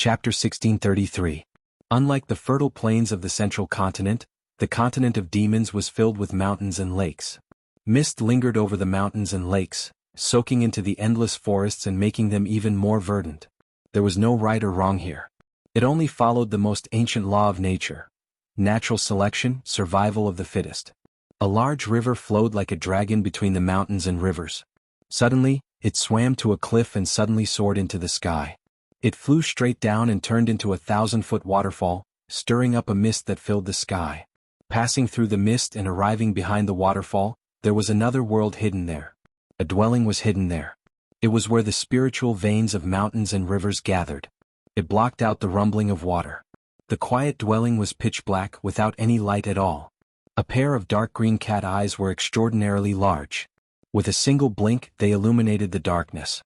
Chapter 1633. Unlike the fertile plains of the central continent, the continent of demons was filled with mountains and lakes. Mist lingered over the mountains and lakes, soaking into the endless forests and making them even more verdant. There was no right or wrong here. It only followed the most ancient law of nature: natural selection, survival of the fittest. A large river flowed like a dragon between the mountains and rivers. Suddenly, it swam to a cliff and suddenly soared into the sky. It flew straight down and turned into a 1,000-foot waterfall, stirring up a mist that filled the sky. Passing through the mist and arriving behind the waterfall, there was another world hidden there. A dwelling was hidden there. It was where the spiritual veins of mountains and rivers gathered. It blocked out the rumbling of water. The quiet dwelling was pitch black without any light at all. A pair of dark green cat eyes were extraordinarily large. With a single blink, they illuminated the darkness.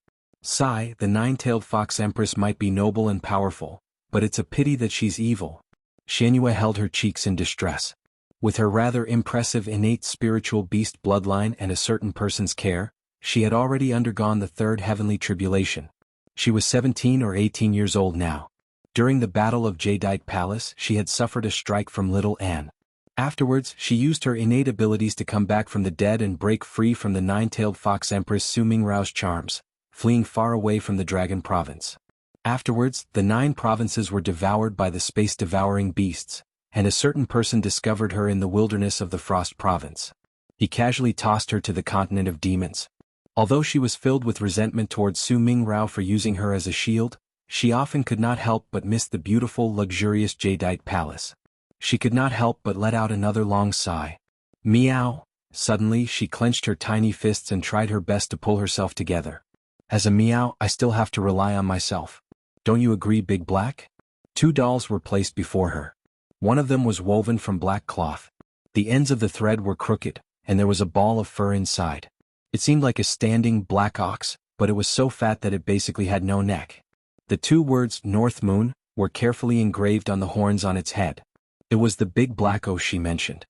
Sigh, the nine-tailed fox empress might be noble and powerful, but it's a pity that she's evil. Xianyue held her cheeks in distress. With her rather impressive innate spiritual beast bloodline and a certain person's care, she had already undergone the third heavenly tribulation. She was 17 or 18 years old now. During the Battle of Jadeite Palace, she had suffered a strike from Little Anne. Afterwards, she used her innate abilities to come back from the dead and break free from the nine-tailed fox empress Su Mingrao's charms, fleeing far away from the Dragon Province. Afterwards, the 9 provinces were devoured by the space-devouring beasts, and a certain person discovered her in the wilderness of the Frost Province. He casually tossed her to the continent of demons. Although she was filled with resentment towards Su Mingrao for using her as a shield, she often could not help but miss the beautiful, luxurious Jadeite Palace. She could not help but let out another long sigh. Meow! Suddenly, she clenched her tiny fists and tried her best to pull herself together. As a meow, I still have to rely on myself. Don't you agree, Big Black? 2 dolls were placed before her. One of them was woven from black cloth. The ends of the thread were crooked, and there was a ball of fur inside. It seemed like a standing black ox, but it was so fat that it basically had no neck. The 2 words, North Moon, were carefully engraved on the horns on its head. It was the big black ox she mentioned.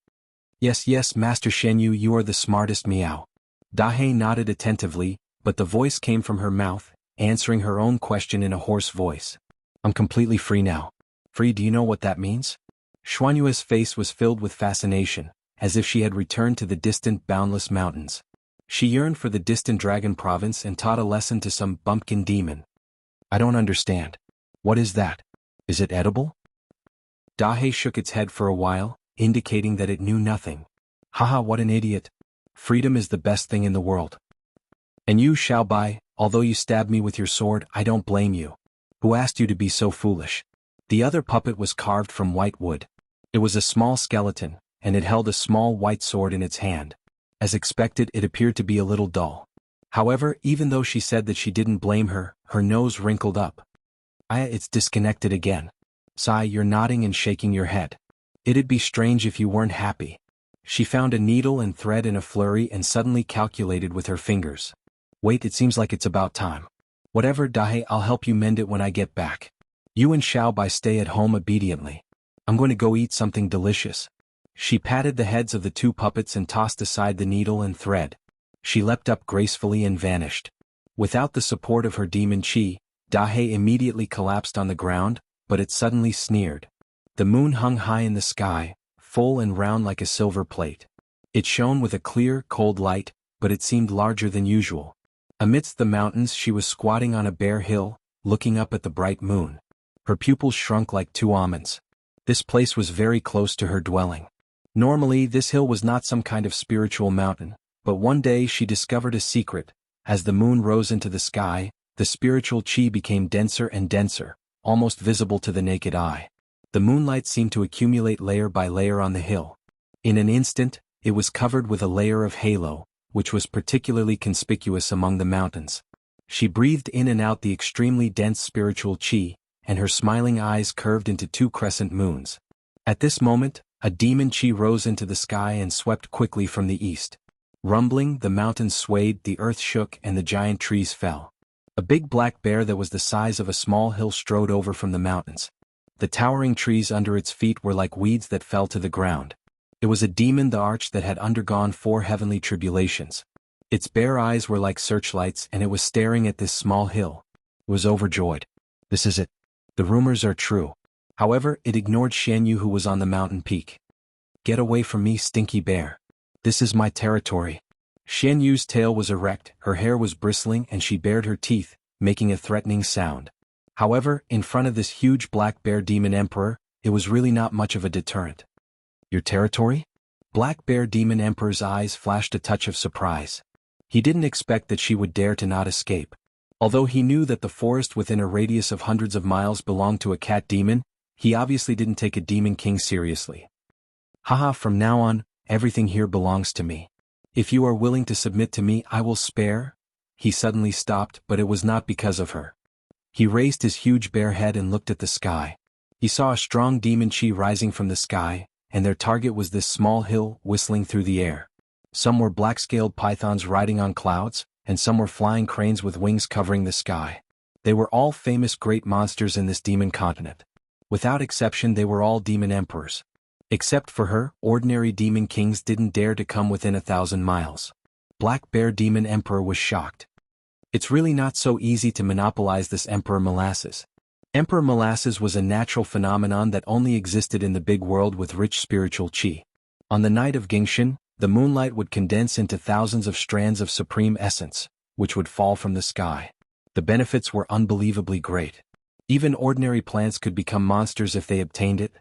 Yes, Master Xianyue, you are the smartest, meow. Dahei nodded attentively, but the voice came from her mouth, answering her own question in a hoarse voice. I'm completely free now. Free, do you know what that means? Xuanyue's face was filled with fascination, as if she had returned to the distant boundless mountains. She yearned for the distant Dragon Province and taught a lesson to some bumpkin demon. I don't understand. What is that? Is it edible? Dahei shook its head for a while, indicating that it knew nothing. Haha, what an idiot. Freedom is the best thing in the world. And you, Xiaobai, although you stabbed me with your sword, I don't blame you. Who asked you to be so foolish? The other puppet was carved from white wood. It was a small skeleton, and it held a small white sword in its hand. As expected, it appeared to be a little dull. However, even though she said that she didn't blame her, her nose wrinkled up. It's disconnected again. Sigh, you're nodding and shaking your head. It'd be strange if you weren't happy. She found a needle and thread in a flurry and suddenly calculated with her fingers. Wait, it seems like it's about time. Whatever, Dahei, I'll help you mend it when I get back. You and Xiaobai stay at home obediently. I'm going to go eat something delicious. She patted the heads of the 2 puppets and tossed aside the needle and thread. She leapt up gracefully and vanished. Without the support of her demon chi, Dahei immediately collapsed on the ground, but it suddenly sneered. The moon hung high in the sky, full and round like a silver plate. It shone with a clear, cold light, but it seemed larger than usual. Amidst the mountains she was squatting on a bare hill, looking up at the bright moon. Her pupils shrunk like 2 almonds. This place was very close to her dwelling. Normally, this hill was not some kind of spiritual mountain, but one day she discovered a secret. As the moon rose into the sky, the spiritual chi became denser and denser, almost visible to the naked eye. The moonlight seemed to accumulate layer by layer on the hill. In an instant, it was covered with a layer of halo, which was particularly conspicuous among the mountains. She breathed in and out the extremely dense spiritual chi, and her smiling eyes curved into 2 crescent moons. At this moment, a demon chi rose into the sky and swept quickly from the east. Rumbling, the mountains swayed, the earth shook, and the giant trees fell. A big black bear that was the size of a small hill strode over from the mountains. The towering trees under its feet were like weeds that fell to the ground. It was a demon the arch that had undergone 4 heavenly tribulations. Its bare eyes were like searchlights and it was staring at this small hill. It was overjoyed. This is it. The rumors are true. However, it ignored Shan Yu, who was on the mountain peak. Get away from me, stinky bear. This is my territory. Shan Yu's tail was erect, her hair was bristling, and she bared her teeth, making a threatening sound. However, in front of this huge black bear demon emperor, it was really not much of a deterrent. Your territory? Black bear demon emperor's eyes flashed a touch of surprise. He didn't expect that she would dare to not escape. Although he knew that the forest within a radius of hundreds of miles belonged to a cat demon, he obviously didn't take a demon king seriously. Haha, from now on, everything here belongs to me. If you are willing to submit to me, I will spare. He suddenly stopped, but it was not because of her. He raised his huge bear head and looked at the sky. He saw a strong demon chi rising from the sky, and their target was this small hill whistling through the air. Some were black-scaled pythons riding on clouds, and some were flying cranes with wings covering the sky. They were all famous great monsters in this demon continent. Without exception, they were all demon emperors. Except for her, ordinary demon kings didn't dare to come within 1,000 miles. Black Bear Demon Emperor was shocked. It's really not so easy to monopolize this Emperor Molasses. Emperor Molasses was a natural phenomenon that only existed in the big world with rich spiritual chi. On the night of Gingshan, the moonlight would condense into thousands of strands of supreme essence, which would fall from the sky. The benefits were unbelievably great. Even ordinary plants could become monsters if they obtained it.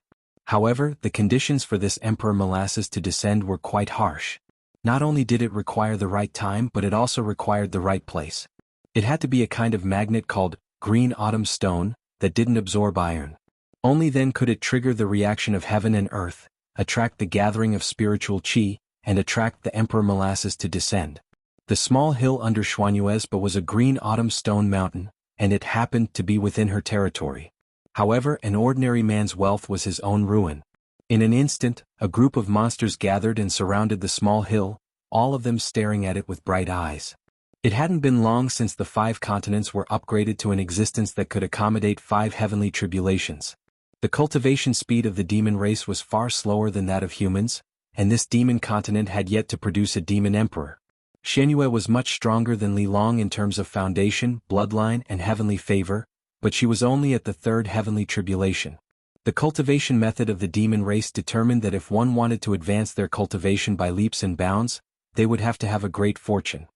However, the conditions for this Emperor Molasses to descend were quite harsh. Not only did it require the right time, but it also required the right place. It had to be a kind of magnet called green autumn stone that didn't absorb iron. Only then could it trigger the reaction of heaven and earth, attract the gathering of spiritual chi, and attract the Emperor Molasses to descend. The small hill under Xuanyuezba was a green autumn stone mountain, and it happened to be within her territory. However, an ordinary man's wealth was his own ruin. In an instant, a group of monsters gathered and surrounded the small hill, all of them staring at it with bright eyes. It hadn't been long since the 5 continents were upgraded to an existence that could accommodate 5 heavenly tribulations. The cultivation speed of the demon race was far slower than that of humans, and this demon continent had yet to produce a demon emperor. Shenyue was much stronger than Li Long in terms of foundation, bloodline, and heavenly favor, but she was only at the 3rd heavenly tribulation. The cultivation method of the demon race determined that if one wanted to advance their cultivation by leaps and bounds, they would have to have a great fortune.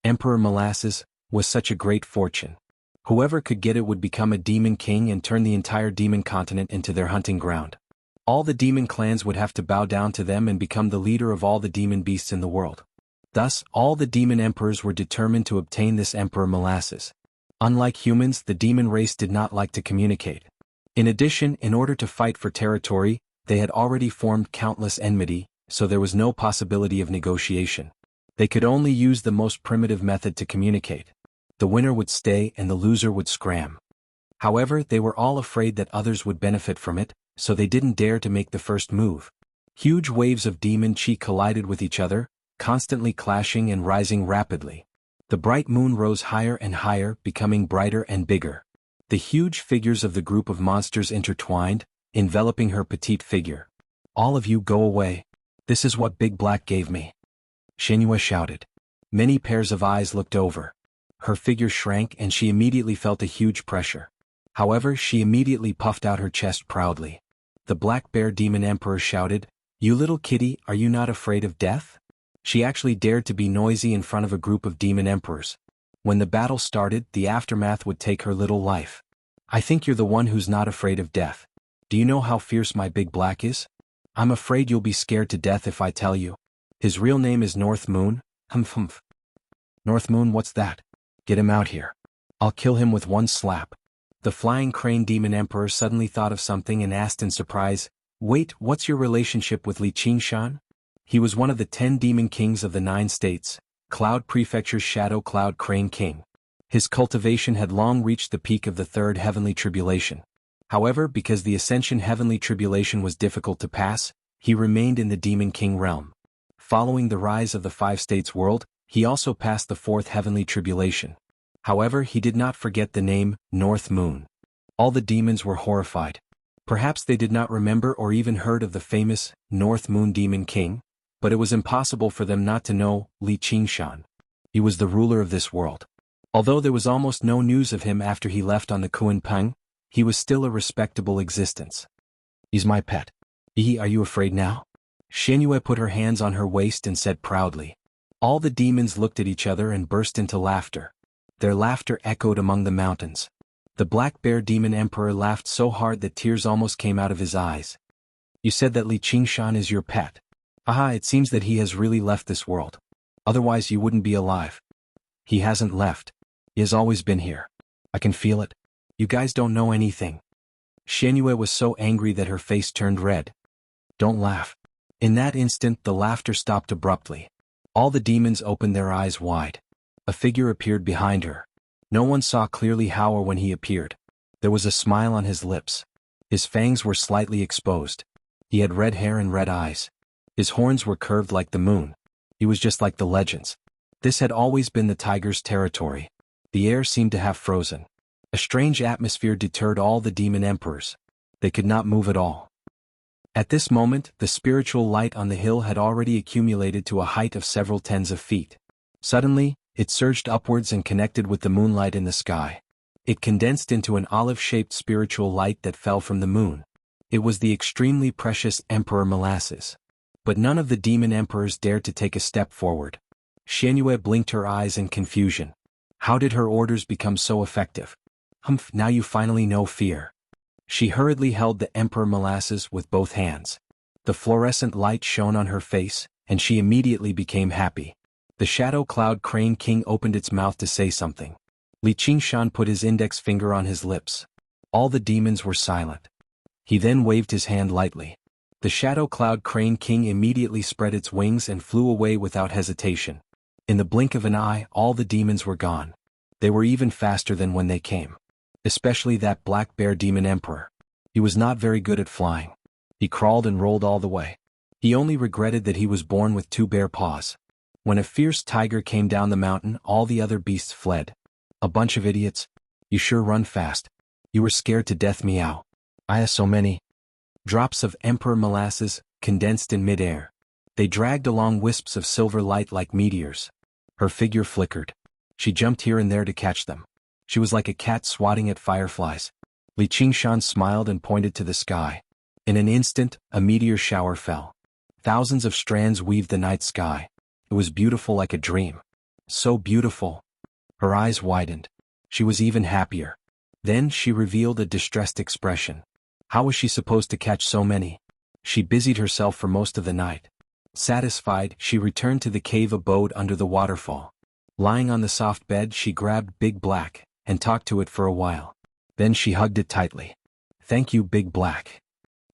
Emperor Molasses was such a great fortune. Whoever could get it would become a demon king and turn the entire demon continent into their hunting ground. All the demon clans would have to bow down to them and become the leader of all the demon beasts in the world. Thus, all the demon emperors were determined to obtain this Emperor Molasses. Unlike humans, the demon race did not like to communicate. In addition, in order to fight for territory, they had already formed countless enmity, so there was no possibility of negotiation. They could only use the most primitive method to communicate. The winner would stay and the loser would scram. However, they were all afraid that others would benefit from it, so they didn't dare to make the first move. Huge waves of demon chi collided with each other, constantly clashing and rising rapidly. The bright moon rose higher and higher, becoming brighter and bigger. The huge figures of the group of monsters intertwined, enveloping her petite figure. All of you go away. This is what Big Black gave me. Shinua shouted. Many pairs of eyes looked over. Her figure shrank and she immediately felt a huge pressure. However, she immediately puffed out her chest proudly. The Black Bear Demon Emperor shouted, "You little kitty, are you not afraid of death?" She actually dared to be noisy in front of a group of demon emperors. When the battle started, the aftermath would take her little life. I think you're the one who's not afraid of death. Do you know how fierce my Big Black is? I'm afraid you'll be scared to death if I tell you. His real name is North Moon. Humph. North Moon, what's that? Get him out here. I'll kill him with one slap. The Flying Crane Demon Emperor suddenly thought of something and asked in surprise, Wait, what's your relationship with Li Qingshan? He was one of the 10 demon kings of the 9 states, Cloud Prefecture's Shadow Cloud Crane King. His cultivation had long reached the peak of the 3rd heavenly tribulation. However, because the Ascension heavenly tribulation was difficult to pass, he remained in the demon king realm. Following the rise of the 5 states world, he also passed the 4th heavenly tribulation. However, he did not forget the name, North Moon. All the demons were horrified. Perhaps they did not remember or even heard of the famous North Moon Demon King, but it was impossible for them not to know Li Qingshan. He was the ruler of this world. Although there was almost no news of him after he left on the Kunpeng, he was still a respectable existence. He's my pet. Are you afraid now? Xianyue put her hands on her waist and said proudly. All the demons looked at each other and burst into laughter. Their laughter echoed among the mountains. The Black Bear Demon Emperor laughed so hard that tears almost came out of his eyes. You said that Li Qingshan is your pet. Aha, it seems that he has really left this world. Otherwise you wouldn't be alive. He hasn't left. He has always been here. I can feel it. You guys don't know anything. Xianyue was so angry that her face turned red. Don't laugh. In that instant the laughter stopped abruptly. All the demons opened their eyes wide. A figure appeared behind her. No one saw clearly how or when he appeared. There was a smile on his lips. His fangs were slightly exposed. He had red hair and red eyes. His horns were curved like the moon. He was just like the legends. This had always been the tiger's territory. The air seemed to have frozen. A strange atmosphere deterred all the demon emperors. They could not move at all. At this moment, the spiritual light on the hill had already accumulated to a height of several tens of feet. Suddenly, it surged upwards and connected with the moonlight in the sky. It condensed into an olive-shaped spiritual light that fell from the moon. It was the extremely precious Emperor Molasses. But none of the demon emperors dared to take a step forward. Xianyue blinked her eyes in confusion. How did her orders become so effective? Humph, now you finally know fear. She hurriedly held the Emperor Molasses with both hands. The fluorescent light shone on her face, and she immediately became happy. The Shadow Cloud Crane King opened its mouth to say something. Li Qingshan put his index finger on his lips. All the demons were silent. He then waved his hand lightly. The Shadow Cloud Crane King immediately spread its wings and flew away without hesitation. In the blink of an eye, all the demons were gone. They were even faster than when they came. Especially that Black Bear Demon Emperor. He was not very good at flying. He crawled and rolled all the way. He only regretted that he was born with 2 bare paws. When a fierce tiger came down the mountain, all the other beasts fled. A bunch of idiots. You sure run fast. You were scared to death, meow. I have so many. Drops of Emperor Molasses condensed in mid-air. They dragged along wisps of silver light like meteors. Her figure flickered. She jumped here and there to catch them. She was like a cat swatting at fireflies. Li Qingshan smiled and pointed to the sky. In an instant, a meteor shower fell. Thousands of strands weaved the night sky. It was beautiful like a dream. So beautiful. Her eyes widened. She was even happier. Then she revealed a distressed expression. How was she supposed to catch so many? She busied herself for most of the night. Satisfied, she returned to the cave abode under the waterfall. Lying on the soft bed, she grabbed Big Black and talked to it for a while. Then she hugged it tightly. Thank you, Big Black.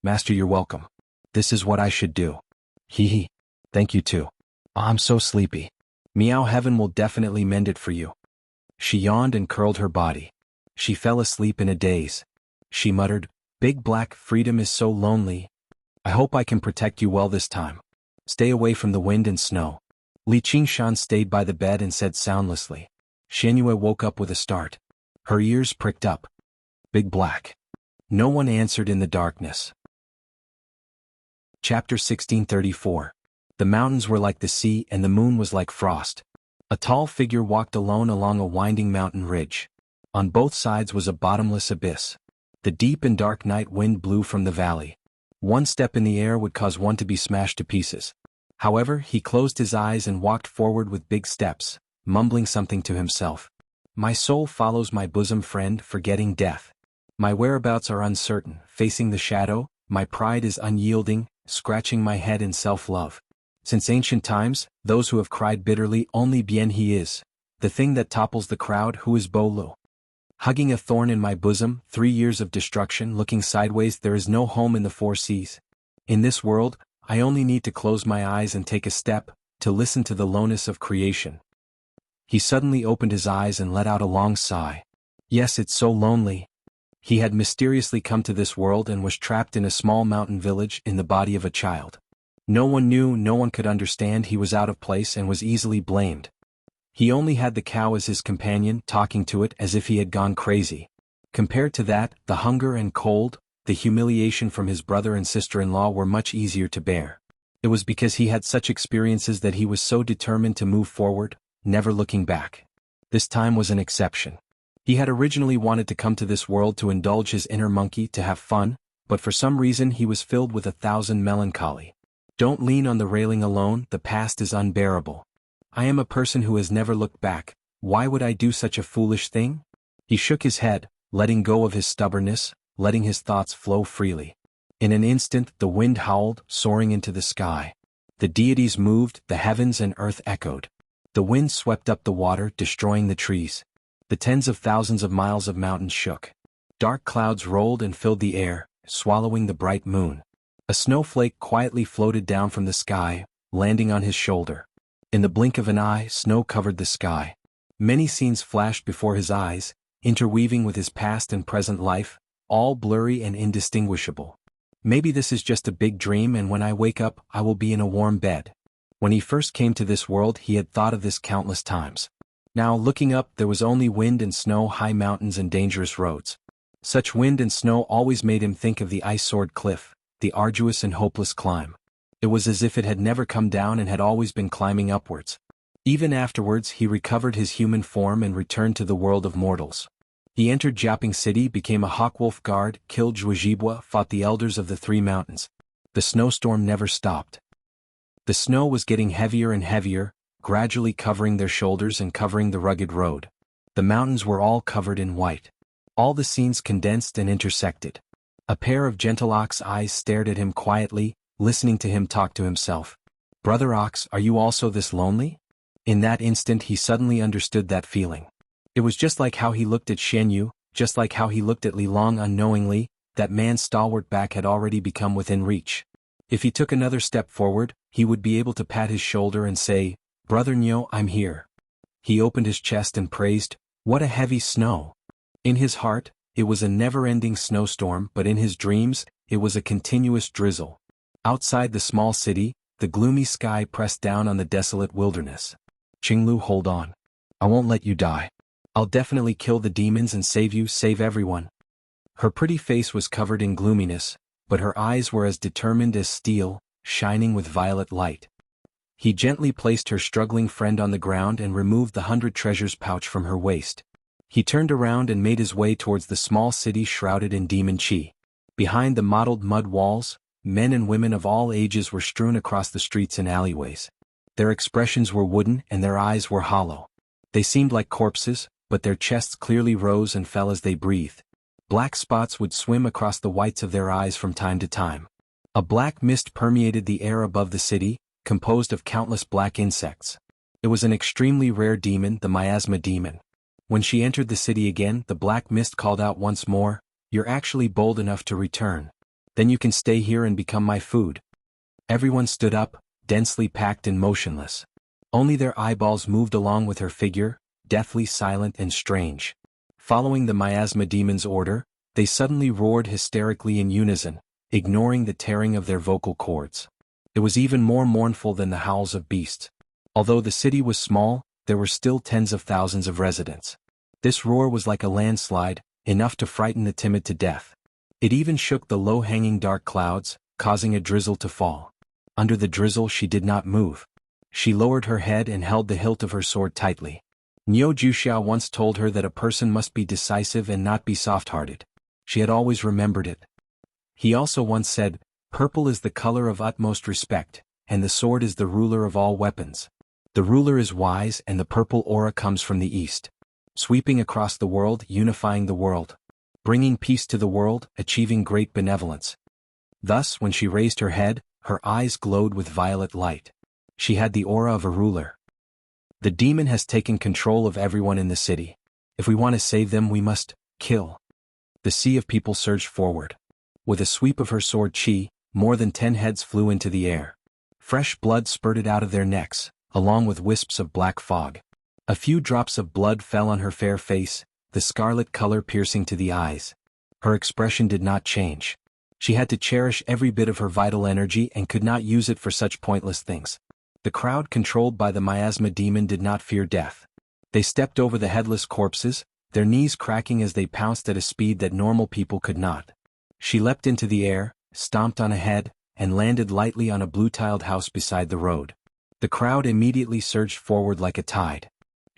Master, you're welcome. This is what I should do. Hee. Thank you too. Oh, I'm so sleepy. Meow Heaven will definitely mend it for you. She yawned and curled her body. She fell asleep in a daze. She muttered, Big Black, freedom is so lonely. I hope I can protect you well this time. Stay away from the wind and snow. Li Qingshan stayed by the bed and said soundlessly. Xianyue woke up with a start. Her ears pricked up. Big Black. No one answered in the darkness. Chapter 1634. The mountains were like the sea and the moon was like frost. A tall figure walked alone along a winding mountain ridge. On both sides was a bottomless abyss. The deep and dark night wind blew from the valley. One step in the air would cause one to be smashed to pieces. However, he closed his eyes and walked forward with big steps, mumbling something to himself. My soul follows my bosom friend, forgetting death. My whereabouts are uncertain, facing the shadow, my pride is unyielding, scratching my head in self-love. Since ancient times, those who have cried bitterly, only bien he is, the thing that topples the crowd, who is Bolu. Hugging a thorn in my bosom, 3 years of destruction, looking sideways, there is no home in the 4 seas. In this world, I only need to close my eyes and take a step, to listen to the lowness of creation. He suddenly opened his eyes and let out a long sigh. Yes, it's so lonely. He had mysteriously come to this world and was trapped in a small mountain village in the body of a child. No one knew, no one could understand, he was out of place and was easily blamed. He only had the cow as his companion, talking to it as if he had gone crazy. Compared to that, the hunger and cold, the humiliation from his brother and sister-in-law were much easier to bear. It was because he had such experiences that he was so determined to move forward, never looking back. This time was an exception. He had originally wanted to come to this world to indulge his inner monkey, to have fun, but for some reason he was filled with 1,000 melancholy. Don't lean on the railing alone, the past is unbearable. I am a person who has never looked back, why would I do such a foolish thing? He shook his head, letting go of his stubbornness, letting his thoughts flow freely. In an instant the wind howled, soaring into the sky. The deities moved, the heavens and earth echoed. The wind swept up the water, destroying the trees. The tens of thousands of miles of mountains shook. Dark clouds rolled and filled the air, swallowing the bright moon. A snowflake quietly floated down from the sky, landing on his shoulder. In the blink of an eye, snow covered the sky. Many scenes flashed before his eyes, interweaving with his past and present life, all blurry and indistinguishable. Maybe this is just a big dream, and when I wake up, I will be in a warm bed. When he first came to this world, he had thought of this countless times. Now, looking up, there was only wind and snow, high mountains and dangerous roads. Such wind and snow always made him think of the ice-soared cliff, the arduous and hopeless climb. It was as if it had never come down and had always been climbing upwards. Even afterwards, he recovered his human form and returned to the world of mortals. He entered Jiaping City, became a Hawkwolf guard, killed Zhuozhibwa, fought the elders of the Three Mountains. The snowstorm never stopped. The snow was getting heavier and heavier, gradually covering their shoulders and covering the rugged road. The mountains were all covered in white. All the scenes condensed and intersected. A pair of gentle ox eyes stared at him quietly, listening to him talk to himself. Brother Ox, are you also this lonely? In that instant he suddenly understood that feeling. It was just like how he looked at Shen Yu, just like how he looked at Li Long unknowingly, that man's stalwart back had already become within reach. If he took another step forward, he would be able to pat his shoulder and say, Brother Nyo, I'm here. He opened his chest and praised, what a heavy snow. In his heart, it was a never-ending snowstorm, but in his dreams, it was a continuous drizzle. Outside the small city, the gloomy sky pressed down on the desolate wilderness. Qinglu, hold on. I won't let you die. I'll definitely kill the demons and save you, save everyone. Her pretty face was covered in gloominess, but her eyes were as determined as steel, shining with violet light. He gently placed her struggling friend on the ground and removed the 100 treasures pouch from her waist. He turned around and made his way towards the small city shrouded in demon chi. Behind the mottled mud walls, men and women of all ages were strewn across the streets and alleyways. Their expressions were wooden and their eyes were hollow. They seemed like corpses, but their chests clearly rose and fell as they breathed. Black spots would swim across the whites of their eyes from time to time. A black mist permeated the air above the city, composed of countless black insects. It was an extremely rare demon, the miasma demon. When she entered the city again, the black mist called out once more, You're actually bold enough to return. Then you can stay here and become my food. Everyone stood up, densely packed and motionless. Only their eyeballs moved along with her figure, deathly silent and strange. Following the miasma demon's order, they suddenly roared hysterically in unison, ignoring the tearing of their vocal cords. It was even more mournful than the howls of beasts. Although the city was small, there were still tens of thousands of residents. This roar was like a landslide, enough to frighten the timid to death. It even shook the low-hanging dark clouds, causing a drizzle to fall. Under the drizzle she did not move. She lowered her head and held the hilt of her sword tightly. Niu Juxiao once told her that a person must be decisive and not be soft-hearted. She had always remembered it. He also once said, Purple is the color of utmost respect, and the sword is the ruler of all weapons. The ruler is wise and the purple aura comes from the east. Sweeping across the world, unifying the world. Bringing peace to the world, achieving great benevolence. Thus, when she raised her head, her eyes glowed with violet light. She had the aura of a ruler. The demon has taken control of everyone in the city. If we want to save them, we must kill. The sea of people surged forward. With a sweep of her sword chi, more than 10 heads flew into the air. Fresh blood spurted out of their necks, along with wisps of black fog. A few drops of blood fell on her fair face, the scarlet color piercing to the eyes. Her expression did not change. She had to cherish every bit of her vital energy and could not use it for such pointless things. The crowd controlled by the miasma demon did not fear death. They stepped over the headless corpses, their knees cracking as they pounced at a speed that normal people could not. She leapt into the air, stomped on a head, and landed lightly on a blue-tiled house beside the road. The crowd immediately surged forward like a tide.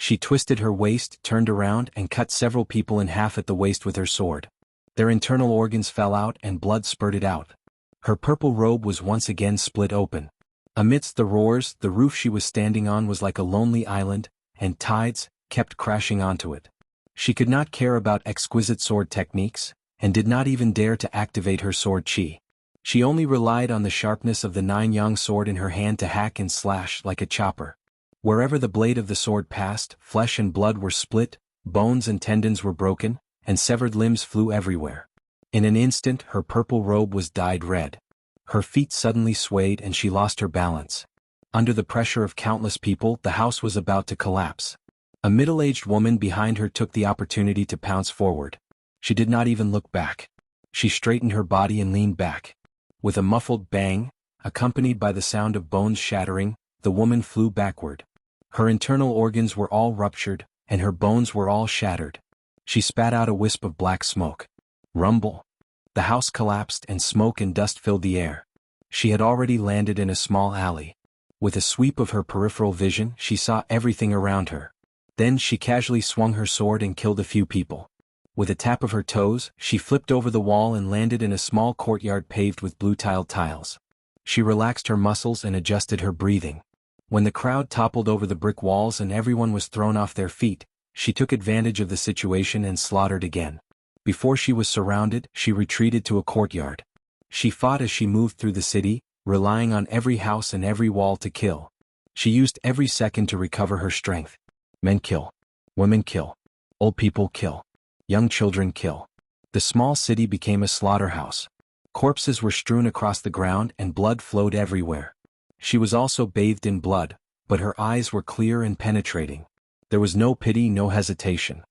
She twisted her waist, turned around, and cut several people in half at the waist with her sword. Their internal organs fell out and blood spurted out. Her purple robe was once again split open. Amidst the roars, the roof she was standing on was like a lonely island, and tides kept crashing onto it. She could not care about exquisite sword techniques, and did not even dare to activate her sword chi. She only relied on the sharpness of the nine-yang sword in her hand to hack and slash like a chopper. Wherever the blade of the sword passed, flesh and blood were split, bones and tendons were broken, and severed limbs flew everywhere. In an instant her purple robe was dyed red. Her feet suddenly swayed and she lost her balance. Under the pressure of countless people, the house was about to collapse. A middle-aged woman behind her took the opportunity to pounce forward. She did not even look back. She straightened her body and leaned back. With a muffled bang, accompanied by the sound of bones shattering, the woman flew backward. Her internal organs were all ruptured, and her bones were all shattered. She spat out a wisp of black smoke. Rumble. The house collapsed and smoke and dust filled the air. She had already landed in a small alley. With a sweep of her peripheral vision, she saw everything around her. Then she casually swung her sword and killed a few people. With a tap of her toes, she flipped over the wall and landed in a small courtyard paved with blue-tiled tiles. She relaxed her muscles and adjusted her breathing. When the crowd toppled over the brick walls and everyone was thrown off their feet, she took advantage of the situation and slaughtered again. Before she was surrounded, she retreated to a courtyard. She fought as she moved through the city, relying on every house and every wall to kill. She used every second to recover her strength. Men kill. Women kill. Old people kill. Young children kill. The small city became a slaughterhouse. Corpses were strewn across the ground and blood flowed everywhere. She was also bathed in blood, but her eyes were clear and penetrating. There was no pity, no hesitation.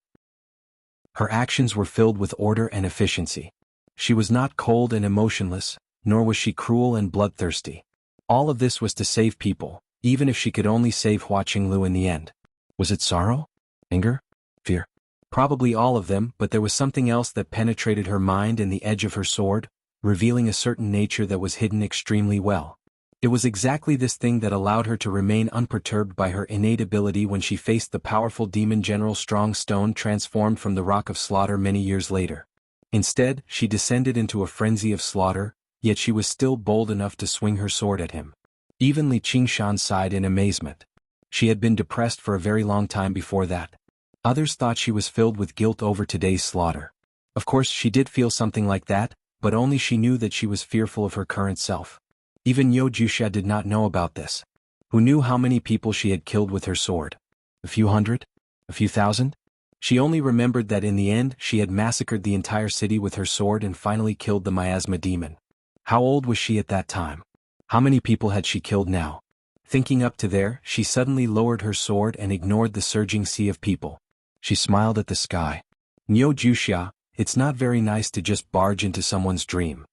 Her actions were filled with order and efficiency. She was not cold and emotionless, nor was she cruel and bloodthirsty. All of this was to save people, even if she could only save Hua Qinglu in the end. Was it sorrow? Anger? Fear? Probably all of them, but there was something else that penetrated her mind and the edge of her sword, revealing a certain nature that was hidden extremely well. It was exactly this thing that allowed her to remain unperturbed by her innate ability when she faced the powerful demon General Strong Stone transformed from the Rock of Slaughter many years later. Instead, she descended into a frenzy of slaughter, yet she was still bold enough to swing her sword at him. Even Li Qingshan sighed in amazement. She had been depressed for a very long time before that. Others thought she was filled with guilt over today's slaughter. Of course she did feel something like that, but only she knew that she was fearful of her current self. Even Wuxia did not know about this. Who knew how many people she had killed with her sword? A few hundred? A few thousand? She only remembered that in the end she had massacred the entire city with her sword and finally killed the miasma demon. How old was she at that time? How many people had she killed now? Thinking up to there, she suddenly lowered her sword and ignored the surging sea of people. She smiled at the sky. Wuxia, it's not very nice to just barge into someone's dream.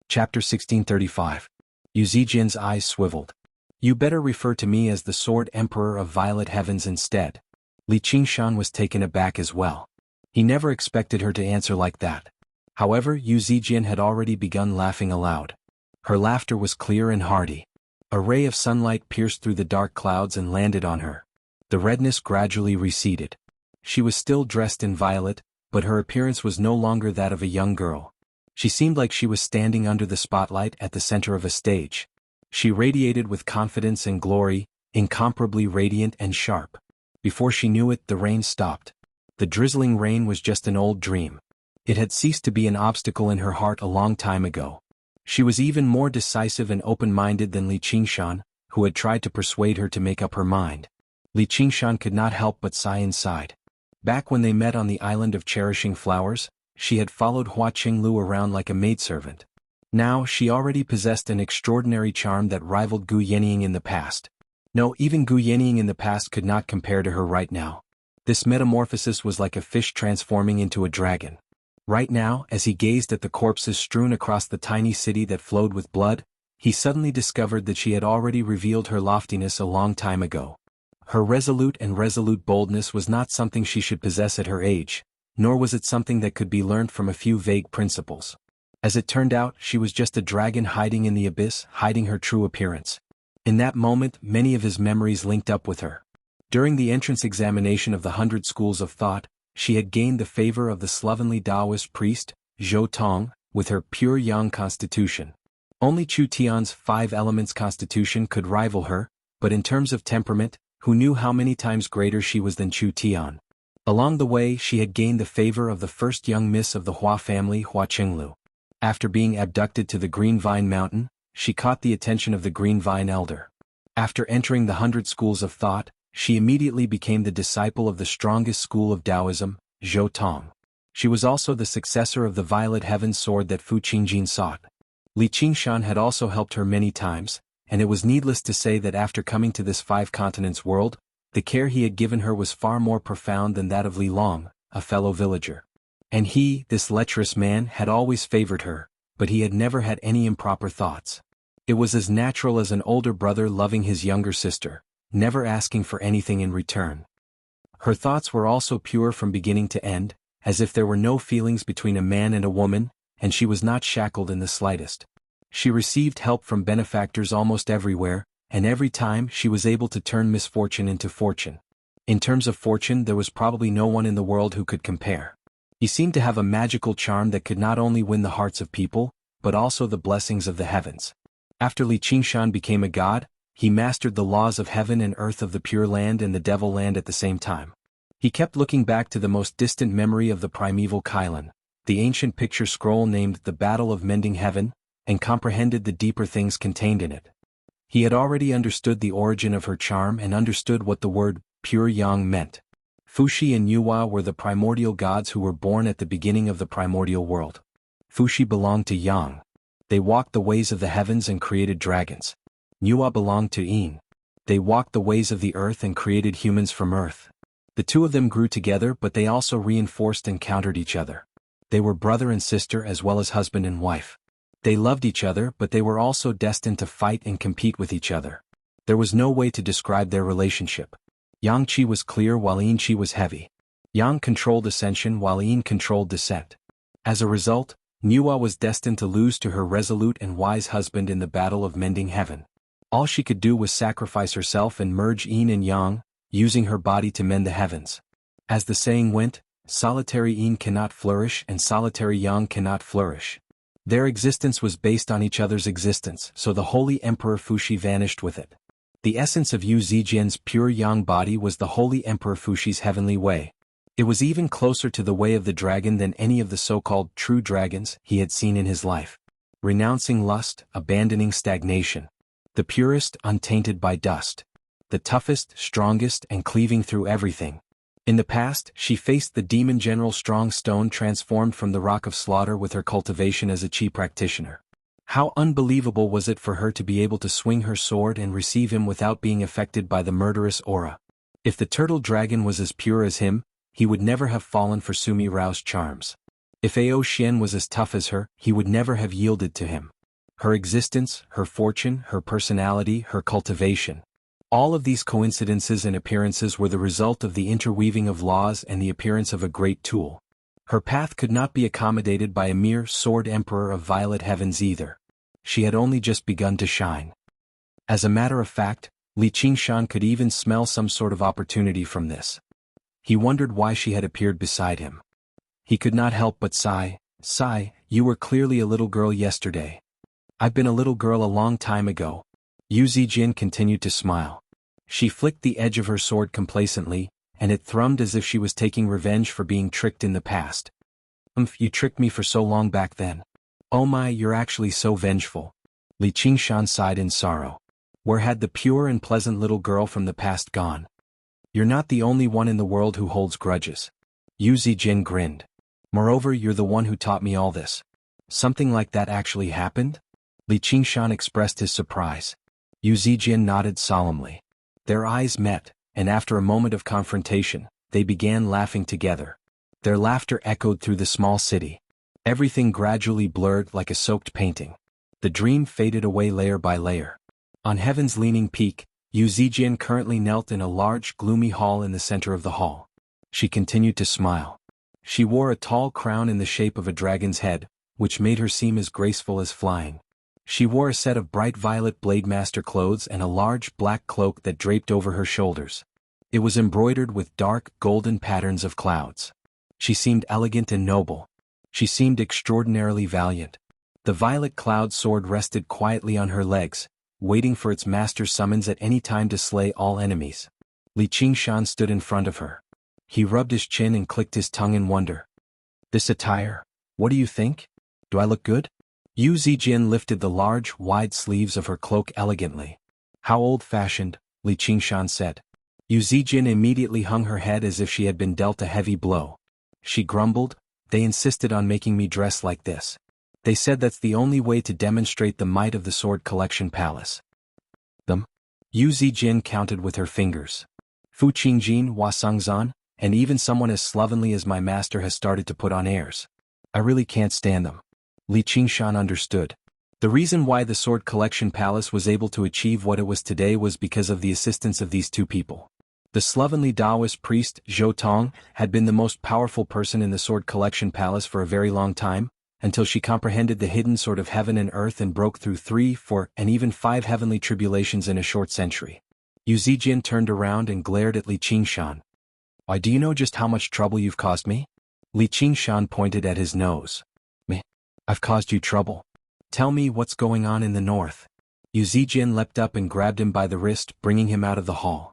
Chapter 1635. Yu Zijian's eyes swiveled. You better refer to me as the Sword Emperor of Violet Heavens instead. Li Qingshan was taken aback as well. He never expected her to answer like that. However, Yu Zijian had already begun laughing aloud. Her laughter was clear and hearty. A ray of sunlight pierced through the dark clouds and landed on her. The redness gradually receded. She was still dressed in violet, but her appearance was no longer that of a young girl. She seemed like she was standing under the spotlight at the center of a stage. She radiated with confidence and glory, incomparably radiant and sharp. Before she knew it, the rain stopped. The drizzling rain was just an old dream. It had ceased to be an obstacle in her heart a long time ago. She was even more decisive and open-minded than Li Qingshan, who had tried to persuade her to make up her mind. Li Qingshan could not help but sigh inside. Back when they met on the island of Cherishing Flowers, she had followed Hua Qinglu around like a maidservant. Now she already possessed an extraordinary charm that rivaled Gu Yenying in the past. No, even Gu Yenying in the past could not compare to her right now. This metamorphosis was like a fish transforming into a dragon. Right now, as he gazed at the corpses strewn across the tiny city that flowed with blood, he suddenly discovered that she had already revealed her loftiness a long time ago. Her resolute boldness was not something she should possess at her age, nor was it something that could be learned from a few vague principles. As it turned out, she was just a dragon hiding in the abyss, hiding her true appearance. In that moment, many of his memories linked up with her. During the entrance examination of the 100 Schools of Thought, she had gained the favor of the slovenly Taoist priest, Zhou Tong, with her pure yang constitution. Only Chu Tian's 5 elements constitution could rival her, but in terms of temperament, who knew how many times greater she was than Chu Tian? Along the way she had gained the favor of the first young miss of the Hua family, Hua Qinglu. After being abducted to the Green Vine Mountain, she caught the attention of the Green Vine Elder. After entering the 100 Schools of Thought, she immediately became the disciple of the strongest school of Taoism, Zhou Tong. She was also the successor of the Violet Heaven sword that Fu Qingjin sought. Li Qingshan had also helped her many times, and it was needless to say that after coming to this 5 continents world, the care he had given her was far more profound than that of Li Long, a fellow villager. And he, this lecherous man, had always favored her, but he had never had any improper thoughts. It was as natural as an older brother loving his younger sister, never asking for anything in return. Her thoughts were also pure from beginning to end, as if there were no feelings between a man and a woman, and she was not shackled in the slightest. She received help from benefactors almost everywhere, and every time she was able to turn misfortune into fortune. In terms of fortune, there was probably no one in the world who could compare. He seemed to have a magical charm that could not only win the hearts of people, but also the blessings of the heavens. After Li Qingshan became a god, he mastered the laws of heaven and earth of the Pure Land and the Devil Land at the same time. He kept looking back to the most distant memory of the primeval Kailan, the ancient picture scroll named the Battle of Mending Heaven, and comprehended the deeper things contained in it. He had already understood the origin of her charm and understood what the word pure yang meant. Fuxi and Yuhua were the primordial gods who were born at the beginning of the primordial world. Fuxi belonged to Yang. They walked the ways of the heavens and created dragons. Yuhua belonged to Yin. They walked the ways of the earth and created humans from earth. The two of them grew together, but they also reinforced and countered each other. They were brother and sister as well as husband and wife. They loved each other, but they were also destined to fight and compete with each other. There was no way to describe their relationship. Yang Qi was clear while Yin Qi was heavy. Yang controlled ascension while Yin controlled descent. As a result, Yuhua was destined to lose to her resolute and wise husband in the battle of mending heaven. All she could do was sacrifice herself and merge Yin and Yang, using her body to mend the heavens. As the saying went, solitary Yin cannot flourish and solitary Yang cannot flourish. Their existence was based on each other's existence, so the holy Emperor Fuxi vanished with it. The essence of Yu Zijian's pure Yang body was the holy Emperor Fuxi's heavenly way. It was even closer to the way of the dragon than any of the so-called true dragons he had seen in his life. Renouncing lust, abandoning stagnation. The purest, untainted by dust. The toughest, strongest, and cleaving through everything. In the past, she faced the demon general Strong Stone transformed from the Rock of Slaughter with her cultivation as a Qi practitioner. How unbelievable was it for her to be able to swing her sword and receive him without being affected by the murderous aura. If the turtle dragon was as pure as him, he would never have fallen for Sumi Rao's charms. If Ao Xian was as tough as her, he would never have yielded to him. Her existence, her fortune, her personality, her cultivation. All of these coincidences and appearances were the result of the interweaving of laws and the appearance of a great tool. Her path could not be accommodated by a mere sword emperor of violet heavens either. She had only just begun to shine. As a matter of fact, Li Qingshan could even smell some sort of opportunity from this. He wondered why she had appeared beside him. He could not help but sigh. "Sigh, you were clearly a little girl yesterday." "I've been a little girl a long time ago." Yu Zijin continued to smile. She flicked the edge of her sword complacently, and it thrummed as if she was taking revenge for being tricked in the past. You tricked me for so long back then. Oh my, you're actually so vengeful." Li Qingshan sighed in sorrow. Where had the pure and pleasant little girl from the past gone? "You're not the only one in the world who holds grudges." Yu Zijin grinned. "Moreover, you're the one who taught me all this." "Something like that actually happened?" Li Qingshan expressed his surprise. Yu Zijin nodded solemnly. Their eyes met, and after a moment of confrontation, they began laughing together. Their laughter echoed through the small city. Everything gradually blurred like a soaked painting. The dream faded away layer by layer. On heaven's leaning peak, Yu Zijian currently knelt in a large gloomy hall in the center of the hall. She continued to smile. She wore a tall crown in the shape of a dragon's head, which made her seem as graceful as flying. She wore a set of bright violet Blademaster clothes and a large black cloak that draped over her shoulders. It was embroidered with dark, golden patterns of clouds. She seemed elegant and noble. She seemed extraordinarily valiant. The violet cloud sword rested quietly on her legs, waiting for its master's summons at any time to slay all enemies. Li Qingshan stood in front of her. He rubbed his chin and clicked his tongue in wonder. This attire, what do you think? Do I look good? Yu Zijin lifted the large, wide sleeves of her cloak elegantly. How old-fashioned, Li Qingshan said. Yu Zijin immediately hung her head as if she had been dealt a heavy blow. She grumbled, they insisted on making me dress like this. They said that's the only way to demonstrate the might of the Sword Collection Palace. Them? Yu Zijin counted with her fingers. Fu Qingjin, Hua Sangzan, and even someone as slovenly as my master has started to put on airs. I really can't stand them. Li Qingshan understood. The reason why the Sword Collection Palace was able to achieve what it was today was because of the assistance of these two people. The slovenly Taoist priest, Zhou Tong, had been the most powerful person in the Sword Collection Palace for a very long time, until she comprehended the hidden sword of heaven and earth and broke through 3, 4, and even 5 heavenly tribulations in a short century. Yu Zijin turned around and glared at Li Qingshan. Why, do you know just how much trouble you've caused me? Li Qingshan pointed at his nose. Me? I've caused you trouble. Tell me what's going on in the north. Yu Zijin leapt up and grabbed him by the wrist, bringing him out of the hall.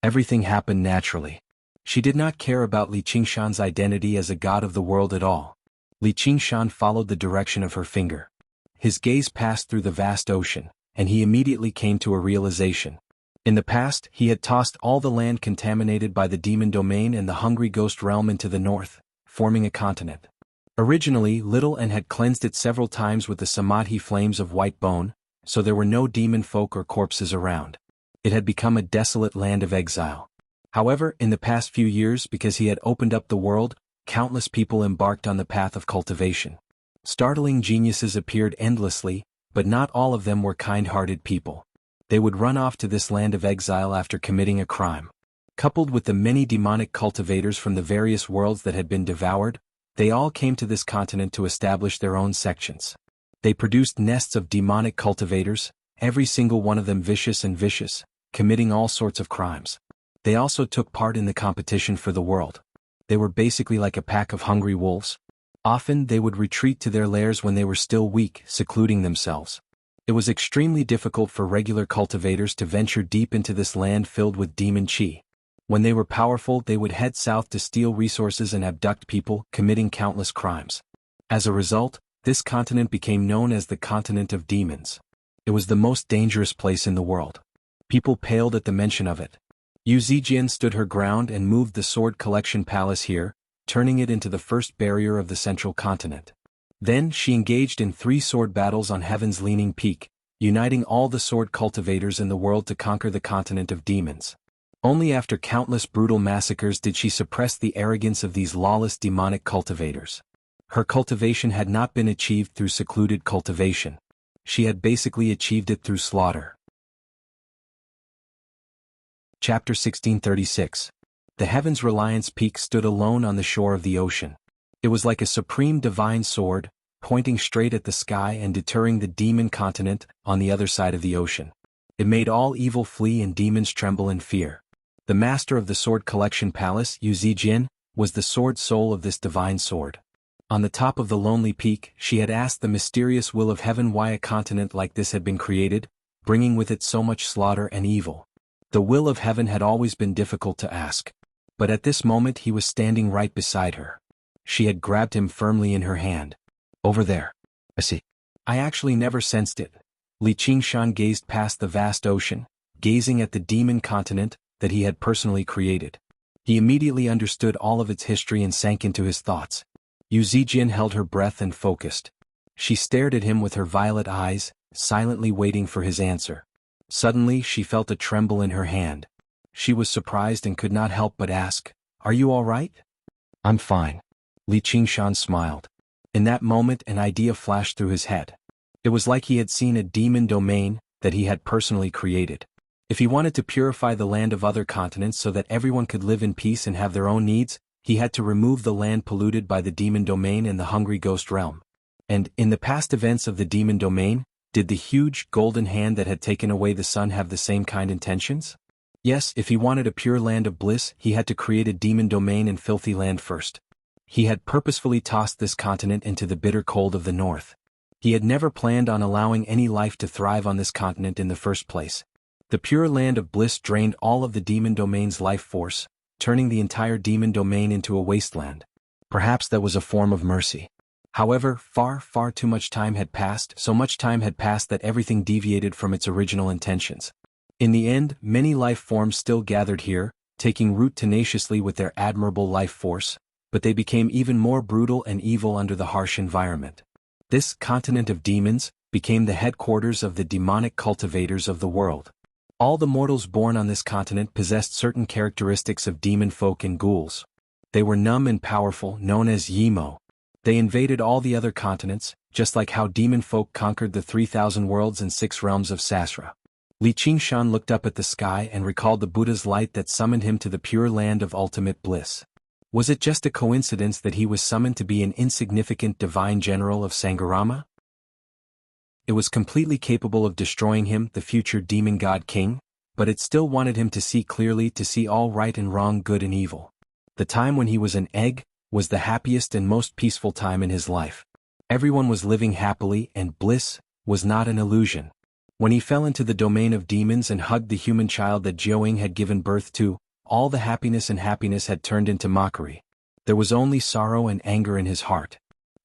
Everything happened naturally. She did not care about Li Qingshan's identity as a god of the world at all. Li Qingshan followed the direction of her finger. His gaze passed through the vast ocean, and he immediately came to a realization. In the past, he had tossed all the land contaminated by the demon domain and the hungry ghost realm into the north, forming a continent. Originally, Little N had cleansed it several times with the samadhi flames of white bone, so there were no demon folk or corpses around. It had become a desolate land of exile. However, in the past few years, because he had opened up the world, countless people embarked on the path of cultivation. Startling geniuses appeared endlessly, but not all of them were kind-hearted people. They would run off to this land of exile after committing a crime. Coupled with the many demonic cultivators from the various worlds that had been devoured, they all came to this continent to establish their own sections. They produced nests of demonic cultivators, every single one of them vicious, committing all sorts of crimes. They also took part in the competition for the world. They were basically like a pack of hungry wolves. Often they would retreat to their lairs when they were still weak, secluding themselves. It was extremely difficult for regular cultivators to venture deep into this land filled with demon chi. When they were powerful, they would head south to steal resources and abduct people, committing countless crimes. As a result, this continent became known as the Continent of Demons. It was the most dangerous place in the world. People paled at the mention of it. Yu Zijin stood her ground and moved the Sword Collection Palace here, turning it into the first barrier of the central continent. Then she engaged in 3 sword battles on Heaven's Leaning Peak, uniting all the sword cultivators in the world to conquer the continent of demons. Only after countless brutal massacres did she suppress the arrogance of these lawless demonic cultivators. Her cultivation had not been achieved through secluded cultivation. She had basically achieved it through slaughter. Chapter 1636. The Heaven's Reliance Peak stood alone on the shore of the ocean. It was like a supreme divine sword, pointing straight at the sky and deterring the demon continent on the other side of the ocean. It made all evil flee and demons tremble in fear. The master of the Sword Collection Palace, Yu Zijin, was the sword soul of this divine sword. On the top of the lonely peak, she had asked the mysterious will of heaven why a continent like this had been created, bringing with it so much slaughter and evil. The will of heaven had always been difficult to ask. But at this moment he was standing right beside her. She had grabbed him firmly in her hand. Over there. I see. I actually never sensed it. Li Qingshan gazed past the vast ocean, gazing at the demon continent that he had personally created. He immediately understood all of its history and sank into his thoughts. Yu Zijin held her breath and focused. She stared at him with her violet eyes, silently waiting for his answer. Suddenly she felt a tremble in her hand. She was surprised and could not help but ask, "Are you all right?" "I'm fine." Li Qingshan smiled. In that moment an idea flashed through his head. It was like he had seen a demon domain that he had personally created. If he wanted to purify the land of other continents so that everyone could live in peace and have their own needs, he had to remove the land polluted by the demon domain and the hungry ghost realm. And, in the past events of the demon domain, did the huge golden hand that had taken away the sun have the same kind intentions? Yes, if he wanted a pure land of bliss, he had to create a demon domain and filthy land first. He had purposefully tossed this continent into the bitter cold of the north. He had never planned on allowing any life to thrive on this continent in the first place. The pure land of bliss drained all of the demon domain's life force, turning the entire demon domain into a wasteland. Perhaps that was a form of mercy. However, far too much time had passed, so much time had passed that everything deviated from its original intentions. In the end, many life forms still gathered here, taking root tenaciously with their admirable life force, but they became even more brutal and evil under the harsh environment. This continent of demons became the headquarters of the demonic cultivators of the world. All the mortals born on this continent possessed certain characteristics of demon folk and ghouls. They were numb and powerful, known as Yimo. They invaded all the other continents, just like how demon folk conquered the 3,000 worlds and 6 realms of Sasra. Li Qingshan looked up at the sky and recalled the Buddha's light that summoned him to the pure land of ultimate bliss. Was it just a coincidence that he was summoned to be an insignificant divine general of Sangharama? It was completely capable of destroying him, the future demon god king, but it still wanted him to see clearly, to see all right and wrong, good and evil. The time when he was an egg was the happiest and most peaceful time in his life. Everyone was living happily, and bliss was not an illusion. When he fell into the domain of demons and hugged the human child that Jiaoying had given birth to, all the happiness had turned into mockery. There was only sorrow and anger in his heart.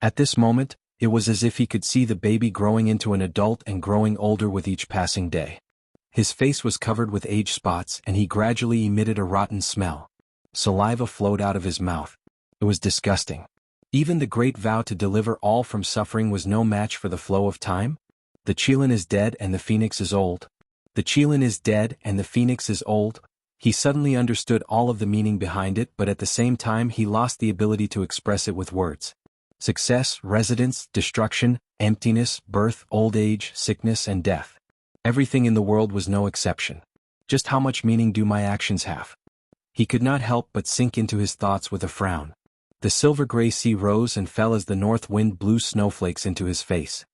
At this moment, it was as if he could see the baby growing into an adult and growing older with each passing day. His face was covered with age spots and he gradually emitted a rotten smell. Saliva flowed out of his mouth. It was disgusting. Even the great vow to deliver all from suffering was no match for the flow of time. The Qilin is dead and the phoenix is old. The Qilin is dead and the phoenix is old. He suddenly understood all of the meaning behind it, but at the same time he lost the ability to express it with words. Success, residence, destruction, emptiness, birth, old age, sickness and death. Everything in the world was no exception. Just how much meaning do my actions have? He could not help but sink into his thoughts with a frown. The silver-gray sea rose and fell as the north wind blew snowflakes into his face.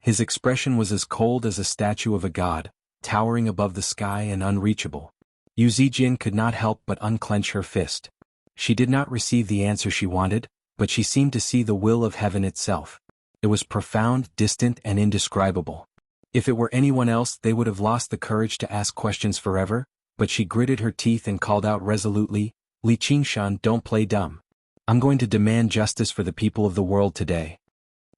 His expression was as cold as a statue of a god, towering above the sky and unreachable. Yu Zijin could not help but unclench her fist. She did not receive the answer she wanted, but she seemed to see the will of heaven itself. It was profound, distant and indescribable. If it were anyone else they would have lost the courage to ask questions forever, but she gritted her teeth and called out resolutely, "Li Qingshan, don't play dumb. I'm going to demand justice for the people of the world today."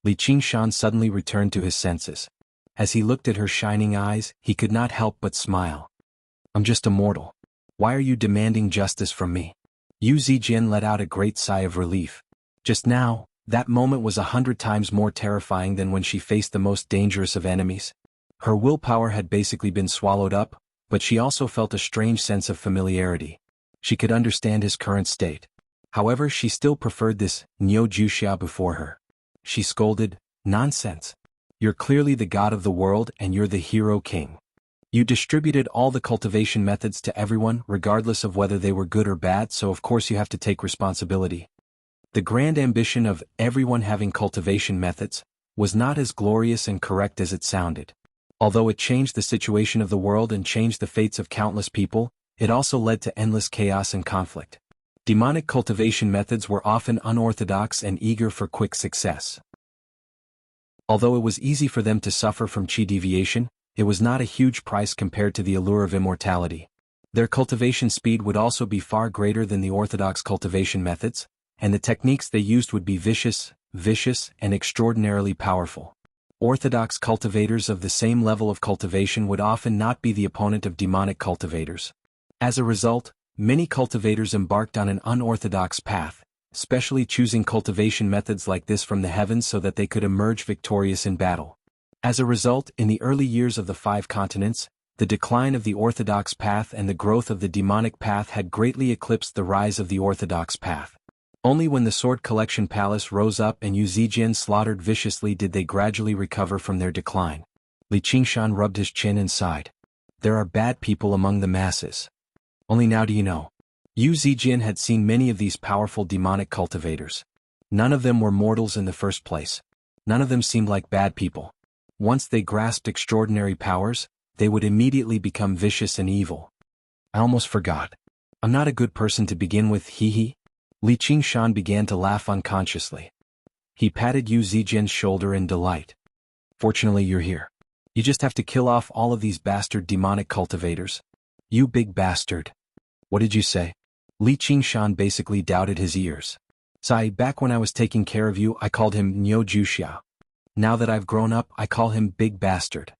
Li Qingshan suddenly returned to his senses. As he looked at her shining eyes, he could not help but smile. "I'm just a mortal. Why are you demanding justice from me?" Yu Zijin let out a great sigh of relief. Just now, that moment was 100 times more terrifying than when she faced the most dangerous of enemies. Her willpower had basically been swallowed up, but she also felt a strange sense of familiarity. She could understand his current state. However, she still preferred this Niu Juxia before her. She scolded, "Nonsense. You're clearly the god of the world and you're the hero king. You distributed all the cultivation methods to everyone regardless of whether they were good or bad, so of course you have to take responsibility." The grand ambition of everyone having cultivation methods was not as glorious and correct as it sounded. Although it changed the situation of the world and changed the fates of countless people, it also led to endless chaos and conflict. Demonic cultivation methods were often unorthodox and eager for quick success. Although it was easy for them to suffer from chi deviation, it was not a huge price compared to the allure of immortality. Their cultivation speed would also be far greater than the orthodox cultivation methods, and the techniques they used would be vicious, and extraordinarily powerful. Orthodox cultivators of the same level of cultivation would often not be the opponent of demonic cultivators. As a result, many cultivators embarked on an unorthodox path, especially choosing cultivation methods like this from the heavens so that they could emerge victorious in battle. As a result, in the early years of the 5 continents, the decline of the orthodox path and the growth of the demonic path had greatly eclipsed the rise of the orthodox path. Only when the Sword Collection Palace rose up and Yu Zijin slaughtered viciously did they gradually recover from their decline. Li Qingshan rubbed his chin and sighed. There are bad people among the masses. Only now do you know. Yu Zijin had seen many of these powerful demonic cultivators. None of them were mortals in the first place. None of them seemed like bad people. Once they grasped extraordinary powers, they would immediately become vicious and evil. I almost forgot. I'm not a good person to begin with, hee. Li Qingshan began to laugh unconsciously. He patted Yu Zijian's shoulder in delight. Fortunately you're here. You just have to kill off all of these bastard demonic cultivators. You big bastard. What did you say? Li Qingshan basically doubted his ears. Sai, back when I was taking care of you I called him Niu Juxiao. Now that I've grown up I call him big bastard.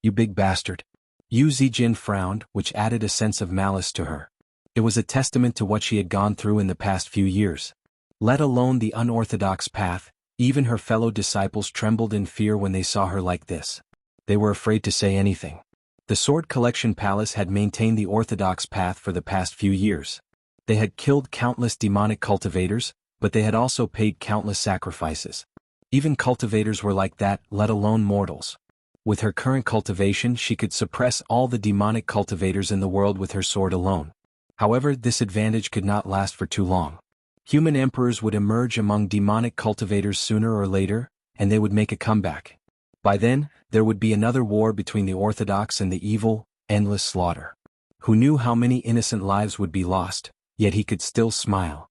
You big bastard. Yu Zijin frowned, which added a sense of malice to her. It was a testament to what she had gone through in the past few years. Let alone the unorthodox path, even her fellow disciples trembled in fear when they saw her like this. They were afraid to say anything. The Sword Collection Palace had maintained the orthodox path for the past few years. They had killed countless demonic cultivators, but they had also paid countless sacrifices. Even cultivators were like that, let alone mortals. With her current cultivation she could suppress all the demonic cultivators in the world with her sword alone. However, this advantage could not last for too long. Human emperors would emerge among demonic cultivators sooner or later, and they would make a comeback. By then, there would be another war between the orthodox and the evil, endless slaughter. Who knew how many innocent lives would be lost, yet he could still smile.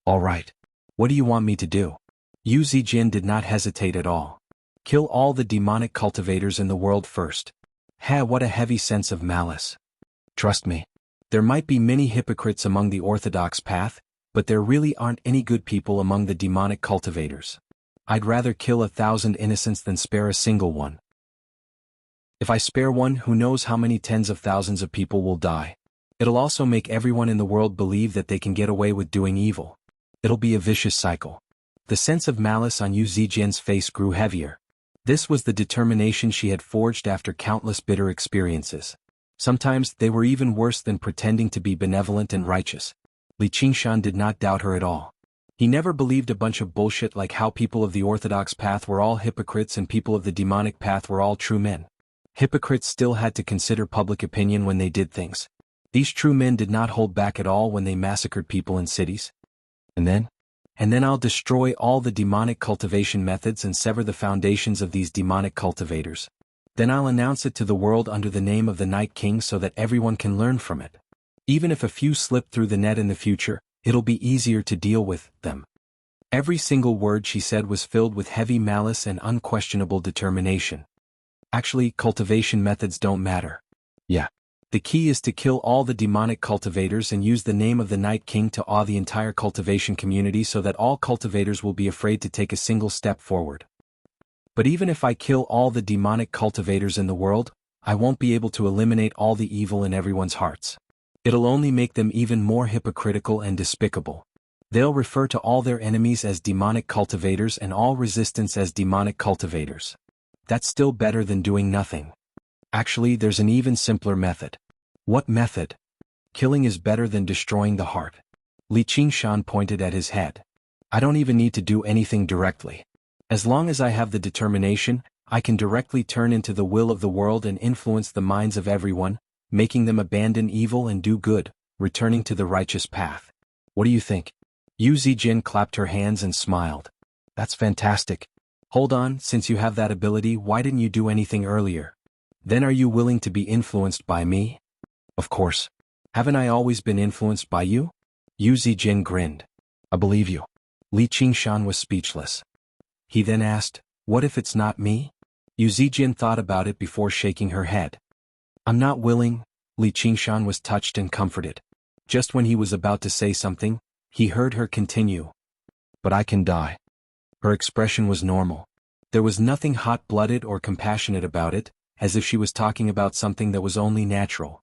All right. What do you want me to do? Yu Zijin did not hesitate at all. Kill all the demonic cultivators in the world first. What a heavy sense of malice. Trust me. There might be many hypocrites among the orthodox path, but there really aren't any good people among the demonic cultivators. I'd rather kill 1,000 innocents than spare a single one. If I spare one, who knows how many tens of thousands of people will die. It'll also make everyone in the world believe that they can get away with doing evil. It'll be a vicious cycle. The sense of malice on Yu Zijin's face grew heavier. This was the determination she had forged after countless bitter experiences. Sometimes they were even worse than pretending to be benevolent and righteous. Li Qingshan did not doubt her at all. He never believed a bunch of bullshit like how people of the orthodox path were all hypocrites and people of the demonic path were all true men. Hypocrites still had to consider public opinion when they did things. These true men did not hold back at all when they massacred people in cities. And then I'll destroy all the demonic cultivation methods and sever the foundations of these demonic cultivators. Then I'll announce it to the world under the name of the Night King so that everyone can learn from it. Even if a few slip through the net in the future, it'll be easier to deal with them. Every single word she said was filled with heavy malice and unquestionable determination. Actually, cultivation methods don't matter. Yeah. The key is to kill all the demonic cultivators and use the name of the Night King to awe the entire cultivation community so that all cultivators will be afraid to take a single step forward. But even if I kill all the demonic cultivators in the world, I won't be able to eliminate all the evil in everyone's hearts. It'll only make them even more hypocritical and despicable. They'll refer to all their enemies as demonic cultivators and all resistance as demonic cultivators. That's still better than doing nothing. Actually, there's an even simpler method. What method? Killing is better than destroying the heart. Li Qingshan pointed at his head. I don't even need to do anything directly. As long as I have the determination, I can directly turn into the will of the world and influence the minds of everyone, making them abandon evil and do good, returning to the righteous path. What do you think? Yu Zijin clapped her hands and smiled. That's fantastic. Hold on, since you have that ability, why didn't you do anything earlier? Then are you willing to be influenced by me? Of course. Haven't I always been influenced by you? Yu Zijin grinned. I believe you. Li Qingshan was speechless. He then asked, what if it's not me? Yu Zijin thought about it before shaking her head. I'm not willing. Li Qingshan was touched and comforted. Just when he was about to say something, he heard her continue. But I can die. Her expression was normal. There was nothing hot-blooded or compassionate about it, as if she was talking about something that was only natural.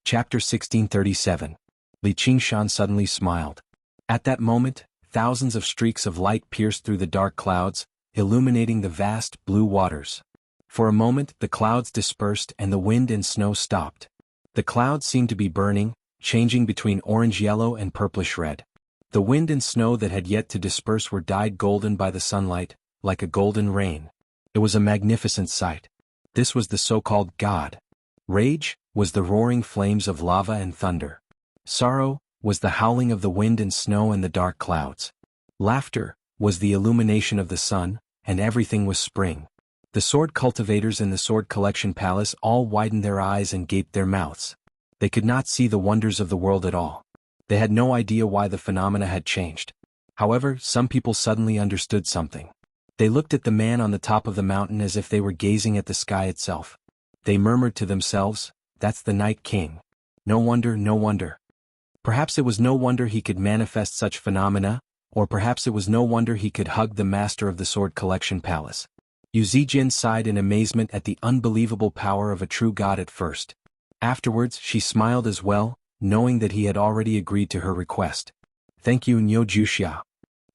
Chapter 1637. Li Qingshan suddenly smiled. At that moment, thousands of streaks of light pierced through the dark clouds, illuminating the vast blue waters. For a moment the clouds dispersed and the wind and snow stopped. The clouds seemed to be burning, changing between orange-yellow and purplish-red. The wind and snow that had yet to disperse were dyed golden by the sunlight, like a golden rain. It was a magnificent sight. This was the so-called God. Rage was the roaring flames of lava and thunder. Sorrow was the howling of the wind and snow and the dark clouds. Laughter was the illumination of the sun, and everything was spring. The sword cultivators in the sword collection palace all widened their eyes and gaped their mouths. They could not see the wonders of the world at all. They had no idea why the phenomena had changed. However, some people suddenly understood something. They looked at the man on the top of the mountain as if they were gazing at the sky itself. They murmured to themselves, "That's the Night King. No wonder, no wonder." Perhaps it was no wonder he could manifest such phenomena, or perhaps it was no wonder he could hug the master of the sword collection palace. Yu Zijin sighed in amazement at the unbelievable power of a true god at first. Afterwards she smiled as well, knowing that he had already agreed to her request. "Thank you, Nyo Juxia."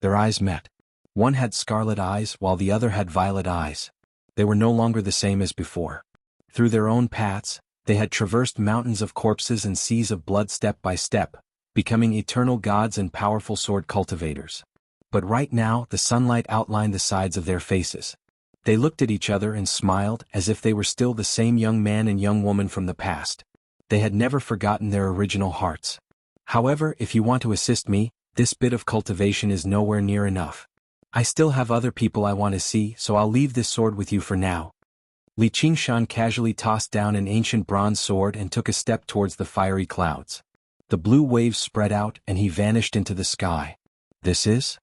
Their eyes met. One had scarlet eyes while the other had violet eyes. They were no longer the same as before. Through their own paths, they had traversed mountains of corpses and seas of blood step by step, becoming eternal gods and powerful sword cultivators. But right now the sunlight outlined the sides of their faces. They looked at each other and smiled as if they were still the same young man and young woman from the past. They had never forgotten their original hearts. "However, if you want to assist me, this bit of cultivation is nowhere near enough. I still have other people I want to see, so I'll leave this sword with you for now." Li Qingshan casually tossed down an ancient bronze sword and took a step towards the fiery clouds. The blue waves spread out and he vanished into the sky. "This is?"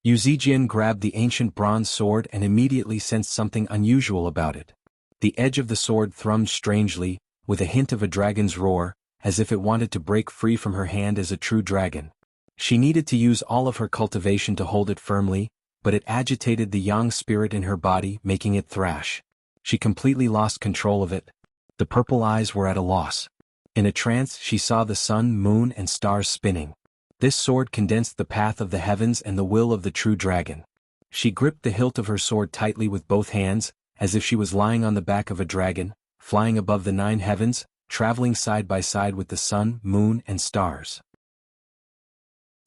Yu Zijin grabbed the ancient bronze sword and immediately sensed something unusual about it. The edge of the sword thrummed strangely, with a hint of a dragon's roar, as if it wanted to break free from her hand as a true dragon. She needed to use all of her cultivation to hold it firmly, but it agitated the yang spirit in her body, making it thrash. She completely lost control of it. The purple eyes were at a loss. In a trance she saw the sun, moon and stars spinning. This sword condensed the path of the heavens and the will of the true dragon. She gripped the hilt of her sword tightly with both hands, as if she was lying on the back of a dragon, flying above the 9 heavens, traveling side by side with the sun, moon and stars.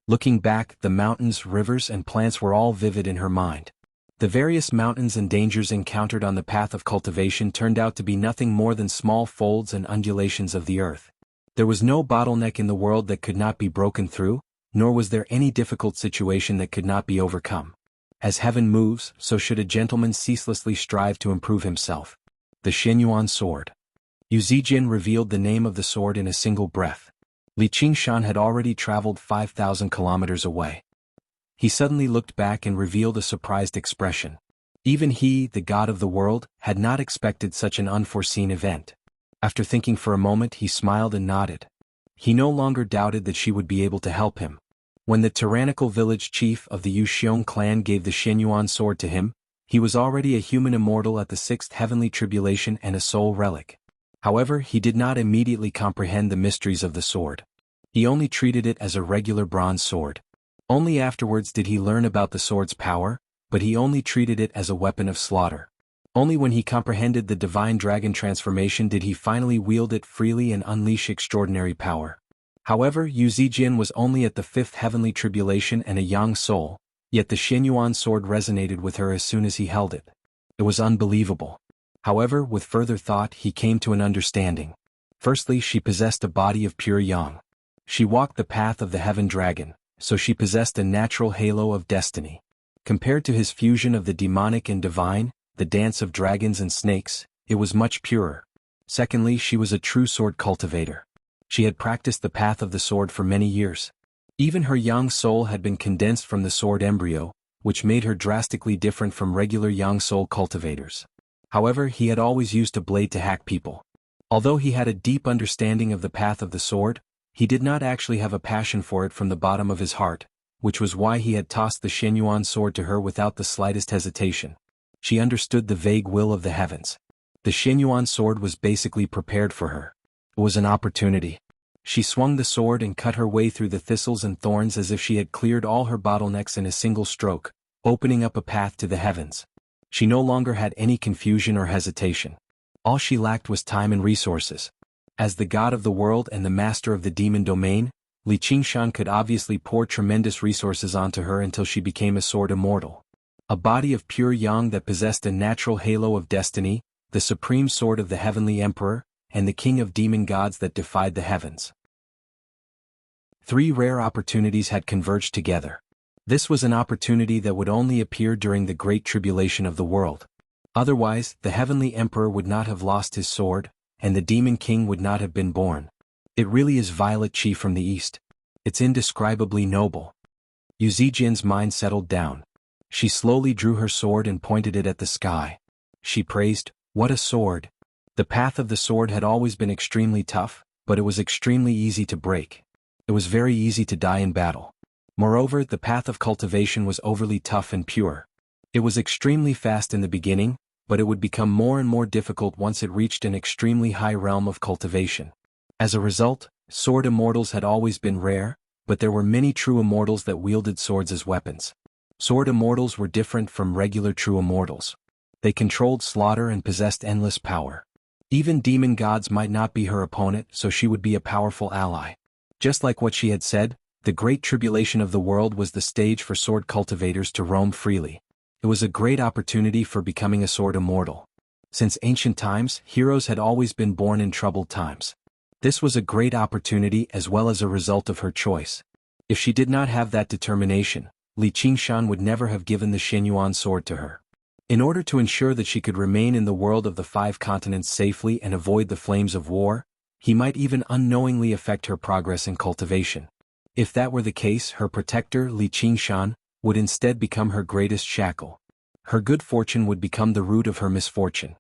Looking back, the mountains, rivers and plants were all vivid in her mind. The various mountains and dangers encountered on the path of cultivation turned out to be nothing more than small folds and undulations of the earth. There was no bottleneck in the world that could not be broken through, nor was there any difficult situation that could not be overcome. As heaven moves, so should a gentleman ceaselessly strive to improve himself. The Xianyuan sword. Yu Zijin revealed the name of the sword in a single breath. Li Qingshan had already traveled 5,000 kilometers away. He suddenly looked back and revealed a surprised expression. Even he, the god of the world, had not expected such an unforeseen event. After thinking for a moment he smiled and nodded. He no longer doubted that she would be able to help him. When the tyrannical village chief of the Yu Xiong clan gave the Xianyuan sword to him, he was already a human immortal at the 6th heavenly tribulation and a soul relic. However, he did not immediately comprehend the mysteries of the sword. He only treated it as a regular bronze sword. Only afterwards did he learn about the sword's power, but he only treated it as a weapon of slaughter. Only when he comprehended the divine dragon transformation did he finally wield it freely and unleash extraordinary power. However, Yu Zijin was only at the 5th heavenly tribulation and a young soul, yet the Xianyuan sword resonated with her as soon as he held it. It was unbelievable. However, with further thought he came to an understanding. Firstly, she possessed a body of pure yang. She walked the path of the heaven dragon, so she possessed a natural halo of destiny. Compared to his fusion of the demonic and divine, the dance of dragons and snakes, it was much purer. Secondly, she was a true sword cultivator. She had practiced the path of the sword for many years. Even her young soul had been condensed from the sword embryo, which made her drastically different from regular young soul cultivators. However, he had always used a blade to hack people. Although he had a deep understanding of the path of the sword, he did not actually have a passion for it from the bottom of his heart, which was why he had tossed the Xianyuan sword to her without the slightest hesitation. She understood the vague will of the heavens. The Xianyuan sword was basically prepared for her. It was an opportunity. She swung the sword and cut her way through the thistles and thorns as if she had cleared all her bottlenecks in a single stroke, opening up a path to the heavens. She no longer had any confusion or hesitation. All she lacked was time and resources. As the god of the world and the master of the demon domain, Li Qingshan could obviously pour tremendous resources onto her until she became a sword immortal. A body of pure yang that possessed a natural halo of destiny, the supreme sword of the heavenly emperor, and the king of demon gods that defied the heavens. 3 rare opportunities had converged together. This was an opportunity that would only appear during the great tribulation of the world. Otherwise, the heavenly emperor would not have lost his sword, and the demon king would not have been born. It really is violet chi from the east. It's indescribably noble. Yu Zijian's mind settled down. She slowly drew her sword and pointed it at the sky. She praised, "What a sword!" The path of the sword had always been extremely tough, but it was extremely easy to break. It was very easy to die in battle. Moreover, the path of cultivation was overly tough and pure. It was extremely fast in the beginning, but it would become more and more difficult once it reached an extremely high realm of cultivation. As a result, sword immortals had always been rare, but there were many true immortals that wielded swords as weapons. Sword immortals were different from regular true immortals. They controlled slaughter and possessed endless power. Even demon gods might not be her opponent, so she would be a powerful ally. Just like what she had said, the great tribulation of the world was the stage for sword cultivators to roam freely. It was a great opportunity for becoming a sword immortal. Since ancient times, heroes had always been born in troubled times. This was a great opportunity as well as a result of her choice. If she did not have that determination, Li Qingshan would never have given the Xinyuan sword to her. In order to ensure that she could remain in the world of the 5 continents safely and avoid the flames of war, he might even unknowingly affect her progress in cultivation. If that were the case, her protector, Li Qingshan, would instead become her greatest shackle. Her good fortune would become the root of her misfortune.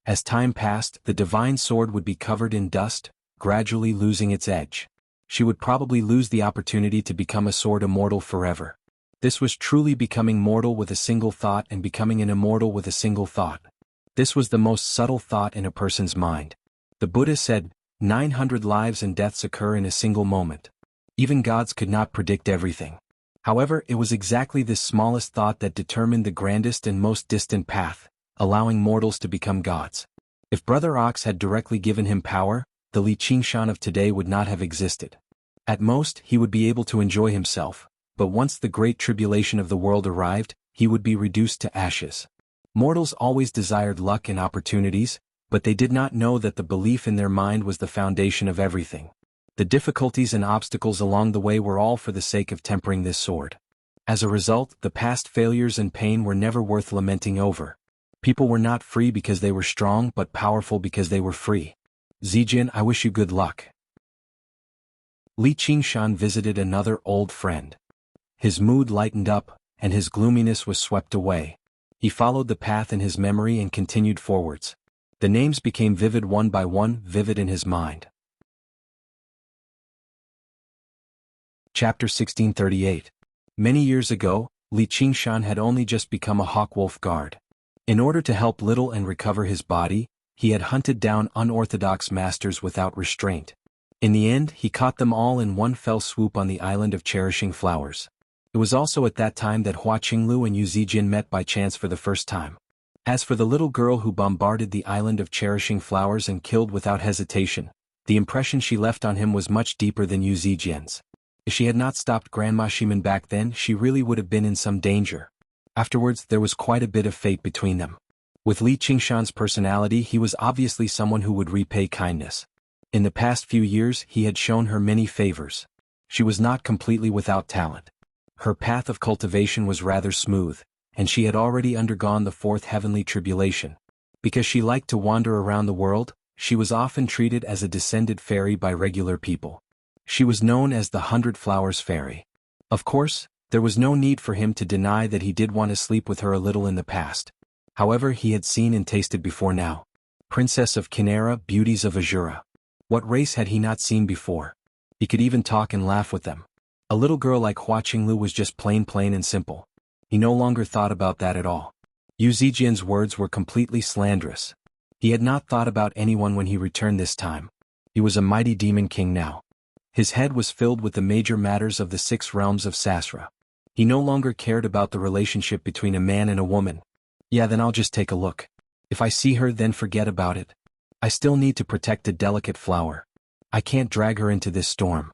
As time passed, the divine sword would be covered in dust, gradually losing its edge. She would probably lose the opportunity to become a sword immortal forever. This was truly becoming mortal with a single thought and becoming an immortal with a single thought. This was the most subtle thought in a person's mind. The Buddha said, 900 lives and deaths occur in a single moment. Even gods could not predict everything. However, it was exactly this smallest thought that determined the grandest and most distant path, allowing mortals to become gods. If Brother Ox had directly given him power, the Li Qingshan of today would not have existed. At most, he would be able to enjoy himself, but once the great tribulation of the world arrived, he would be reduced to ashes. Mortals always desired luck and opportunities, but they did not know that the belief in their mind was the foundation of everything. The difficulties and obstacles along the way were all for the sake of tempering this sword. As a result, the past failures and pain were never worth lamenting over. People were not free because they were strong but powerful because they were free. Zijian, I wish you good luck. Li Qingshan visited another old friend. His mood lightened up, and his gloominess was swept away. He followed the path in his memory and continued forwards. The names became vivid one by one, vivid in his mind. Chapter 1638. Many years ago, Li Qingshan had only just become a hawk-wolf guard. In order to help Little and recover his body, he had hunted down unorthodox masters without restraint. In the end, he caught them all in one fell swoop on the island of Cherishing Flowers. It was also at that time that Hua Qinglu and Yu Zijin met by chance for the first time. As for the little girl who bombarded the island of Cherishing Flowers and killed without hesitation, the impression she left on him was much deeper than Yu Zijian's. If she had not stopped Grandma Shimen back then, she really would have been in some danger. Afterwards, there was quite a bit of fate between them. With Li Qingshan's personality, he was obviously someone who would repay kindness. In the past few years, he had shown her many favors. She was not completely without talent. Her path of cultivation was rather smooth, and she had already undergone the 4th heavenly tribulation. Because she liked to wander around the world, she was often treated as a descended fairy by regular people. She was known as the 100 Flowers Fairy. Of course, there was no need for him to deny that he did want to sleep with her a little in the past. However, he had seen and tasted before now. Princess of Kinera, beauties of Azura. What race had he not seen before? He could even talk and laugh with them. A little girl like Hua Qinglu was just plain and simple. He no longer thought about that at all. Yu Zijian's words were completely slanderous. He had not thought about anyone when he returned this time. He was a mighty demon king now. His head was filled with the major matters of the 6 realms of Sasra. He no longer cared about the relationship between a man and a woman. Yeah, then I'll just take a look. If I see her, then forget about it. I still need to protect a delicate flower. I can't drag her into this storm.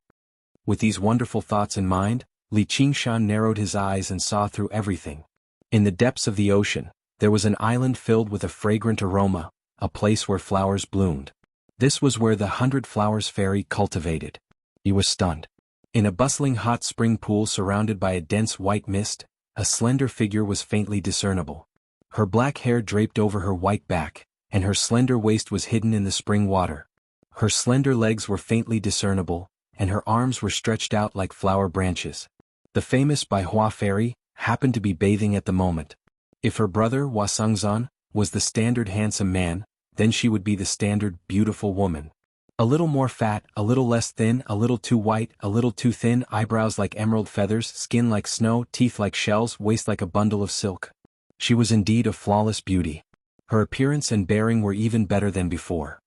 With these wonderful thoughts in mind, Li Qingshan narrowed his eyes and saw through everything. In the depths of the ocean, there was an island filled with a fragrant aroma, a place where flowers bloomed. This was where the 100 Flowers Fairy cultivated. He was stunned. In a bustling hot spring pool surrounded by a dense white mist, a slender figure was faintly discernible. Her black hair draped over her white back, and her slender waist was hidden in the spring water. Her slender legs were faintly discernible, and her arms were stretched out like flower branches. The famous Bai Hua fairy happened to be bathing at the moment. If her brother Hua Sengzan was the standard handsome man, then she would be the standard beautiful woman. A little more fat, a little less thin, a little too white, a little too thin, eyebrows like emerald feathers, skin like snow, teeth like shells, waist like a bundle of silk. She was indeed a flawless beauty. Her appearance and bearing were even better than before.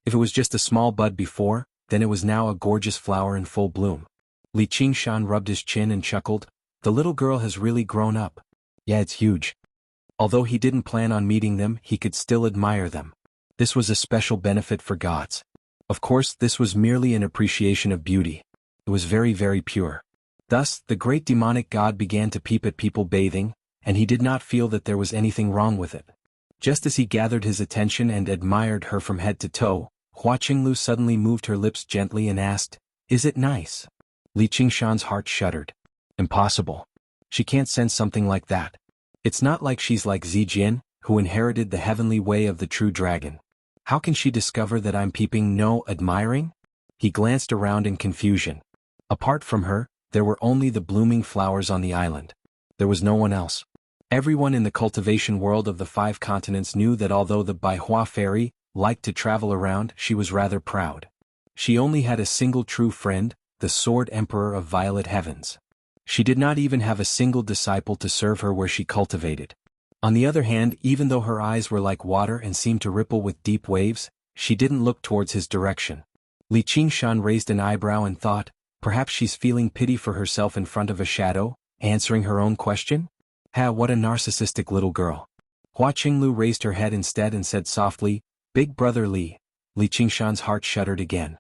If it was just a small bud before, then it was now a gorgeous flower in full bloom. Li Qingshan rubbed his chin and chuckled. The little girl has really grown up. Yeah, it's huge. Although he didn't plan on meeting them, he could still admire them. This was a special benefit for gods. Of course, this was merely an appreciation of beauty. It was very, very pure. Thus, the great demonic god began to peep at people bathing, and he did not feel that there was anything wrong with it. Just as he gathered his attention and admired her from head to toe, Hua Qinglu suddenly moved her lips gently and asked, "Is it nice?" Li Qingshan's heart shuddered. Impossible. She can't sense something like that. It's not like she's like Zijian, who inherited the heavenly way of the true dragon. How can she discover that I'm peeping, no, admiring? He glanced around in confusion. Apart from her, there were only the blooming flowers on the island. There was no one else. Everyone in the cultivation world of the 5 continents knew that although the Bai Hua fairy liked to travel around, she was rather proud. She only had a single true friend, the Sword Emperor of Violet Heavens. She did not even have a single disciple to serve her where she cultivated. On the other hand, even though her eyes were like water and seemed to ripple with deep waves, she didn't look towards his direction. Li Qingshan raised an eyebrow and thought, perhaps she's feeling pity for herself in front of a shadow, answering her own question? What a narcissistic little girl. Hua Qinglu raised her head instead and said softly, "Big brother Li." Li Qingshan's heart shuddered again.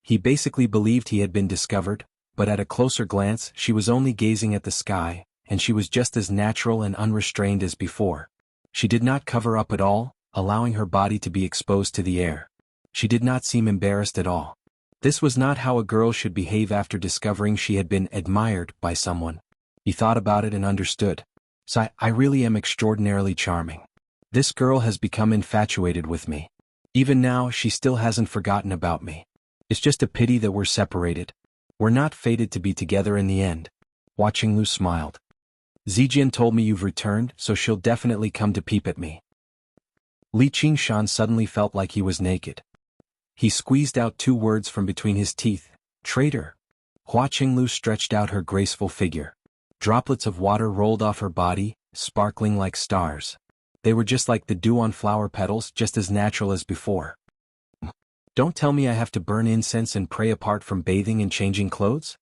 He basically believed he had been discovered, but at a closer glance she was only gazing at the sky, and she was just as natural and unrestrained as before. She did not cover up at all, allowing her body to be exposed to the air. She did not seem embarrassed at all. This was not how a girl should behave after discovering she had been admired by someone. He thought about it and understood. So I really am extraordinarily charming. This girl has become infatuated with me. Even now, she still hasn't forgotten about me. It's just a pity that we're separated. We're not fated to be together in the end. Hua Qinglu smiled. Zijian told me you've returned, so she'll definitely come to peep at me. Li Qingshan suddenly felt like he was naked. He squeezed out 2 words from between his teeth, traitor. Hua Qinglu stretched out her graceful figure. Droplets of water rolled off her body, sparkling like stars. They were just like the dew on flower petals, just as natural as before. Don't tell me I have to burn incense and pray apart from bathing and changing clothes?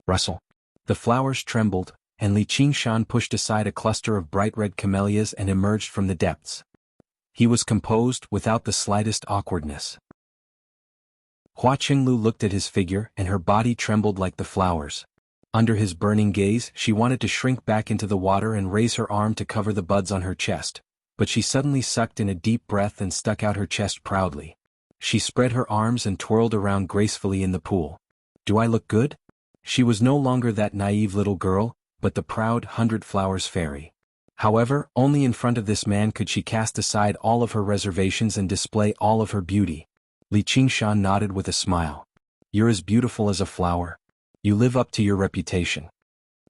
Rustle. The flowers trembled, and Li Qingshan pushed aside a cluster of bright red camellias and emerged from the depths. He was composed without the slightest awkwardness. Hua Qinglu looked at his figure and her body trembled like the flowers. Under his burning gaze, she wanted to shrink back into the water and raise her arm to cover the buds on her chest, but she suddenly sucked in a deep breath and stuck out her chest proudly. She spread her arms and twirled around gracefully in the pool. Do I look good? She was no longer that naive little girl, but the proud 100 Flowers fairy. However, only in front of this man could she cast aside all of her reservations and display all of her beauty. Li Qingshan nodded with a smile. You're as beautiful as a flower. You live up to your reputation.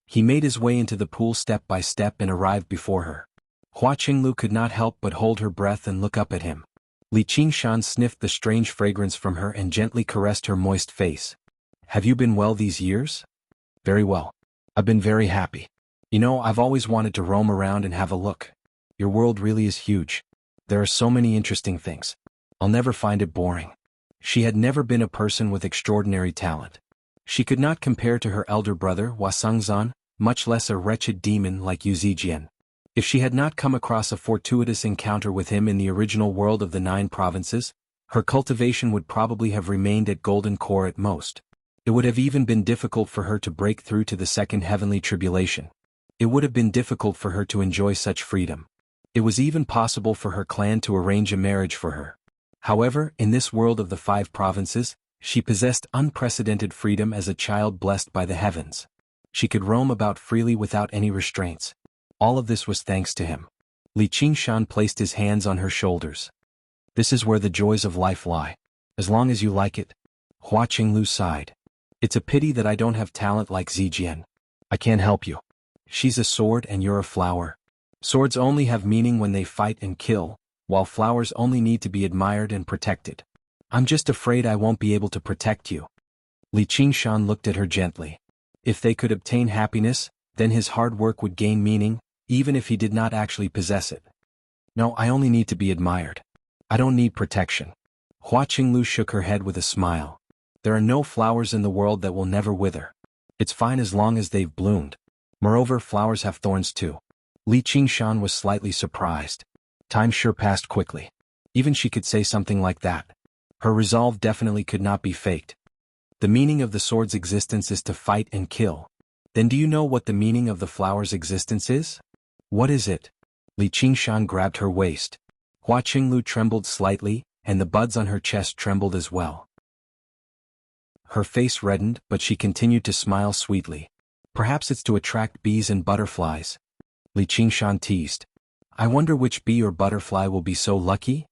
He made his way into the pool step by step and arrived before her. Hua Qinglu could not help but hold her breath and look up at him. Li Qingshan sniffed the strange fragrance from her and gently caressed her moist face. Have you been well these years? Very well. I've been very happy. You know, I've always wanted to roam around and have a look. Your world really is huge. There are so many interesting things. I'll never find it boring. She had never been a person with extraordinary talent. She could not compare to her elder brother Hua Sengzan, much less a wretched demon like Yu Zijian. If she had not come across a fortuitous encounter with him in the original world of the 9 provinces, her cultivation would probably have remained at Golden Core at most. It would have even been difficult for her to break through to the second heavenly tribulation. It would have been difficult for her to enjoy such freedom. It was even possible for her clan to arrange a marriage for her. However, in this world of the 5 provinces, she possessed unprecedented freedom as a child blessed by the heavens. She could roam about freely without any restraints. All of this was thanks to him. Li Qingshan placed his hands on her shoulders. This is where the joys of life lie. As long as you like it. Hua Qinglu sighed. It's a pity that I don't have talent like Zijian. I can't help you. She's a sword and you're a flower. Swords only have meaning when they fight and kill, while flowers only need to be admired and protected. I'm just afraid I won't be able to protect you. Li Qingshan looked at her gently. If they could obtain happiness, then his hard work would gain meaning, even if he did not actually possess it. No, I only need to be admired. I don't need protection. Hua Qinglu shook her head with a smile. There are no flowers in the world that will never wither. It's fine as long as they've bloomed. Moreover, flowers have thorns too. Li Qingshan was slightly surprised. Time sure passed quickly. Even she could say something like that. Her resolve definitely could not be faked. The meaning of the sword's existence is to fight and kill. Then do you know what the meaning of the flower's existence is? What is it? Li Qingshan grabbed her waist. Hua Qinglu trembled slightly, and the buds on her chest trembled as well. Her face reddened, but she continued to smile sweetly. Perhaps it's to attract bees and butterflies. Li Qingshan teased. I wonder which bee or butterfly will be so lucky?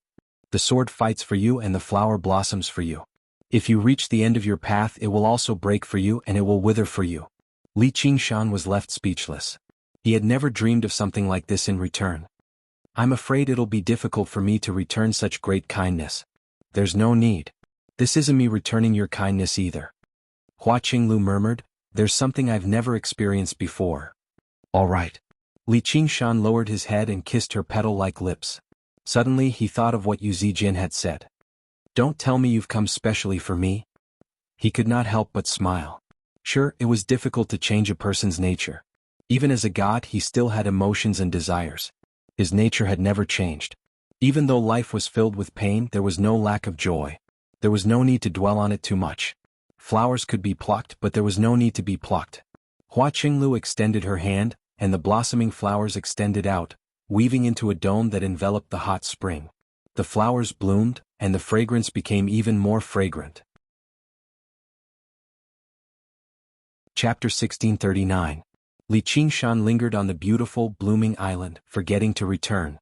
The sword fights for you and the flower blossoms for you. If you reach the end of your path, it will also break for you and it will wither for you. Li Qingshan was left speechless. He had never dreamed of something like this in return. I'm afraid it'll be difficult for me to return such great kindness. There's no need. This isn't me returning your kindness either. Hua Qinglu murmured, there's something I've never experienced before. All right. Li Qingshan lowered his head and kissed her petal-like lips. Suddenly he thought of what Yu Zijian had said. Don't tell me you've come specially for me. He could not help but smile. Sure, it was difficult to change a person's nature. Even as a god, he still had emotions and desires. His nature had never changed. Even though life was filled with pain, there was no lack of joy. There was no need to dwell on it too much. Flowers could be plucked, but there was no need to be plucked. Hua Qinglu extended her hand, and the blossoming flowers extended out, weaving into a dome that enveloped the hot spring. The flowers bloomed, and the fragrance became even more fragrant. Chapter 1639. Li Qingshan lingered on the beautiful, blooming island, forgetting to return.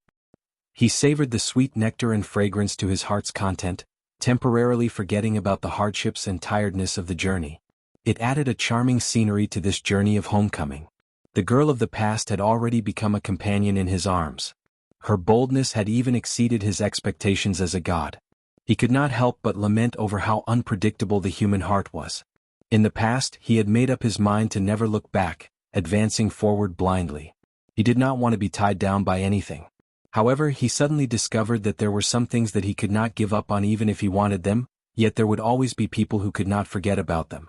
He savored the sweet nectar and fragrance to his heart's content, temporarily forgetting about the hardships and tiredness of the journey. It added a charming scenery to this journey of homecoming. The girl of the past had already become a companion in his arms. Her boldness had even exceeded his expectations as a god. He could not help but lament over how unpredictable the human heart was. In the past, he had made up his mind to never look back, advancing forward blindly. He did not want to be tied down by anything. However, he suddenly discovered that there were some things that he could not give up on even if he wanted them, yet there would always be people who could not forget about them.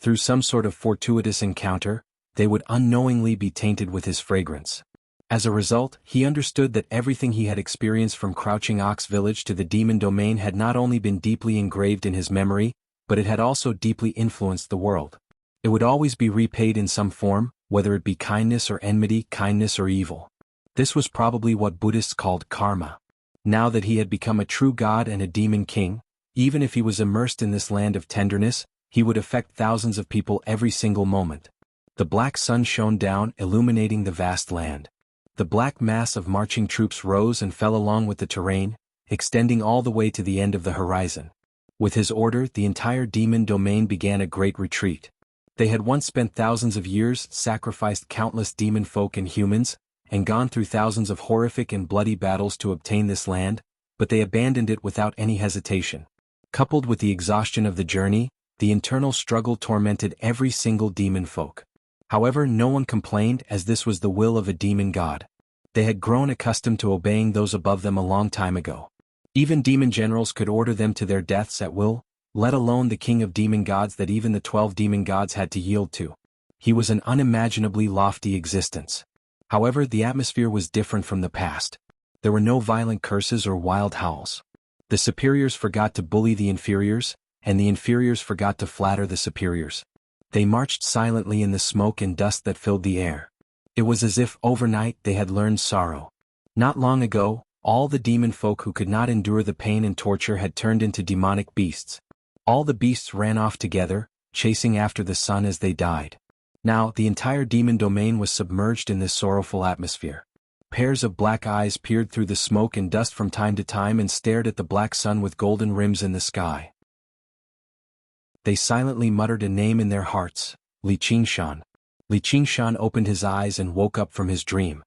Through some sort of fortuitous encounter, they would unknowingly be tainted with his fragrance. As a result, he understood that everything he had experienced from Crouching Ox Village to the Demon Domain had not only been deeply engraved in his memory, but it had also deeply influenced the world. It would always be repaid in some form, whether it be kindness or enmity, kindness or evil. This was probably what Buddhists called karma. Now that he had become a true god and a demon king, even if he was immersed in this land of tenderness, he would affect thousands of people every single moment. The black sun shone down, illuminating the vast land. The black mass of marching troops rose and fell along with the terrain, extending all the way to the end of the horizon. With his order, the entire demon domain began a great retreat. They had once spent thousands of years, sacrificed countless demon folk and humans, and gone through thousands of horrific and bloody battles to obtain this land, but they abandoned it without any hesitation. Coupled with the exhaustion of the journey, the internal struggle tormented every single demon folk. However, no one complained, as this was the will of a demon god. They had grown accustomed to obeying those above them a long time ago. Even demon generals could order them to their deaths at will, let alone the king of demon gods that even the 12 demon gods had to yield to. He was an unimaginably lofty existence. However, the atmosphere was different from the past. There were no violent curses or wild howls. The superiors forgot to bully the inferiors, and the inferiors forgot to flatter the superiors. They marched silently in the smoke and dust that filled the air. It was as if overnight they had learned sorrow. Not long ago, all the demon folk who could not endure the pain and torture had turned into demonic beasts. All the beasts ran off together, chasing after the sun as they died. Now, the entire demon domain was submerged in this sorrowful atmosphere. Pairs of black eyes peered through the smoke and dust from time to time and stared at the black sun with golden rims in the sky. They silently muttered a name in their hearts, Li Qingshan. Li Qingshan opened his eyes and woke up from his dream.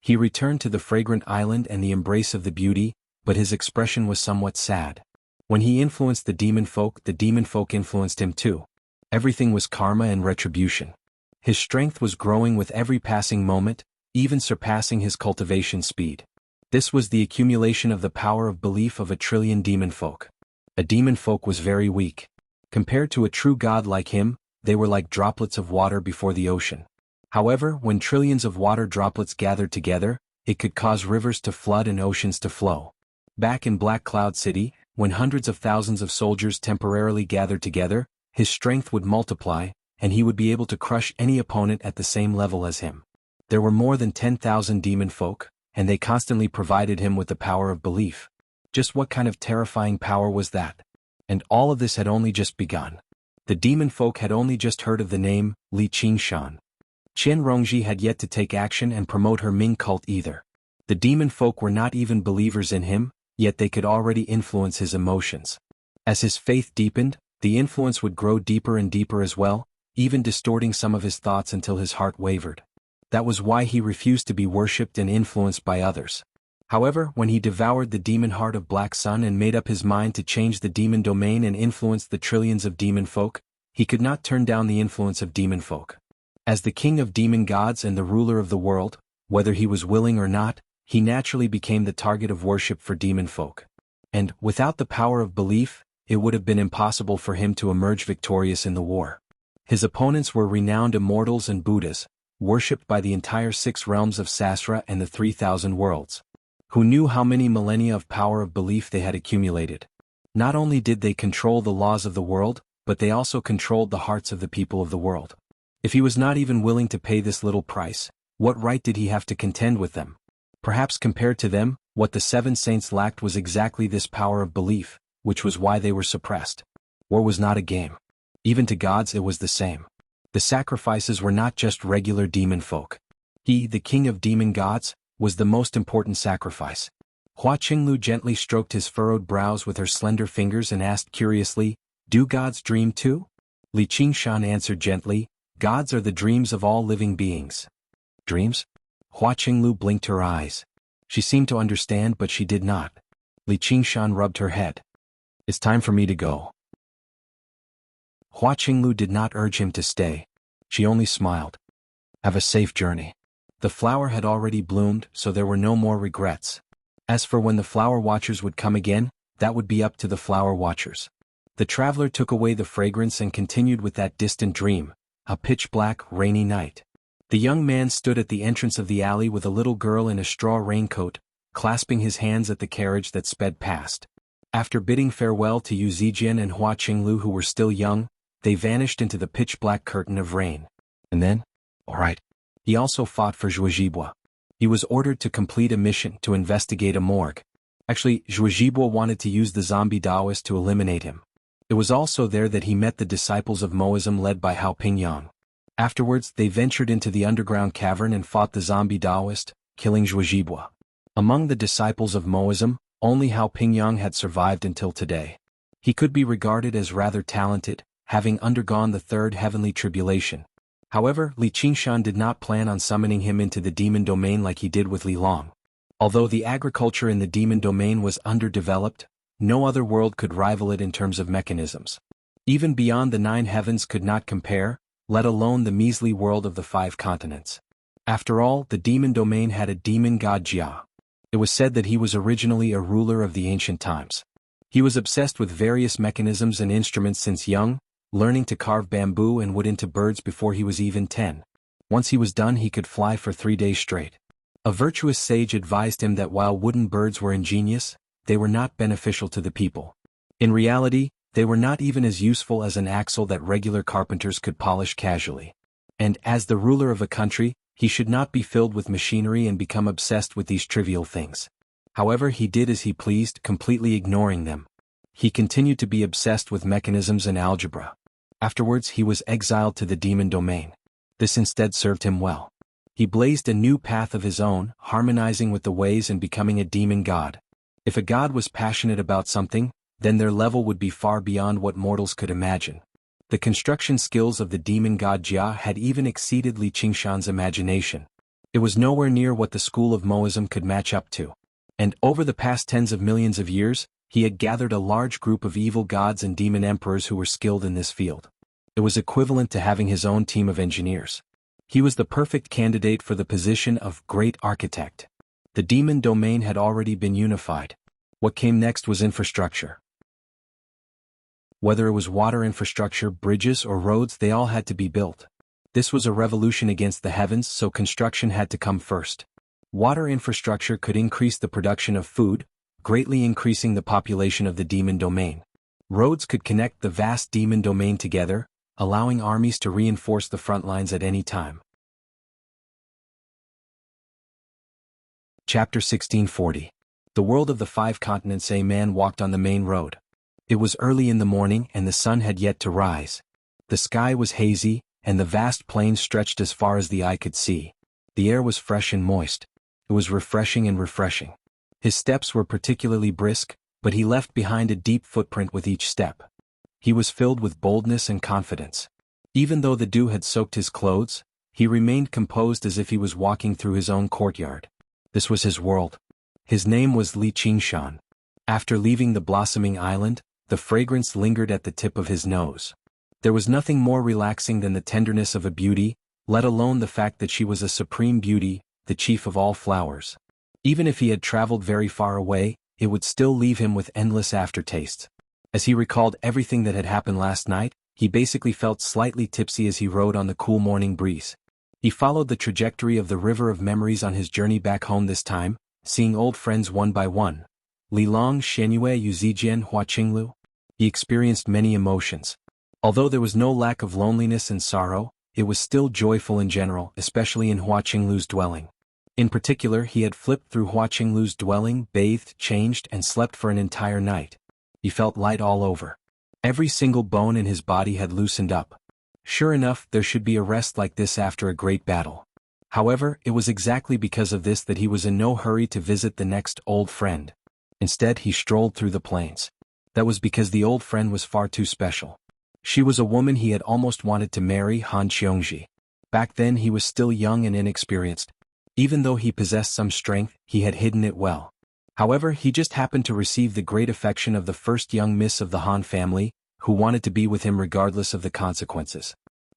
He returned to the fragrant island and the embrace of the beauty, but his expression was somewhat sad. When he influenced the demon folk influenced him too. Everything was karma and retribution. His strength was growing with every passing moment, even surpassing his cultivation speed. This was the accumulation of the power of belief of a trillion demon folk. A demon folk was very weak. Compared to a true god like him, they were like droplets of water before the ocean. However, when trillions of water droplets gathered together, it could cause rivers to flood and oceans to flow. Back in Black Cloud City, when hundreds of thousands of soldiers temporarily gathered together, his strength would multiply, and he would be able to crush any opponent at the same level as him. There were more than 10,000 demon folk, and they constantly provided him with the power of belief. Just what kind of terrifying power was that? And all of this had only just begun. The demon folk had only just heard of the name, Li Qingshan. Qian Rongji had yet to take action and promote her Ming cult either. The demon folk were not even believers in him, yet they could already influence his emotions. As his faith deepened, the influence would grow deeper and deeper as well, even distorting some of his thoughts until his heart wavered. That was why he refused to be worshipped and influenced by others. However, when he devoured the demon heart of Black Sun and made up his mind to change the demon domain and influence the trillions of demon folk, he could not turn down the influence of demon folk. As the king of demon gods and the ruler of the world, whether he was willing or not, he naturally became the target of worship for demon folk. And, without the power of belief, it would have been impossible for him to emerge victorious in the war. His opponents were renowned immortals and Buddhas, worshipped by the entire 6 realms of Sasra and the 3,000 worlds, who knew how many millennia of power of belief they had accumulated. Not only did they control the laws of the world, but they also controlled the hearts of the people of the world. If he was not even willing to pay this little price, what right did he have to contend with them? Perhaps compared to them, what the 7 saints lacked was exactly this power of belief, which was why they were suppressed. War was not a game. Even to gods it was the same. The sacrifices were not just regular demon folk. He, the king of demon gods, was the most important sacrifice. Hua Qinglu gently stroked his furrowed brows with her slender fingers and asked curiously, "Do gods dream too?" Li Qingshan answered gently, "Gods are the dreams of all living beings." Dreams? Hua Qinglu blinked her eyes. She seemed to understand but she did not. Li Qingshan rubbed her head. "It's time for me to go." Hua Qinglu did not urge him to stay. She only smiled. "Have a safe journey." The flower had already bloomed, so there were no more regrets. As for when the flower watchers would come again, that would be up to the flower watchers. The traveler took away the fragrance and continued with that distant dream, a pitch-black, rainy night. The young man stood at the entrance of the alley with a little girl in a straw raincoat, clasping his hands at the carriage that sped past. After bidding farewell to Yu Zijian and Hua Qinglu who were still young, they vanished into the pitch-black curtain of rain. And then? All right. He also fought for Zhuozhibua. He was ordered to complete a mission to investigate a morgue. Actually, Zhuozhibua wanted to use the zombie Taoist to eliminate him. It was also there that he met the disciples of Moism led by Hao Pingyang. Afterwards, they ventured into the underground cavern and fought the zombie Taoist, killing Zhuozhibua. Among the disciples of Moism, only Hao Pingyang had survived until today. He could be regarded as rather talented, having undergone the 3rd heavenly tribulation. However, Li Qingshan did not plan on summoning him into the demon domain like he did with Li Long. Although the agriculture in the demon domain was underdeveloped, no other world could rival it in terms of mechanisms. Even beyond the 9 heavens could not compare, let alone the measly world of the 5 continents. After all, the demon domain had a demon god Jia. It was said that he was originally a ruler of the ancient times. He was obsessed with various mechanisms and instruments since young, learning to carve bamboo and wood into birds before he was even 10. Once he was done he could fly for 3 days straight. A virtuous sage advised him that while wooden birds were ingenious, they were not beneficial to the people. In reality, they were not even as useful as an axle that regular carpenters could polish casually. And as the ruler of a country, he should not be filled with machinery and become obsessed with these trivial things. However, he did as he pleased, completely ignoring them. He continued to be obsessed with mechanisms and algebra. Afterwards he was exiled to the demon domain. This instead served him well. He blazed a new path of his own, harmonizing with the ways and becoming a demon god. If a god was passionate about something, then their level would be far beyond what mortals could imagine. The construction skills of the demon god Jia had even exceeded Li Qingshan's imagination. It was nowhere near what the school of Moism could match up to. And over the past tens of millions of years, he had gathered a large group of evil gods and demon emperors who were skilled in this field. It was equivalent to having his own team of engineers. He was the perfect candidate for the position of Great Architect. The demon domain had already been unified. What came next was infrastructure. Whether it was water infrastructure, bridges, or roads, they all had to be built. This was a revolution against the heavens, so construction had to come first. Water infrastructure could increase the production of food, greatly increasing the population of the demon domain. Roads could connect the vast demon domain together, allowing armies to reinforce the front lines at any time. Chapter 1640. The World of the Five Continents. A man walked on the main road. It was early in the morning and the sun had yet to rise. The sky was hazy, and the vast plains stretched as far as the eye could see. The air was fresh and moist. It was refreshing and refreshing. His steps were particularly brisk, but he left behind a deep footprint with each step. He was filled with boldness and confidence. Even though the dew had soaked his clothes, he remained composed as if he was walking through his own courtyard. This was his world. His name was Li Qingshan. After leaving the blossoming island, the fragrance lingered at the tip of his nose. There was nothing more relaxing than the tenderness of a beauty, let alone the fact that she was a supreme beauty, the chief of all flowers. Even if he had traveled very far away, it would still leave him with endless aftertastes. As he recalled everything that had happened last night, he basically felt slightly tipsy as he rode on the cool morning breeze. He followed the trajectory of the river of memories on his journey back home this time, seeing old friends one by one. Li Long, Shenyue, Yuzijian, Hua Qinglu. He experienced many emotions. Although there was no lack of loneliness and sorrow, it was still joyful in general, especially in Hua Qinglu's dwelling. In particular, he had flipped through Hua Qinglu's dwelling, bathed, changed, and slept for an entire night. He felt light all over. Every single bone in his body had loosened up. Sure enough, there should be a rest like this after a great battle. However, it was exactly because of this that he was in no hurry to visit the next old friend. Instead, he strolled through the plains. That was because the old friend was far too special. She was a woman he had almost wanted to marry, Han Qiongji. Back then he was still young and inexperienced. Even though he possessed some strength, he had hidden it well. However, he just happened to receive the great affection of the first young miss of the Han family, who wanted to be with him regardless of the consequences.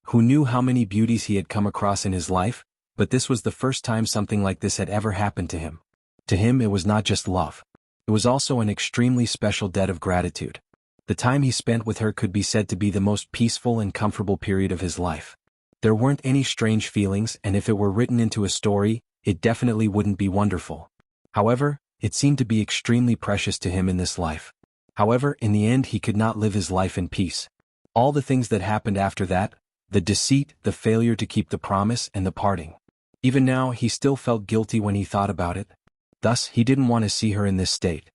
Who knew how many beauties he had come across in his life, but this was the first time something like this had ever happened to him. To him it was not just love. It was also an extremely special debt of gratitude. The time he spent with her could be said to be the most peaceful and comfortable period of his life. There weren't any strange feelings, and if it were written into a story, it definitely wouldn't be wonderful. However, it seemed to be extremely precious to him in this life. However, in the end he could not live his life in peace. All the things that happened after that, the deceit, the failure to keep the promise, and the parting. Even now he still felt guilty when he thought about it. Thus, he didn't want to see her in this state.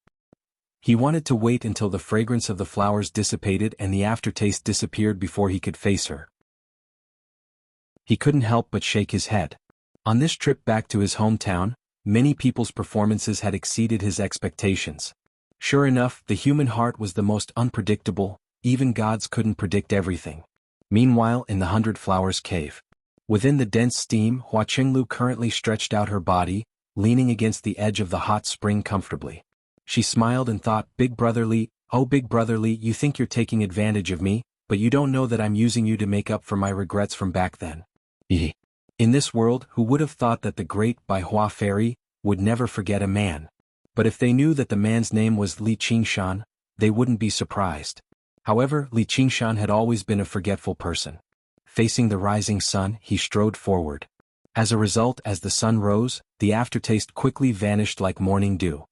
He wanted to wait until the fragrance of the flowers dissipated and the aftertaste disappeared before he could face her. He couldn't help but shake his head. On this trip back to his hometown, many people's performances had exceeded his expectations. Sure enough, the human heart was the most unpredictable, even gods couldn't predict everything. Meanwhile, in the 100 Flowers Cave. Within the dense steam, Hua Qinglu currently stretched out her body, leaning against the edge of the hot spring comfortably. She smiled and thought, Big Brother Li, oh Big Brother Li, you think you're taking advantage of me, but you don't know that I'm using you to make up for my regrets from back then. In this world, who would have thought that the great Bai Hua fairy would never forget a man? But if they knew that the man's name was Li Qingshan, they wouldn't be surprised. However, Li Qingshan had always been a forgetful person. Facing the rising sun, he strode forward. As a result, as the sun rose, the aftertaste quickly vanished like morning dew.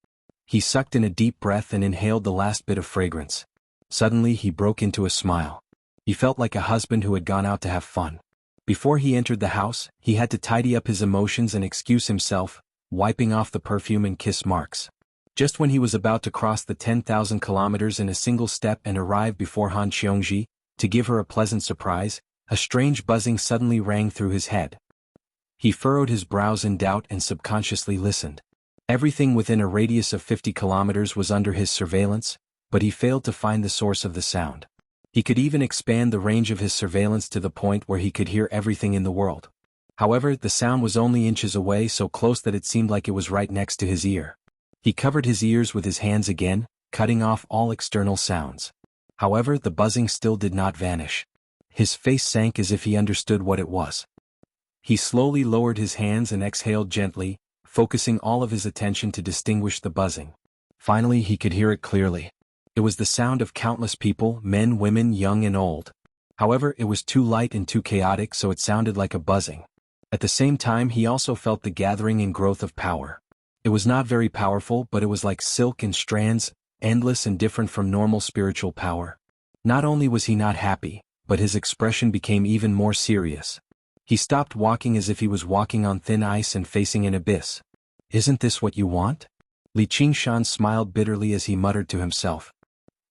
He sucked in a deep breath and inhaled the last bit of fragrance. Suddenly he broke into a smile. He felt like a husband who had gone out to have fun. Before he entered the house, he had to tidy up his emotions and excuse himself, wiping off the perfume and kiss marks. Just when he was about to cross the 10,000 kilometers in a single step and arrive before Han Qiongji, to give her a pleasant surprise, A strange buzzing suddenly rang through his head. He furrowed his brows in doubt and subconsciously listened. Everything within a radius of 50 kilometers was under his surveillance, but he failed to find the source of the sound. He could even expand the range of his surveillance to the point where he could hear everything in the world. However, the sound was only inches away, so close that it seemed like it was right next to his ear. He covered his ears with his hands again, cutting off all external sounds. However, the buzzing still did not vanish. His face sank as if he understood what it was. He slowly lowered his hands and exhaled gently, focusing all of his attention to distinguish the buzzing. Finally, he could hear it clearly. It was the sound of countless people, men, women, young and old. However, it was too light and too chaotic, so it sounded like a buzzing. At the same time, he also felt the gathering and growth of power. It was not very powerful, but it was like silk and strands, endless and different from normal spiritual power. Not only was he not happy, but his expression became even more serious. He stopped walking as if he was walking on thin ice and facing an abyss. "Isn't this what you want?" Li Qingshan smiled bitterly as he muttered to himself.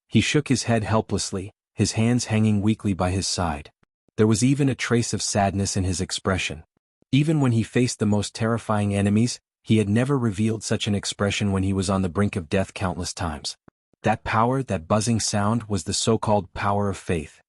He shook his head helplessly, his hands hanging weakly by his side. There was even a trace of sadness in his expression. Even when he faced the most terrifying enemies, he had never revealed such an expression when he was on the brink of death countless times. That power, that buzzing sound, was the so-called power of faith.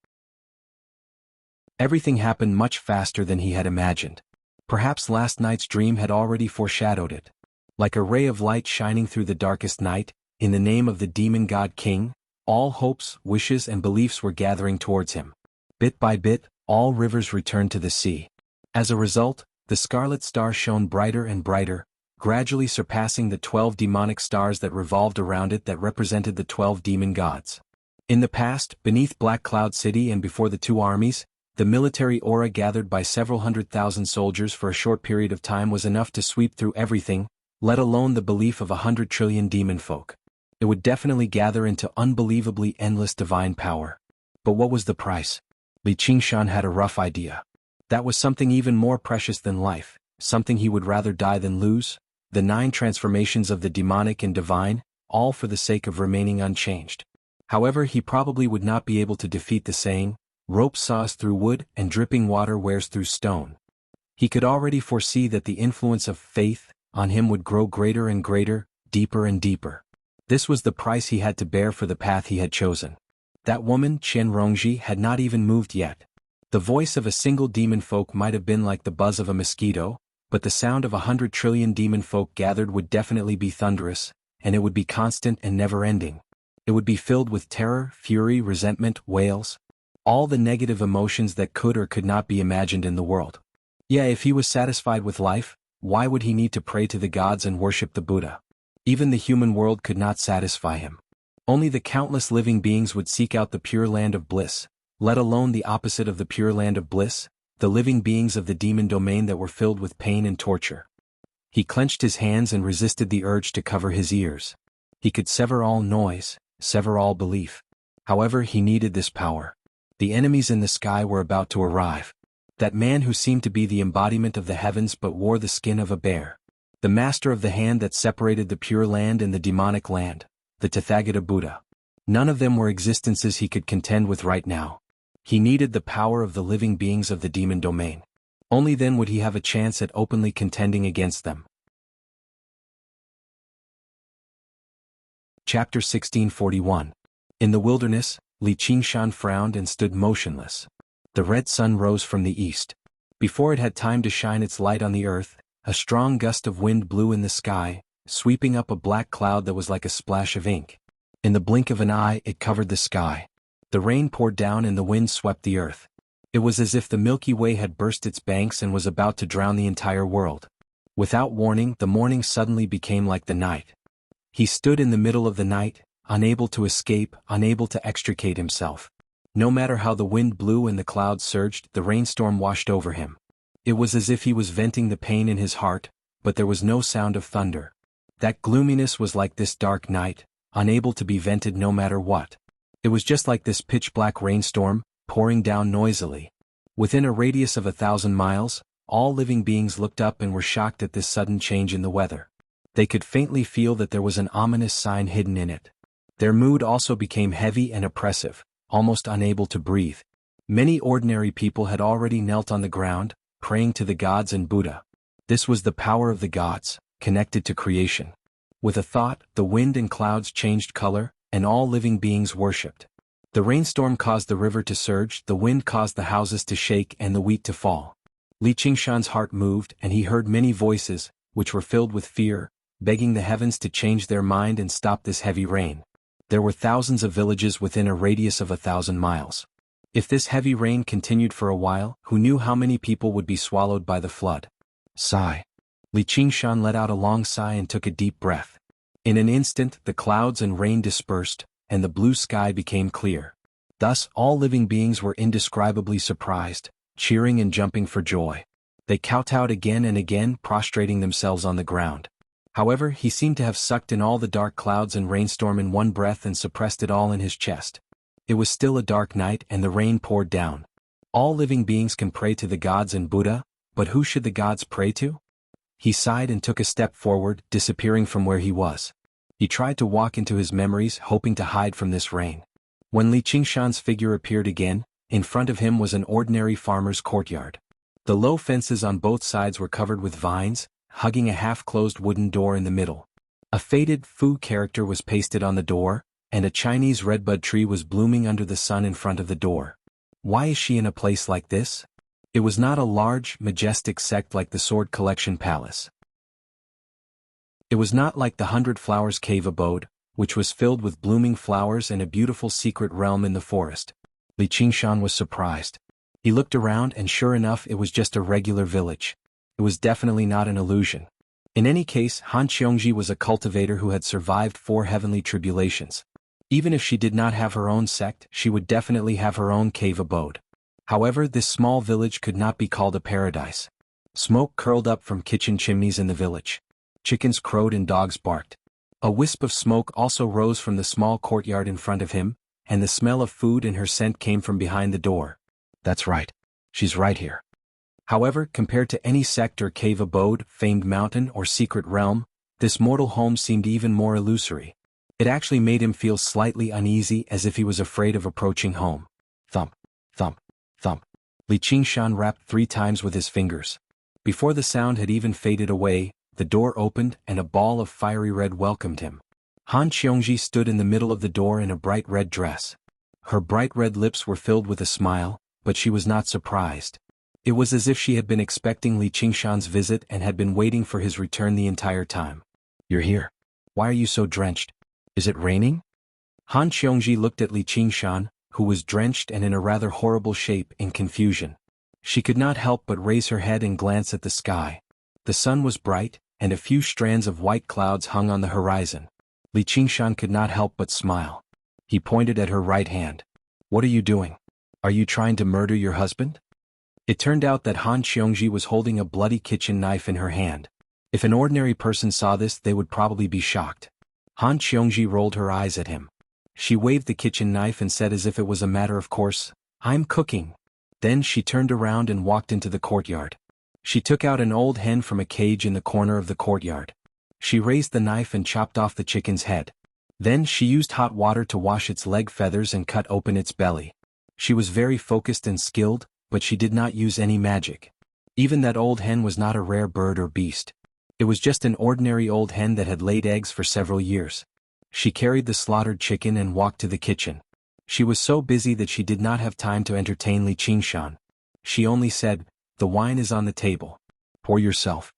Everything happened much faster than he had imagined. Perhaps last night's dream had already foreshadowed it. Like a ray of light shining through the darkest night, in the name of the demon god king, all hopes, wishes and beliefs were gathering towards him. Bit by bit, all rivers returned to the sea. As a result, the scarlet star shone brighter and brighter, gradually surpassing the 12 demonic stars that revolved around it that represented the 12 demon gods. In the past, beneath Black Cloud City and before the two armies, the military aura gathered by several 100,000 soldiers for a short period of time was enough to sweep through everything, let alone the belief of 100 trillion demon folk. It would definitely gather into unbelievably endless divine power. But what was the price? Li Qingshan had a rough idea. That was something even more precious than life, something he would rather die than lose, the 9 transformations of the demonic and divine, all for the sake of remaining unchanged. However, he probably would not be able to defeat the saying, "Rope saws through wood and dripping water wears through stone." He could already foresee that the influence of faith on him would grow greater and greater, deeper and deeper. This was the price he had to bear for the path he had chosen. That woman, Chen Rongji, had not even moved yet. The voice of a single demon folk might have been like the buzz of a mosquito, but the sound of 100 trillion demon folk gathered would definitely be thunderous, and it would be constant and never-ending. It would be filled with terror, fury, resentment, wails, all the negative emotions that could or could not be imagined in the world. Yeah, if he was satisfied with life, why would he need to pray to the gods and worship the Buddha? Even the human world could not satisfy him. Only the countless living beings would seek out the pure land of bliss, let alone the opposite of the pure land of bliss, the living beings of the demon domain that were filled with pain and torture. He clenched his hands and resisted the urge to cover his ears. He could sever all noise, sever all belief. However, he needed this power. The enemies in the sky were about to arrive. That man who seemed to be the embodiment of the heavens but wore the skin of a bear. The master of the hand that separated the pure land and the demonic land, the Tathagata Buddha. None of them were existences he could contend with right now. He needed the power of the living beings of the demon domain. Only then would he have a chance at openly contending against them. Chapter 1641. In the wilderness, Li Qingshan frowned and stood motionless. The red sun rose from the east. Before it had time to shine its light on the earth, a strong gust of wind blew in the sky, sweeping up a black cloud that was like a splash of ink. In the blink of an eye, it covered the sky. The rain poured down and the wind swept the earth. It was as if the Milky Way had burst its banks and was about to drown the entire world. Without warning, the morning suddenly became like the night. He stood in the middle of the night, unable to escape, unable to extricate himself. No matter how the wind blew and the clouds surged, the rainstorm washed over him. It was as if he was venting the pain in his heart, but there was no sound of thunder. That gloominess was like this dark night, unable to be vented no matter what. It was just like this pitch-black rainstorm, pouring down noisily. Within a radius of 1,000 miles, all living beings looked up and were shocked at this sudden change in the weather. They could faintly feel that there was an ominous sign hidden in it. Their mood also became heavy and oppressive, almost unable to breathe. Many ordinary people had already knelt on the ground, praying to the gods and Buddha. This was the power of the gods, connected to creation. With a thought, the wind and clouds changed color, and all living beings worshipped. The rainstorm caused the river to surge, the wind caused the houses to shake and the wheat to fall. Li Qingshan's heart moved and he heard many voices, which were filled with fear, begging the heavens to change their mind and stop this heavy rain. There were thousands of villages within a radius of 1,000 miles. If this heavy rain continued for a while, who knew how many people would be swallowed by the flood? Sigh. Li Qingshan let out a long sigh and took a deep breath. In an instant, the clouds and rain dispersed, and the blue sky became clear. Thus, all living beings were indescribably surprised, cheering and jumping for joy. They kowtowed again and again, prostrating themselves on the ground. However, he seemed to have sucked in all the dark clouds and rainstorm in one breath and suppressed it all in his chest. It was still a dark night and the rain poured down. All living beings can pray to the gods and Buddha, but who should the gods pray to? He sighed and took a step forward, disappearing from where he was. He tried to walk into his memories, hoping to hide from this rain. When Li Qingshan's figure appeared again, in front of him was an ordinary farmer's courtyard. The low fences on both sides were covered with vines, hugging a half-closed wooden door in the middle. A faded Fu character was pasted on the door, and a Chinese redbud tree was blooming under the sun in front of the door. Why is she in a place like this? It was not a large, majestic sect like the Sword Collection Palace. It was not like the 100 Flowers Cave abode, which was filled with blooming flowers and a beautiful secret realm in the forest. Li Qingshan was surprised. He looked around and sure enough it was just a regular village. It was definitely not an illusion. In any case, Han Qiongji was a cultivator who had survived 4 heavenly tribulations. Even if she did not have her own sect, she would definitely have her own cave abode. However, this small village could not be called a paradise. Smoke curled up from kitchen chimneys in the village. Chickens crowed and dogs barked. A wisp of smoke also rose from the small courtyard in front of him, and the smell of food and her scent came from behind the door. That's right. She's right here. However, compared to any sect or cave abode, famed mountain or secret realm, this mortal home seemed even more illusory. It actually made him feel slightly uneasy, as if he was afraid of approaching home. Thump, thump, thump. Li Qingshan rapped 3 times with his fingers. Before the sound had even faded away, the door opened and a ball of fiery red welcomed him. Han Qiongji stood in the middle of the door in a bright red dress. Her bright red lips were filled with a smile, but she was not surprised. It was as if she had been expecting Li Qingshan's visit and had been waiting for his return the entire time. You're here. Why are you so drenched? Is it raining? Han Qiongji looked at Li Qingshan, who was drenched and in a rather horrible shape, in confusion. She could not help but raise her head and glance at the sky. The sun was bright, and a few strands of white clouds hung on the horizon. Li Qingshan could not help but smile. He pointed at her right hand. What are you doing? Are you trying to murder your husband? It turned out that Han Qiongji was holding a bloody kitchen knife in her hand. If an ordinary person saw this, they would probably be shocked. Han Qiongji rolled her eyes at him. She waved the kitchen knife and said as if it was a matter of course, "I'm cooking." Then she turned around and walked into the courtyard. She took out an old hen from a cage in the corner of the courtyard. She raised the knife and chopped off the chicken's head. Then she used hot water to wash its leg feathers and cut open its belly. She was very focused and skilled, but she did not use any magic. Even that old hen was not a rare bird or beast. It was just an ordinary old hen that had laid eggs for several years. She carried the slaughtered chicken and walked to the kitchen. She was so busy that she did not have time to entertain Li Qingshan. She only said, "The wine is on the table. Pour yourself."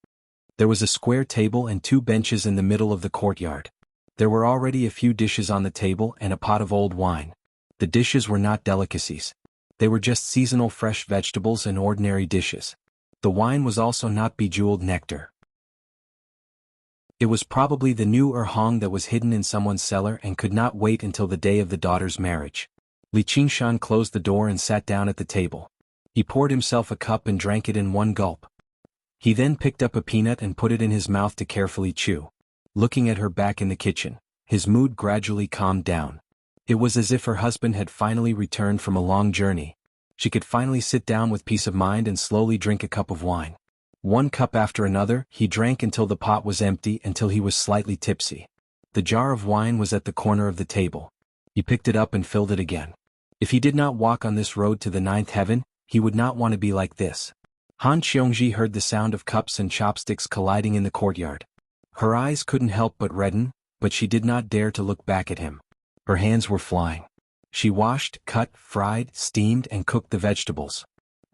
There was a square table and 2 benches in the middle of the courtyard. There were already a few dishes on the table and a pot of old wine. The dishes were not delicacies. They were just seasonal fresh vegetables and ordinary dishes. The wine was also not bejeweled nectar. It was probably the new Hong that was hidden in someone's cellar and could not wait until the day of the daughter's marriage. Li Qingshan closed the door and sat down at the table. He poured himself a cup and drank it in one gulp. He then picked up a peanut and put it in his mouth to carefully chew. Looking at her back in the kitchen, his mood gradually calmed down. It was as if her husband had finally returned from a long journey. She could finally sit down with peace of mind and slowly drink a cup of wine. One cup after another, he drank until the pot was empty, until he was slightly tipsy. The jar of wine was at the corner of the table. He picked it up and filled it again. If he did not walk on this road to the ninth heaven, he would not want to be like this. Han Qiongji heard the sound of cups and chopsticks colliding in the courtyard. Her eyes couldn't help but redden, but she did not dare to look back at him. Her hands were flying. She washed, cut, fried, steamed, and cooked the vegetables.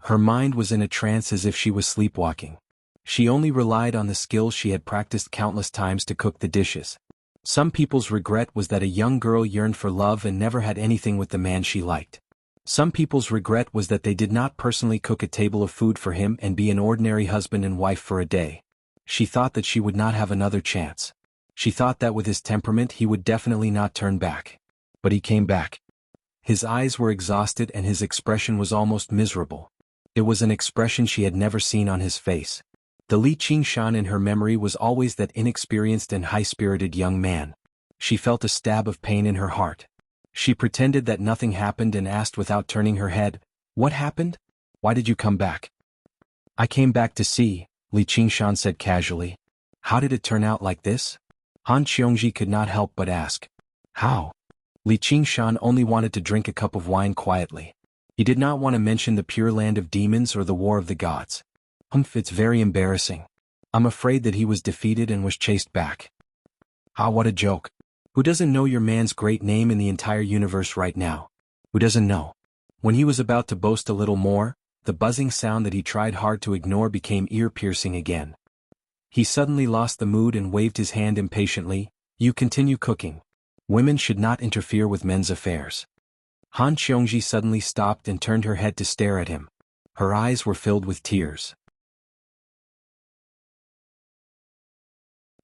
Her mind was in a trance as if she was sleepwalking. She only relied on the skills she had practiced countless times to cook the dishes. Some people's regret was that a young girl yearned for love and never had anything with the man she liked. Some people's regret was that they did not personally cook a table of food for him and be an ordinary husband and wife for a day. She thought that she would not have another chance. She thought that with his temperament he would definitely not turn back. But he came back. His eyes were exhausted and his expression was almost miserable. It was an expression she had never seen on his face. The Li Qingshan in her memory was always that inexperienced and high-spirited young man. She felt a stab of pain in her heart. She pretended that nothing happened and asked without turning her head, "What happened? Why did you come back?" "I came back to see," Li Qingshan said casually. "How did it turn out like this?" Han Qiongji could not help but ask. "How?" Li Qingshan only wanted to drink a cup of wine quietly. He did not want to mention the Pure Land of Demons or the War of the Gods. It's very embarrassing. I'm afraid that he was defeated and was chased back." "Ah, what a joke. Who doesn't know your man's great name in the entire universe right now? Who doesn't know?" When he was about to boast a little more, the buzzing sound that he tried hard to ignore became ear-piercing again. He suddenly lost the mood and waved his hand impatiently. "You continue cooking. Women should not interfere with men's affairs." Han Qiongji suddenly stopped and turned her head to stare at him. Her eyes were filled with tears.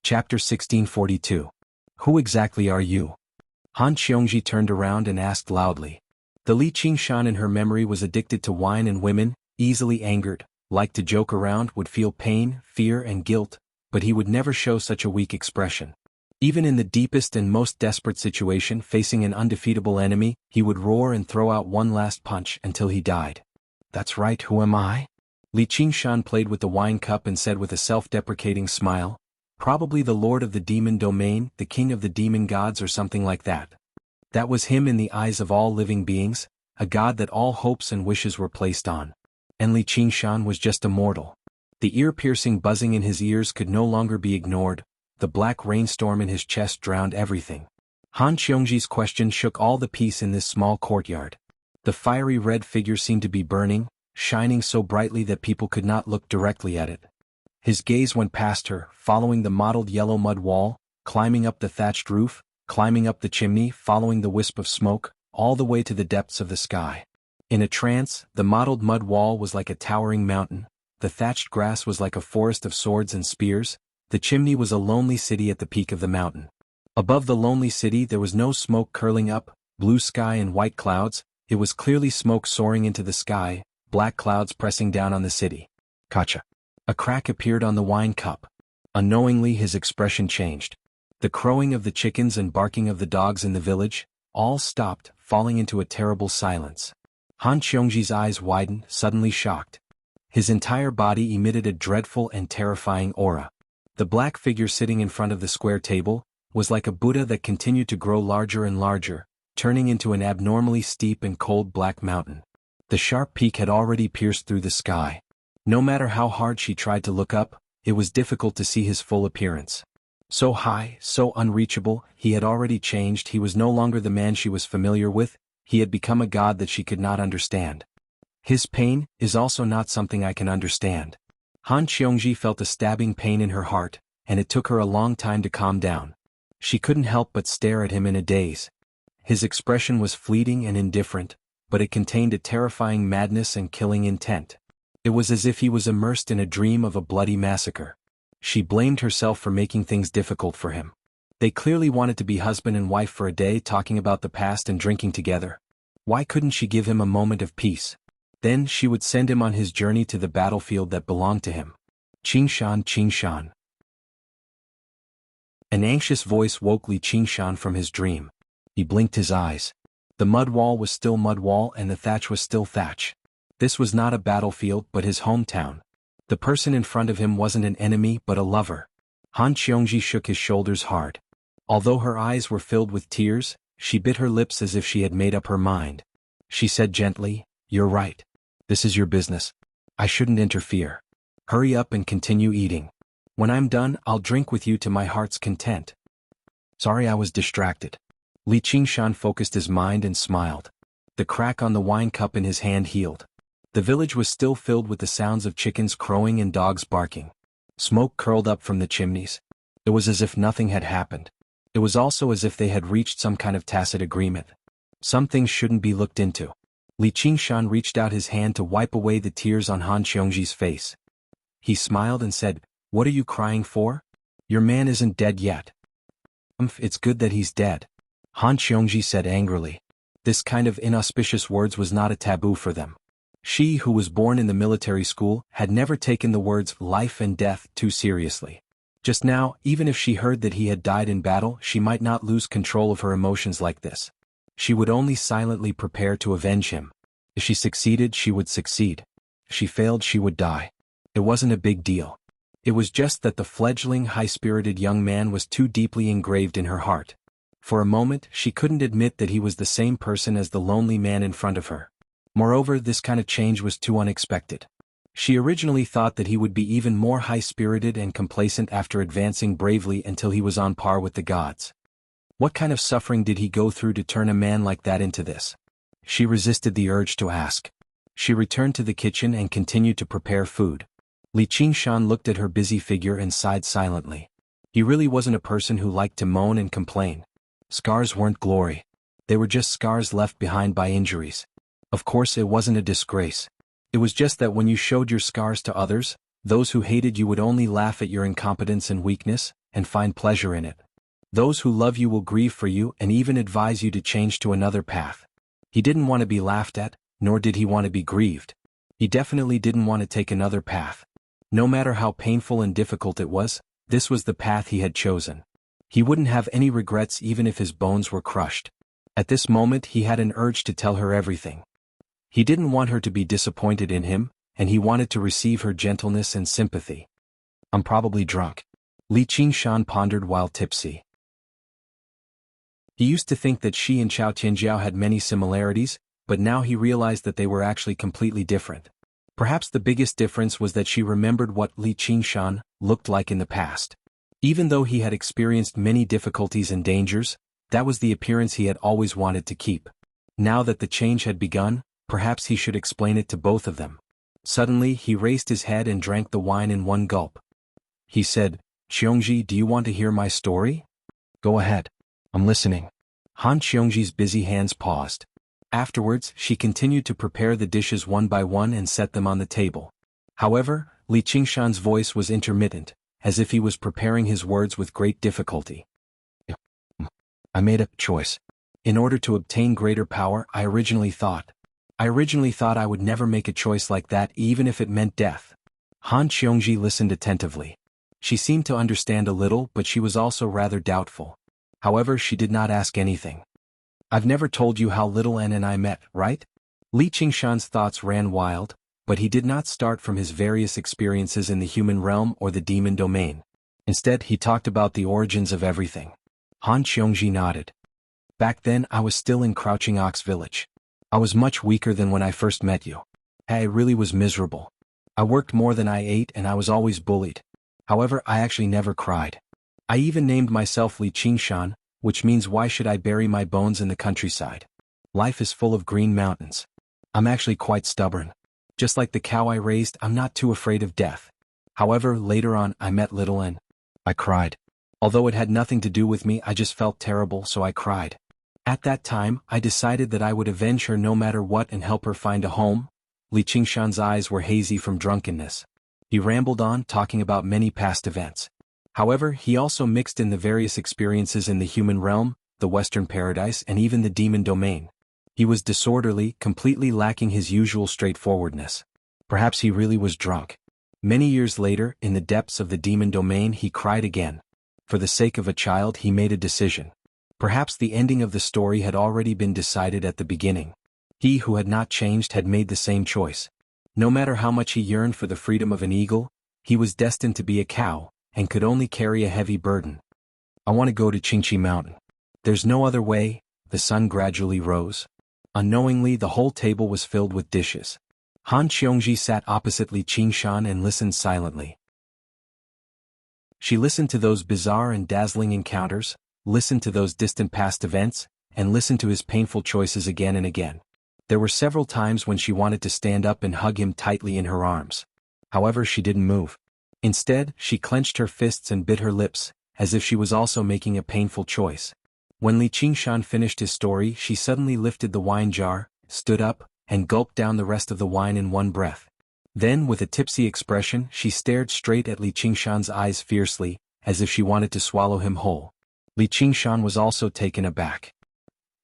Chapter 1642. Who exactly are you? Han Qiongji turned around and asked loudly. The Li Qingshan in her memory was addicted to wine and women, easily angered, liked to joke around, would feel pain, fear and guilt, but he would never show such a weak expression. Even in the deepest and most desperate situation facing an undefeatable enemy, he would roar and throw out one last punch until he died. "That's right, who am I?" Li Qingshan played with the wine cup and said with a self-deprecating smile, "Probably the Lord of the Demon Domain, the King of the Demon Gods or something like that." That was him in the eyes of all living beings, a god that all hopes and wishes were placed on. And Li Qingshan was just a mortal. The ear-piercing buzzing in his ears could no longer be ignored. The black rainstorm in his chest drowned everything. Han Qiongji's question shook all the peace in this small courtyard. The fiery red figure seemed to be burning, shining so brightly that people could not look directly at it. His gaze went past her, following the mottled yellow mud wall, climbing up the thatched roof, climbing up the chimney, following the wisp of smoke, all the way to the depths of the sky. In a trance, the mottled mud wall was like a towering mountain, the thatched grass was like a forest of swords and spears, the chimney was a lonely city at the peak of the mountain. Above the lonely city there was no smoke curling up, blue sky and white clouds, it was clearly smoke soaring into the sky, black clouds pressing down on the city. "Gotcha." A crack appeared on the wine cup. Unknowingly his expression changed. The crowing of the chickens and barking of the dogs in the village, all stopped, falling into a terrible silence. Han Qiongji's eyes widened, suddenly shocked. His entire body emitted a dreadful and terrifying aura. The black figure sitting in front of the square table was like a Buddha that continued to grow larger and larger, turning into an abnormally steep and cold black mountain. The sharp peak had already pierced through the sky. No matter how hard she tried to look up, it was difficult to see his full appearance. So high, so unreachable, he had already changed. He was no longer the man she was familiar with, he had become a god that she could not understand. His pain is also not something I can understand. Han Qiongji felt a stabbing pain in her heart, and it took her a long time to calm down. She couldn't help but stare at him in a daze. His expression was fleeting and indifferent, but it contained a terrifying madness and killing intent. It was as if he was immersed in a dream of a bloody massacre. She blamed herself for making things difficult for him. They clearly wanted to be husband and wife for a day, talking about the past and drinking together. Why couldn't she give him a moment of peace? Then she would send him on his journey to the battlefield that belonged to him. "Qingshan, Qingshan." An anxious voice woke Li Qingshan from his dream. He blinked his eyes. The mud wall was still mud wall and the thatch was still thatch. This was not a battlefield but his hometown. The person in front of him wasn't an enemy but a lover. Han Qiongji shook his shoulders hard. Although her eyes were filled with tears, she bit her lips as if she had made up her mind. She said gently, "You're right. This is your business. I shouldn't interfere. Hurry up and continue eating. When I'm done, I'll drink with you to my heart's content." Sorry, I was distracted. Li Qingshan focused his mind and smiled. The crack on the wine cup in his hand healed. The village was still filled with the sounds of chickens crowing and dogs barking. Smoke curled up from the chimneys. It was as if nothing had happened. It was also as if they had reached some kind of tacit agreement. Some things shouldn't be looked into. Li Qingshan reached out his hand to wipe away the tears on Han Xiongji's face. He smiled and said, "What are you crying for? Your man isn't dead yet." It's good that he's dead," Han Xiongji said angrily. This kind of inauspicious words was not a taboo for them. She, who was born in the military school, had never taken the words life and death too seriously. Just now, even if she heard that he had died in battle, she might not lose control of her emotions like this. She would only silently prepare to avenge him. If she succeeded, she would succeed. If she failed, she would die. It wasn't a big deal. It was just that the fledgling, high-spirited young man was too deeply engraved in her heart. For a moment, she couldn't admit that he was the same person as the lonely man in front of her. Moreover, this kind of change was too unexpected. She originally thought that he would be even more high-spirited and complacent after advancing bravely until he was on par with the gods. What kind of suffering did he go through to turn a man like that into this? She resisted the urge to ask. She returned to the kitchen and continued to prepare food. Li Qingshan looked at her busy figure and sighed silently. He really wasn't a person who liked to moan and complain. Scars weren't glory. They were just scars left behind by injuries. Of course, it wasn't a disgrace. It was just that when you showed your scars to others, those who hated you would only laugh at your incompetence and weakness, and find pleasure in it. Those who love you will grieve for you and even advise you to change to another path. He didn't want to be laughed at, nor did he want to be grieved. He definitely didn't want to take another path. No matter how painful and difficult it was, this was the path he had chosen. He wouldn't have any regrets even if his bones were crushed. At this moment he had an urge to tell her everything. He didn't want her to be disappointed in him, and he wanted to receive her gentleness and sympathy. "I'm probably drunk," Li Qingshan pondered while tipsy. He used to think that she and Chao Tianjiao had many similarities, but now he realized that they were actually completely different. Perhaps the biggest difference was that she remembered what Li Qingshan looked like in the past. Even though he had experienced many difficulties and dangers, that was the appearance he had always wanted to keep. Now that the change had begun, perhaps he should explain it to both of them. Suddenly he raised his head and drank the wine in one gulp. He said, "Xiongji, do you want to hear my story?" "Go ahead. I'm listening." Han Xiongji's busy hands paused. Afterwards, she continued to prepare the dishes one by one and set them on the table. However, Li Qingshan's voice was intermittent, as if he was preparing his words with great difficulty. "I made a choice. In order to obtain greater power, I originally thought I would never make a choice like that even if it meant death." Han Xiongji listened attentively. She seemed to understand a little, but she was also rather doubtful. However, she did not ask anything. "I've never told you how Little N and I met, right?" Li Qingshan's thoughts ran wild, but he did not start from his various experiences in the human realm or the demon domain. Instead, he talked about the origins of everything. Han Xiongji nodded. "Back then, I was still in Crouching Ox Village. I was much weaker than when I first met you. I really was miserable. I worked more than I ate and I was always bullied. However, I actually never cried. I even named myself Li Qingshan, which means why should I bury my bones in the countryside? Life is full of green mountains. I'm actually quite stubborn. Just like the cow I raised, I'm not too afraid of death. However, later on, I met Little N. I cried. Although it had nothing to do with me, I just felt terrible, so I cried. At that time, I decided that I would avenge her no matter what and help her find a home." Li Qingshan's eyes were hazy from drunkenness. He rambled on, talking about many past events. However, he also mixed in the various experiences in the human realm, the Western paradise, and even the demon domain. He was disorderly, completely lacking his usual straightforwardness. Perhaps he really was drunk. Many years later, in the depths of the demon domain, he cried again. For the sake of a child, he made a decision. Perhaps the ending of the story had already been decided at the beginning. He who had not changed had made the same choice. No matter how much he yearned for the freedom of an eagle, he was destined to be a cow, and could only carry a heavy burden. "I want to go to Qingqi Mountain. There's no other way." The sun gradually rose. Unknowingly, the whole table was filled with dishes. Han Qiongji sat opposite Li Qingshan and listened silently. She listened to those bizarre and dazzling encounters, listened to those distant past events, and listened to his painful choices again and again. There were several times when she wanted to stand up and hug him tightly in her arms. However, she didn't move. Instead, she clenched her fists and bit her lips, as if she was also making a painful choice. When Li Qingshan finished his story, she suddenly lifted the wine jar, stood up, and gulped down the rest of the wine in one breath. Then, with a tipsy expression, she stared straight at Li Qingshan's eyes fiercely, as if she wanted to swallow him whole. Li Qingshan was also taken aback.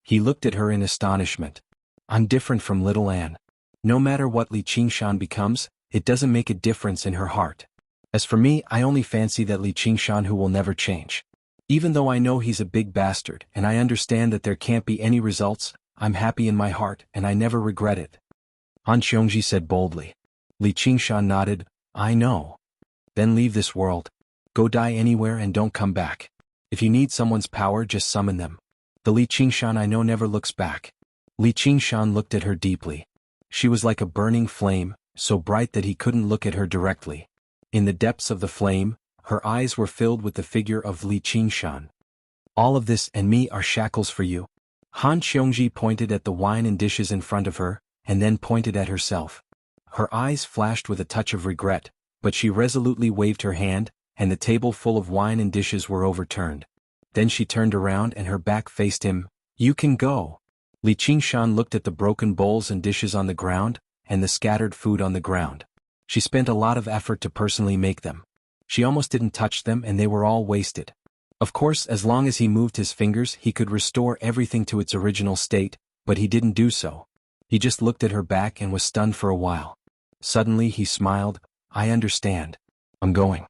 He looked at her in astonishment. "I'm different from little Anne. No matter what Li Qingshan becomes, it doesn't make a difference in her heart. As for me, I only fancy that Li Qingshan who will never change. Even though I know he's a big bastard and I understand that there can't be any results, I'm happy in my heart and I never regret it." Han Qiongji said boldly. Li Qingshan nodded. "I know. Then leave this world. Go die anywhere and don't come back. If you need someone's power, just summon them. The Li Qingshan I know never looks back." Li Qingshan looked at her deeply. She was like a burning flame, so bright that he couldn't look at her directly. In the depths of the flame, her eyes were filled with the figure of Li Qingshan. "All of this and me are shackles for you." Han Qiongji pointed at the wine and dishes in front of her, and then pointed at herself. Her eyes flashed with a touch of regret, but she resolutely waved her hand, and the table full of wine and dishes were overturned. Then she turned around and her back faced him. "You can go." Li Qingshan looked at the broken bowls and dishes on the ground, and the scattered food on the ground. She spent a lot of effort to personally make them. She almost didn't touch them and they were all wasted. Of course, as long as he moved his fingers he could restore everything to its original state, but he didn't do so. He just looked at her back and was stunned for a while. Suddenly he smiled. "I understand. I'm going."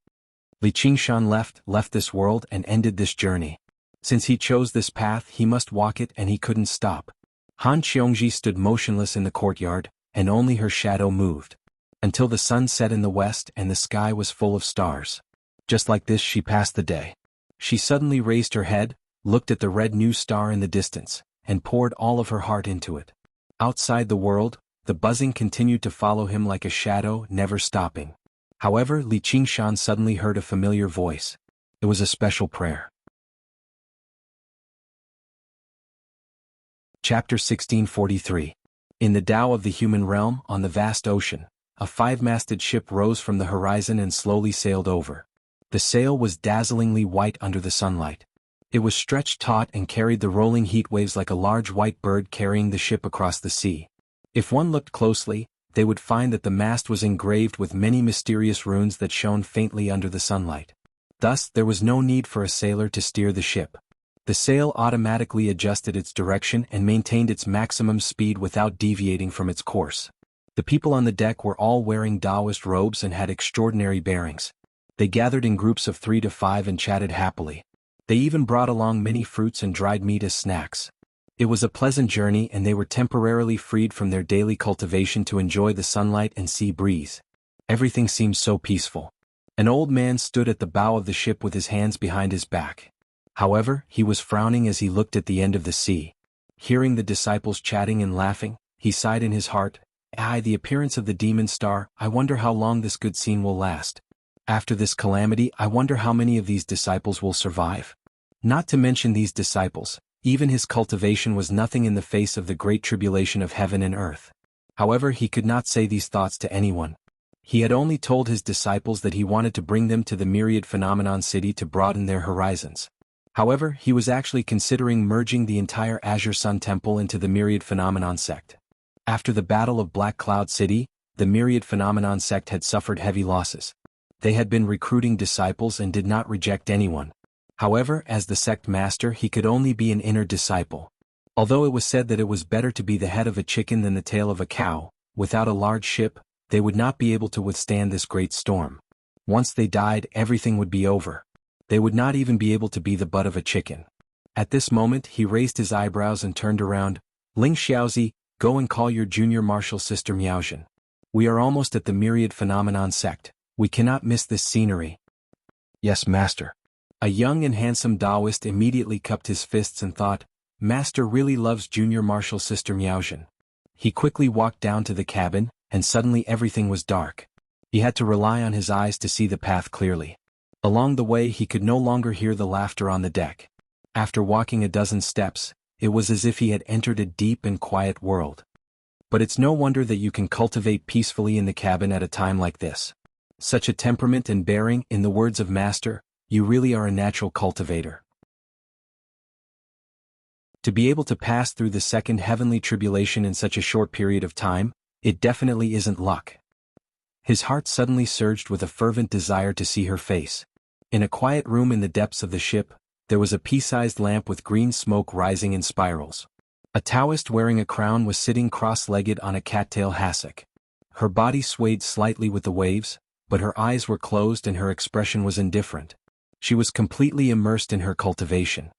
Li Qingshan left this world and ended this journey. Since he chose this path he must walk it and he couldn't stop. Han Qiongji stood motionless in the courtyard, and only her shadow moved. Until the sun set in the west and the sky was full of stars. Just like this she passed the day. She suddenly raised her head, looked at the red new star in the distance, and poured all of her heart into it. Outside the world, the buzzing continued to follow him like a shadow, never stopping. However, Li Qingshan suddenly heard a familiar voice. It was a special prayer. Chapter 1643. In the Tao of the human realm, on the vast ocean, a five-masted ship rose from the horizon and slowly sailed over. The sail was dazzlingly white under the sunlight. It was stretched taut and carried the rolling heat waves like a large white bird carrying the ship across the sea. If one looked closely, they would find that the mast was engraved with many mysterious runes that shone faintly under the sunlight. Thus, there was no need for a sailor to steer the ship. The sail automatically adjusted its direction and maintained its maximum speed without deviating from its course. The people on the deck were all wearing Taoist robes and had extraordinary bearings. They gathered in groups of 3 to 5 and chatted happily. They even brought along many fruits and dried meat as snacks. It was a pleasant journey and they were temporarily freed from their daily cultivation to enjoy the sunlight and sea breeze. Everything seemed so peaceful. An old man stood at the bow of the ship with his hands behind his back. However, he was frowning as he looked at the end of the sea. Hearing the disciples chatting and laughing, he sighed in his heart. The appearance of the demon star, I wonder how long this good scene will last. After this calamity, I wonder how many of these disciples will survive. Not to mention these disciples, even his cultivation was nothing in the face of the great tribulation of heaven and earth. However, he could not say these thoughts to anyone. He had only told his disciples that he wanted to bring them to the myriad phenomenon city to broaden their horizons. However, he was actually considering merging the entire Azure Sun Temple into the myriad phenomenon sect. After the Battle of Black Cloud City, the myriad phenomenon sect had suffered heavy losses. They had been recruiting disciples and did not reject anyone. However, as the sect master he could only be an inner disciple. Although it was said that it was better to be the head of a chicken than the tail of a cow, without a large ship, they would not be able to withstand this great storm. Once they died, everything would be over. They would not even be able to be the butt of a chicken. At this moment he raised his eyebrows and turned around. Ling Xiaozi, go and call your junior martial sister Miaozhen. We are almost at the myriad phenomenon sect. We cannot miss this scenery. Yes, master. A young and handsome Taoist immediately cupped his fists and thought, Master really loves junior martial sister Miaozhen. He quickly walked down to the cabin, and suddenly everything was dark. He had to rely on his eyes to see the path clearly. Along the way he could no longer hear the laughter on the deck. After walking a dozen steps, it was as if he had entered a deep and quiet world. But it's no wonder that you can cultivate peacefully in the cabin at a time like this. Such a temperament and bearing, in the words of Master, you really are a natural cultivator. To be able to pass through the second heavenly tribulation in such a short period of time, it definitely isn't luck. His heart suddenly surged with a fervent desire to see her face. In a quiet room in the depths of the ship, there was a pea-sized lamp with green smoke rising in spirals. A Taoist wearing a crown was sitting cross-legged on a cattail hassock. Her body swayed slightly with the waves, but her eyes were closed and her expression was indifferent. She was completely immersed in her cultivation.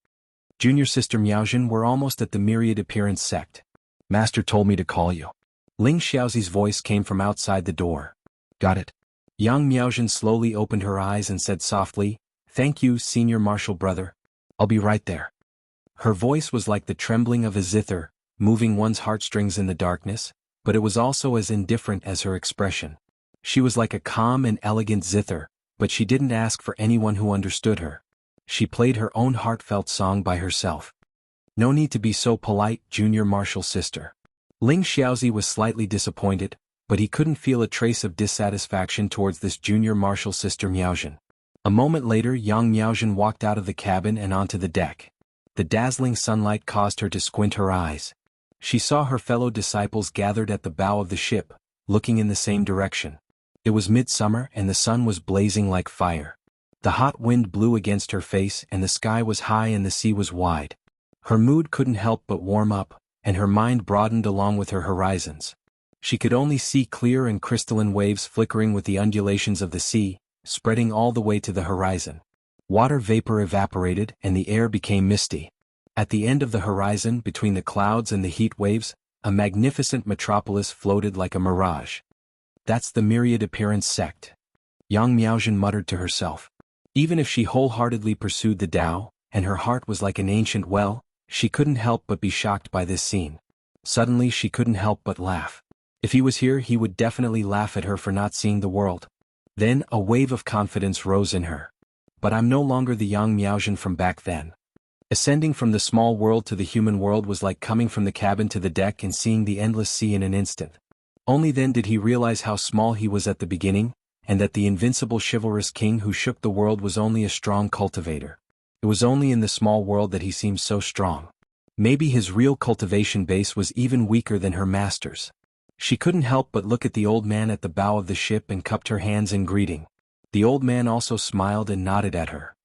Junior Sister Miaozhen, we're almost at the myriad appearance sect. Master told me to call you. Ling Xiaozi's voice came from outside the door. Got it. Young Miaozhen slowly opened her eyes and said softly, Thank you, senior martial brother. I'll be right there. Her voice was like the trembling of a zither, moving one's heartstrings in the darkness, but it was also as indifferent as her expression. She was like a calm and elegant zither, but she didn't ask for anyone who understood her. She played her own heartfelt song by herself. No need to be so polite, junior martial sister. Ling Xiaozi was slightly disappointed, but he couldn't feel a trace of dissatisfaction towards this junior martial sister Miaozhen. A moment later young Miaozhen walked out of the cabin and onto the deck. The dazzling sunlight caused her to squint her eyes. She saw her fellow disciples gathered at the bow of the ship, looking in the same direction. It was midsummer and the sun was blazing like fire. The hot wind blew against her face and the sky was high and the sea was wide. Her mood couldn't help but warm up, and her mind broadened along with her horizons. She could only see clear and crystalline waves flickering with the undulations of the sea, spreading all the way to the horizon. Water vapor evaporated and the air became misty. At the end of the horizon, between the clouds and the heat waves, a magnificent metropolis floated like a mirage. That's the myriad appearance sect. Young Miaozhen muttered to herself. Even if she wholeheartedly pursued the Tao, and her heart was like an ancient well, she couldn't help but be shocked by this scene. Suddenly she couldn't help but laugh. If he was here he would definitely laugh at her for not seeing the world. Then a wave of confidence rose in her. But I'm no longer the young Miaozhen from back then. Ascending from the small world to the human world was like coming from the cabin to the deck and seeing the endless sea in an instant. Only then did he realize how small he was at the beginning, and that the invincible chivalrous king who shook the world was only a strong cultivator. It was only in the small world that he seemed so strong. Maybe his real cultivation base was even weaker than her master's. She couldn't help but look at the old man at the bow of the ship and cupped her hands in greeting. The old man also smiled and nodded at her.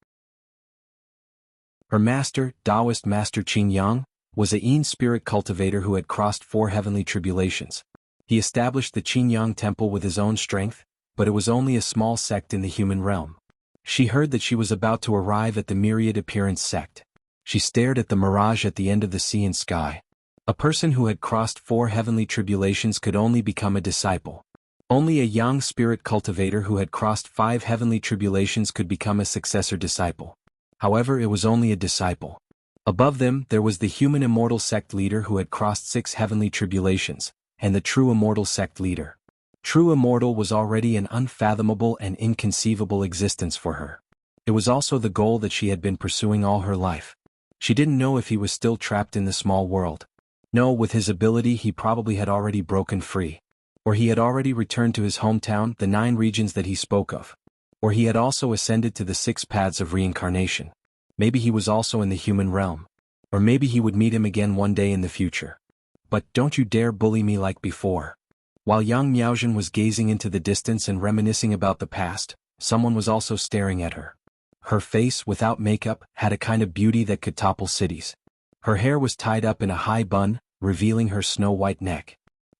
Her master, Taoist Master Qing Yang, was a Yin spirit cultivator who had crossed 4 heavenly tribulations. He established the Qingyang temple with his own strength, but it was only a small sect in the human realm. She heard that she was about to arrive at the myriad appearance sect. She stared at the mirage at the end of the sea and sky. A person who had crossed 4 heavenly tribulations could only become a disciple. Only a young spirit cultivator who had crossed 5 heavenly tribulations could become a successor disciple. However, it was only a disciple. Above them, there was the human immortal sect leader who had crossed 6 heavenly tribulations, and the true immortal sect leader. True immortal was already an unfathomable and inconceivable existence for her. It was also the goal that she had been pursuing all her life. She didn't know if he was still trapped in the small world. No, with his ability he probably had already broken free. Or he had already returned to his hometown, the 9 regions that he spoke of. Or he had also ascended to the 6 paths of reincarnation. Maybe he was also in the human realm. Or maybe he would meet him again one day in the future. But don't you dare bully me like before. While young Miaozhen was gazing into the distance and reminiscing about the past, someone was also staring at her. Her face, without makeup, had a kind of beauty that could topple cities. Her hair was tied up in a high bun, revealing her snow-white neck.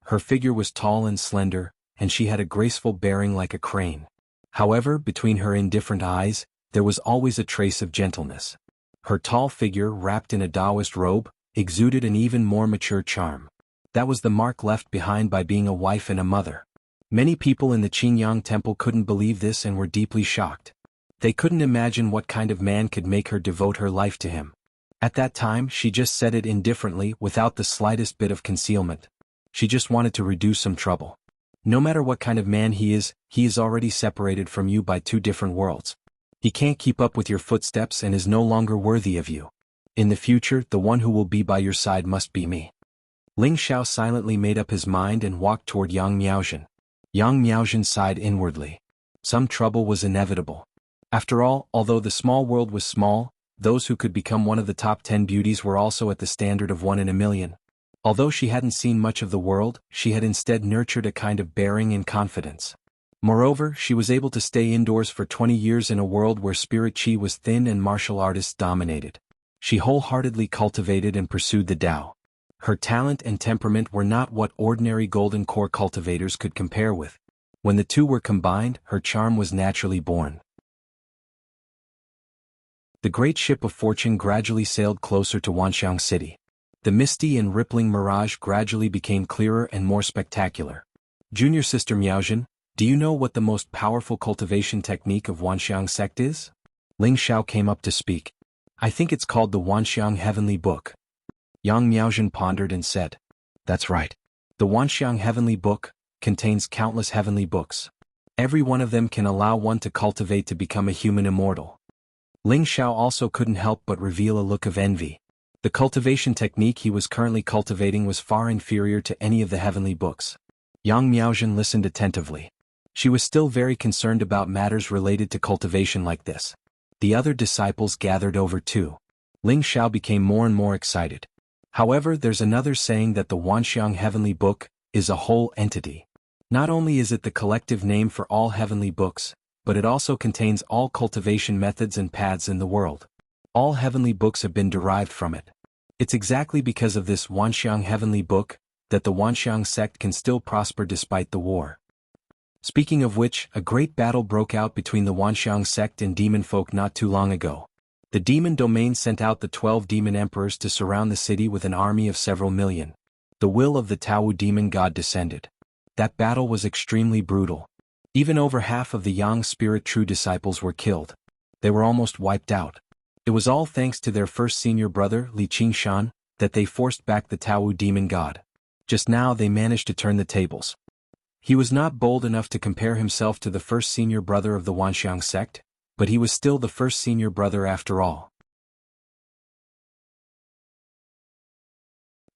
Her figure was tall and slender, and she had a graceful bearing like a crane. However, between her indifferent eyes, there was always a trace of gentleness. Her tall figure, wrapped in a Taoist robe, exuded an even more mature charm. That was the mark left behind by being a wife and a mother. Many people in the Qingyang temple couldn't believe this and were deeply shocked. They couldn't imagine what kind of man could make her devote her life to him. At that time she just said it indifferently without the slightest bit of concealment. She just wanted to reduce some trouble. No matter what kind of man he is already separated from you by two different worlds. He can't keep up with your footsteps and is no longer worthy of you. In the future, the one who will be by your side must be me. Ling Xiao silently made up his mind and walked toward Yang Miaozhen. Yang Miaozhen sighed inwardly. Some trouble was inevitable. After all, although the small world was small, those who could become one of the top 10 beauties were also at the standard of 1 in a million. Although she hadn't seen much of the world, she had instead nurtured a kind of bearing and confidence. Moreover, she was able to stay indoors for 20 years in a world where spirit qi was thin and martial artists dominated. She wholeheartedly cultivated and pursued the Tao. Her talent and temperament were not what ordinary golden core cultivators could compare with. When the two were combined, her charm was naturally born. The great ship of fortune gradually sailed closer to Wanxiang City. The misty and rippling mirage gradually became clearer and more spectacular. Junior Sister Miaozhen, do you know what the most powerful cultivation technique of Wanxiang sect is? Ling Xiao came up to speak. I think it's called the Wanxiang Heavenly Book. Yang Miaozhen pondered and said, That's right. The Wanxiang Heavenly Book contains countless heavenly books. Every one of them can allow one to cultivate to become a human immortal. Ling Xiao also couldn't help but reveal a look of envy. The cultivation technique he was currently cultivating was far inferior to any of the heavenly books. Yang Miaozhen listened attentively. She was still very concerned about matters related to cultivation like this. The other disciples gathered over too. Ling Xiao became more and more excited. However, there's another saying that the Wanxiang Heavenly Book is a whole entity. Not only is it the collective name for all heavenly books, but it also contains all cultivation methods and paths in the world. All heavenly books have been derived from it. It's exactly because of this Wanxiang Heavenly Book that the Wanxiang sect can still prosper despite the war. Speaking of which, a great battle broke out between the Wanxiang sect and demon folk not too long ago. The demon domain sent out the 12 demon emperors to surround the city with an army of several million. The will of the Tao demon god descended. That battle was extremely brutal. Even over half of the Yang spirit true disciples were killed. They were almost wiped out. It was all thanks to their first senior brother, Li Qingshan, that they forced back the Tao demon god. Just now they managed to turn the tables. He was not bold enough to compare himself to the first senior brother of the Wanxiang sect, but he was still the first senior brother after all.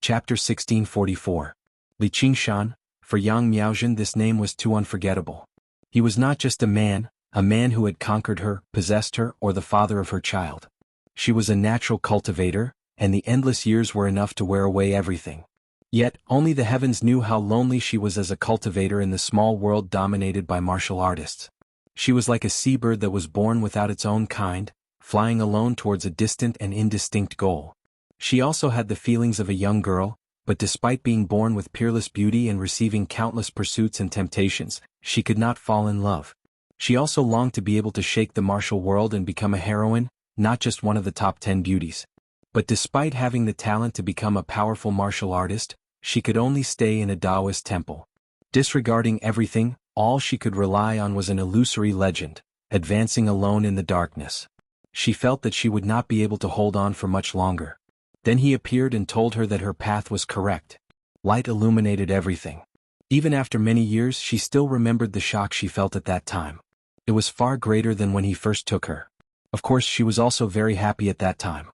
Chapter 1644. Li Qingshan. For Yang Miaozhen this name was too unforgettable. He was not just a man who had conquered her, possessed her, or the father of her child. She was a natural cultivator, and the endless years were enough to wear away everything. Yet, only the heavens knew how lonely she was as a cultivator in the small world dominated by martial artists. She was like a seabird that was born without its own kind, flying alone towards a distant and indistinct goal. She also had the feelings of a young girl, but despite being born with peerless beauty and receiving countless pursuits and temptations, she could not fall in love. She also longed to be able to shake the martial world and become a heroine, not just one of the top 10 beauties. But despite having the talent to become a powerful martial artist, she could only stay in a Taoist temple. Disregarding everything, all she could rely on was an illusory legend, advancing alone in the darkness. She felt that she would not be able to hold on for much longer. Then he appeared and told her that her path was correct. Light illuminated everything. Even after many years, she still remembered the shock she felt at that time. It was far greater than when he first took her. Of course, she was also very happy at that time.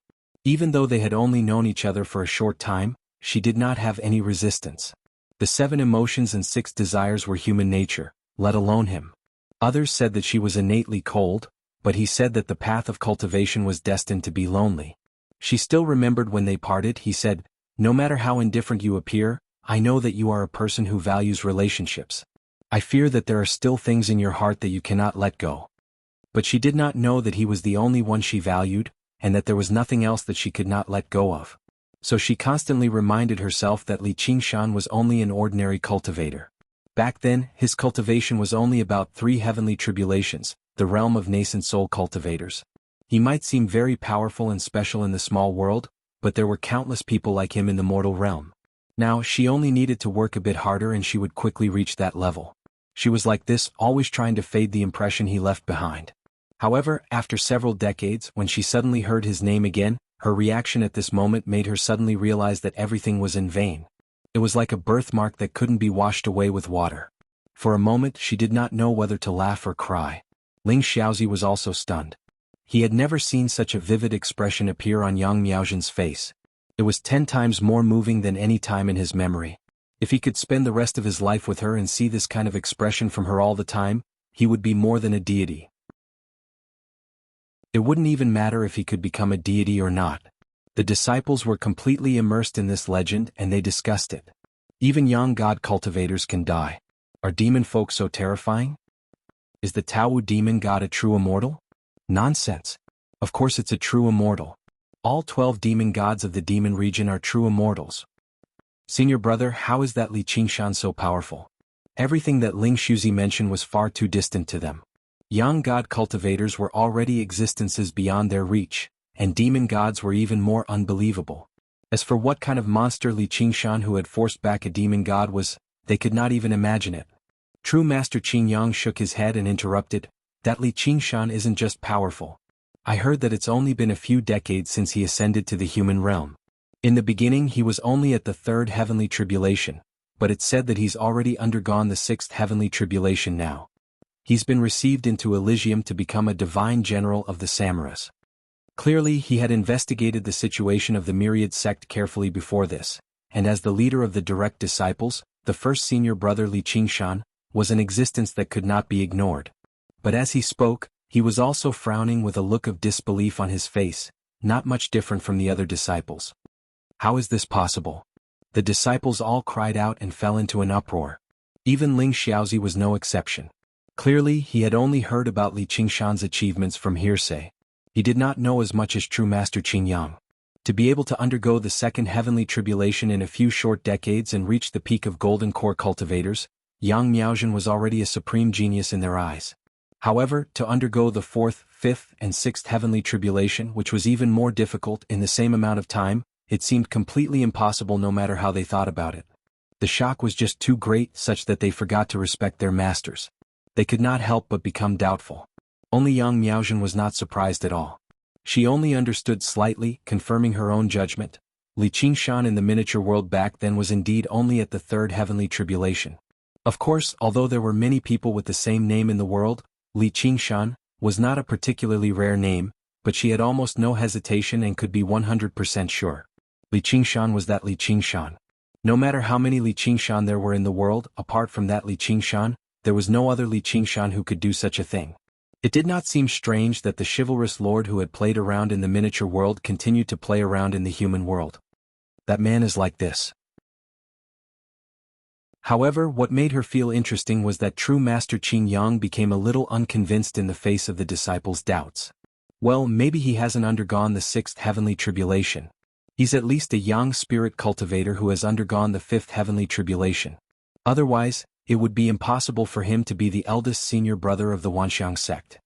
Even though they had only known each other for a short time, she did not have any resistance. The 7 emotions and 6 desires were human nature, let alone him. Others said that she was innately cold, but he said that the path of cultivation was destined to be lonely. She still remembered when they parted. He said, "No matter how indifferent you appear, I know that you are a person who values relationships. I fear that there are still things in your heart that you cannot let go." But she did not know that he was the only one she valued, and that there was nothing else that she could not let go of. So she constantly reminded herself that Li Qingshan was only an ordinary cultivator. Back then, his cultivation was only about 3 heavenly tribulations, the realm of nascent soul cultivators. He might seem very powerful and special in the small world, but there were countless people like him in the mortal realm. Now, she only needed to work a bit harder and she would quickly reach that level. She was like this, always trying to fade the impression he left behind. However, after several decades, when she suddenly heard his name again, Her reaction at this moment made her suddenly realize that everything was in vain. It was like a birthmark that couldn't be washed away with water. For a moment she did not know whether to laugh or cry. Ling Xiaozi was also stunned. He had never seen such a vivid expression appear on Yang Miaozhen's face. It was 10 times more moving than any time in his memory. If he could spend the rest of his life with her and see this kind of expression from her all the time, he would be more than a deity. It wouldn't even matter if he could become a deity or not. The disciples were completely immersed in this legend and they discussed it. Even young god cultivators can die. Are demon folk so terrifying? Is the Tao demon god a true immortal? Nonsense. Of course it's a true immortal. All 12 demon gods of the demon region are true immortals. Senior brother, how is that Li Qingshan so powerful? Everything that Ling Xiaozi mentioned was far too distant to them. Young god cultivators were already existences beyond their reach, and demon gods were even more unbelievable. As for what kind of monster Li Qingshan who had forced back a demon god was, they could not even imagine it. True Master Qing Yang shook his head and interrupted, that Li Qingshan isn't just powerful. I heard that it's only been a few decades since he ascended to the human realm. In the beginning he was only at the 3rd heavenly tribulation, but it's said that he's already undergone the 6th heavenly tribulation now. He's been received into Elysium to become a divine general of the Samaras. Clearly he had investigated the situation of the myriad sect carefully before this, and as the leader of the direct disciples, the first senior brother Li Qingshan, was an existence that could not be ignored. But as he spoke, he was also frowning with a look of disbelief on his face, not much different from the other disciples. How is this possible? The disciples all cried out and fell into an uproar. Even Ling Xiaozi was no exception. Clearly he had only heard about Li Qingshan's achievements from hearsay. He did not know as much as true Master Qing Yang. To be able to undergo the 2nd heavenly tribulation in a few short decades and reach the peak of golden core cultivators, Yang Miaozhen was already a supreme genius in their eyes. However, to undergo the 4th, 5th, and 6th heavenly tribulation, which was even more difficult in the same amount of time, it seemed completely impossible no matter how they thought about it. The shock was just too great such that they forgot to respect their masters. They could not help but become doubtful. Only Yang Miaozhen was not surprised at all. She only understood slightly, confirming her own judgment. Li Qingshan in the miniature world back then was indeed only at the 3rd heavenly tribulation. Of course, although there were many people with the same name in the world, Li Qingshan was not a particularly rare name, but she had almost no hesitation and could be 100% sure. Li Qingshan was that Li Qingshan. No matter how many Li Qingshan there were in the world, apart from that Li Qingshan, there was no other Li Qingshan who could do such a thing. It did not seem strange that the chivalrous lord who had played around in the miniature world continued to play around in the human world. That man is like this. However, what made her feel interesting was that true Master Qing Yang became a little unconvinced in the face of the disciples' doubts. Well, maybe he hasn't undergone the 6th heavenly tribulation. He's at least a young spirit cultivator who has undergone the 5th heavenly tribulation. Otherwise, it would be impossible for him to be the eldest senior brother of the Wanxiang sect.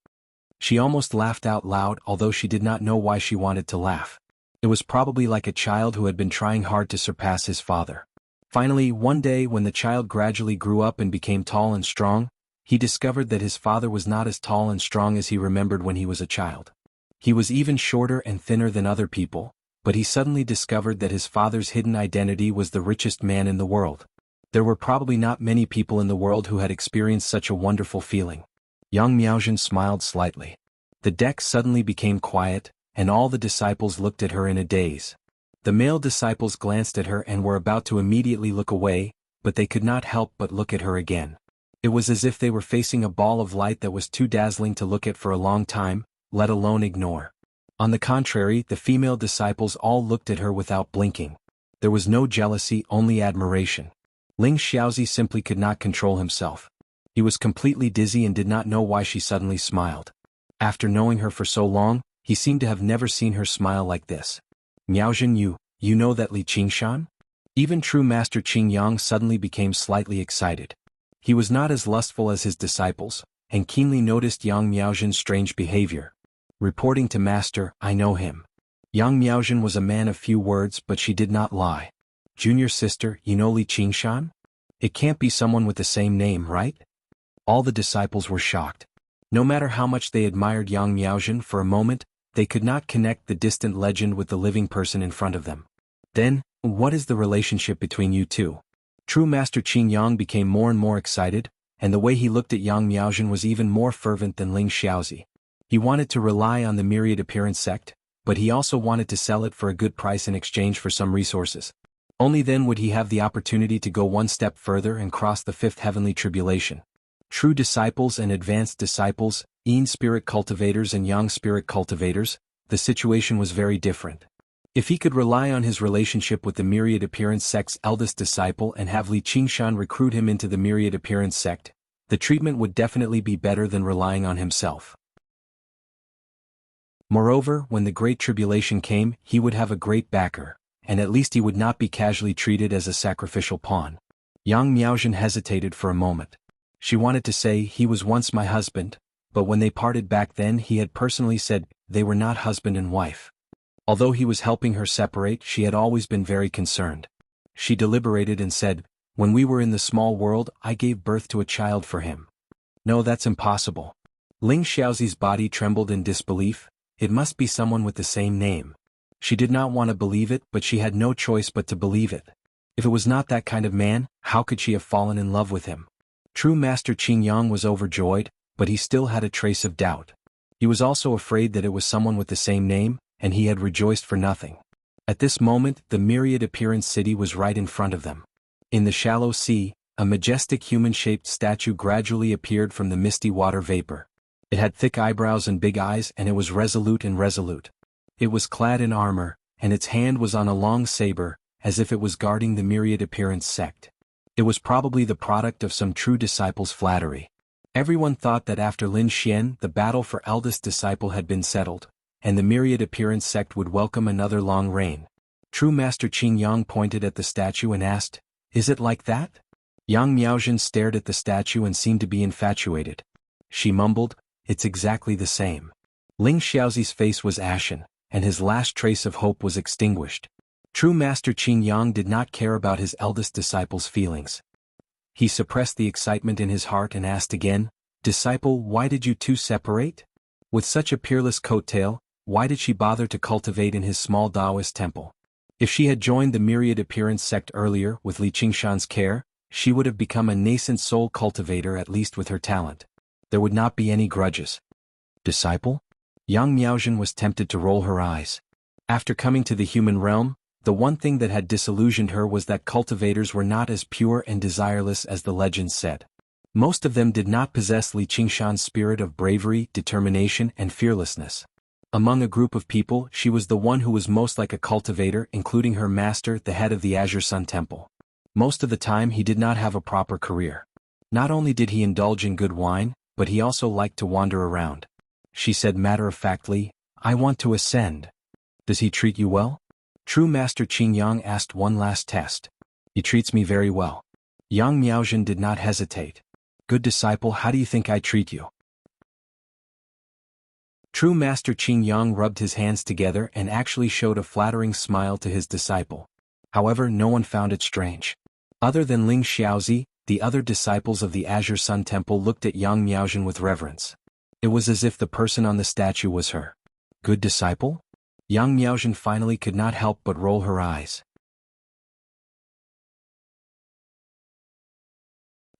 She almost laughed out loud, although she did not know why she wanted to laugh. It was probably like a child who had been trying hard to surpass his father. Finally, one day when the child gradually grew up and became tall and strong, he discovered that his father was not as tall and strong as he remembered when he was a child. He was even shorter and thinner than other people, but he suddenly discovered that his father's hidden identity was the richest man in the world. There were probably not many people in the world who had experienced such a wonderful feeling. Yang Miaozhen smiled slightly. The deck suddenly became quiet, and all the disciples looked at her in a daze. The male disciples glanced at her and were about to immediately look away, but they could not help but look at her again. It was as if they were facing a ball of light that was too dazzling to look at for a long time, let alone ignore. On the contrary, the female disciples all looked at her without blinking. There was no jealousy, only admiration. Ling Xiaozi simply could not control himself. He was completely dizzy and did not know why she suddenly smiled. After knowing her for so long, he seemed to have never seen her smile like this. Miaozhen, you know that Li Qingshan? Even true Master Qing Yang suddenly became slightly excited. He was not as lustful as his disciples, and keenly noticed Yang Miaozhen's strange behavior. Reporting to Master, I know him. Yang Miaozhen was a man of few words, but she did not lie. Junior sister, you know Li Qingshan? It can't be someone with the same name, right? All the disciples were shocked. No matter how much they admired Yang Miaozhen, for a moment, They could not connect the distant legend with the living person in front of them. Then, what is the relationship between you two? True Master Qing Yang became more and more excited, and the way he looked at Yang Miaozhen was even more fervent than Ling Xiaozi. He wanted to rely on the myriad appearance sect, but he also wanted to sell it for a good price in exchange for some resources. Only then would he have the opportunity to go one step further and cross the fifth heavenly tribulation. True disciples and advanced disciples, Yin spirit cultivators and Yang spirit cultivators, the situation was very different. If he could rely on his relationship with the myriad appearance sect's eldest disciple and have Li Qingshan recruit him into the myriad appearance sect, the treatment would definitely be better than relying on himself. Moreover, when the Great Tribulation came, he would have a great backer, and at least he would not be casually treated as a sacrificial pawn. Yang Miaozhen hesitated for a moment. She wanted to say he was once my husband, but when they parted back then he had personally said they were not husband and wife. Although he was helping her separate, she had always been very concerned. She deliberated and said, "When we were in the small world, I gave birth to a child for him." "No, that's impossible." Ling Xiaozi's body trembled in disbelief. It must be someone with the same name. She did not want to believe it, but she had no choice but to believe it. If it was not that kind of man, how could she have fallen in love with him? True Master Qing Yang was overjoyed, but he still had a trace of doubt. He was also afraid that it was someone with the same name, and he had rejoiced for nothing. At this moment, the myriad appearance city was right in front of them. In the shallow sea, a majestic human-shaped statue gradually appeared from the misty water vapor. It had thick eyebrows and big eyes, and it was resolute and resolute. It was clad in armor, and its hand was on a long saber, as if it was guarding the myriad appearance sect. It was probably the product of some true disciple's flattery. Everyone thought that after Lin Xian, the battle for eldest disciple had been settled, and the myriad appearance sect would welcome another long reign. True Master Qing Yang pointed at the statue and asked, "Is it like that?" Yang Miaozhen stared at the statue and seemed to be infatuated. She mumbled, "It's exactly the same." Ling Xiaozi's face was ashen, and his last trace of hope was extinguished. True Master Qing Yang did not care about his eldest disciple's feelings. He suppressed the excitement in his heart and asked again, "Disciple, why did you two separate? With such a peerless coattail, why did she bother to cultivate in his small Taoist temple? If she had joined the myriad appearance sect earlier with Li Qingshan's care, she would have become a nascent soul cultivator at least with her talent. There would not be any grudges." "Disciple?" Yang Miaozhen was tempted to roll her eyes. After coming to the human realm, the one thing that had disillusioned her was that cultivators were not as pure and desireless as the legends said. Most of them did not possess Li Qingshan's spirit of bravery, determination, and fearlessness. Among a group of people, she was the one who was most like a cultivator, including her master, the head of the Azure Sun Temple. Most of the time he did not have a proper career. Not only did he indulge in good wine, but he also liked to wander around. She said matter-of-factly, "I want to ascend." "Does he treat you well?" True Master Qing Yang asked one last test. "He treats me very well." Yang Miaozhen did not hesitate. "Good disciple, how do you think I treat you?" True Master Qing Yang rubbed his hands together and actually showed a flattering smile to his disciple. However, no one found it strange. Other than Ling Xiaozi, the other disciples of the Azure Sun Temple looked at Yang Miaozhen with reverence. It was as if the person on the statue was her. "Good disciple?" Yang Miaozhen finally could not help but roll her eyes.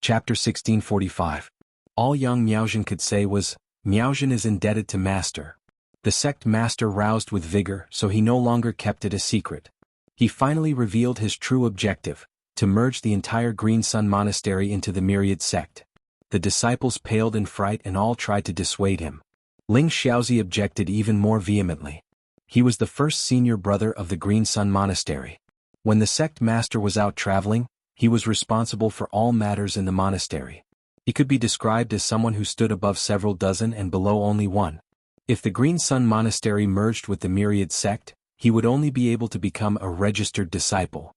Chapter 1645. All Yang Miaozhen could say was, "Miaozhen is indebted to Master." The sect master roused with vigor, so he no longer kept it a secret. He finally revealed his true objective, to merge the entire Green Sun Monastery into the Myriad sect. The disciples paled in fright and all tried to dissuade him. Ling Xiaozi objected even more vehemently. He was the first senior brother of the Green Sun Monastery. When the sect master was out traveling, he was responsible for all matters in the monastery. He could be described as someone who stood above several dozen and below only one. If the Green Sun Monastery merged with the Myriad sect, he would only be able to become a registered disciple.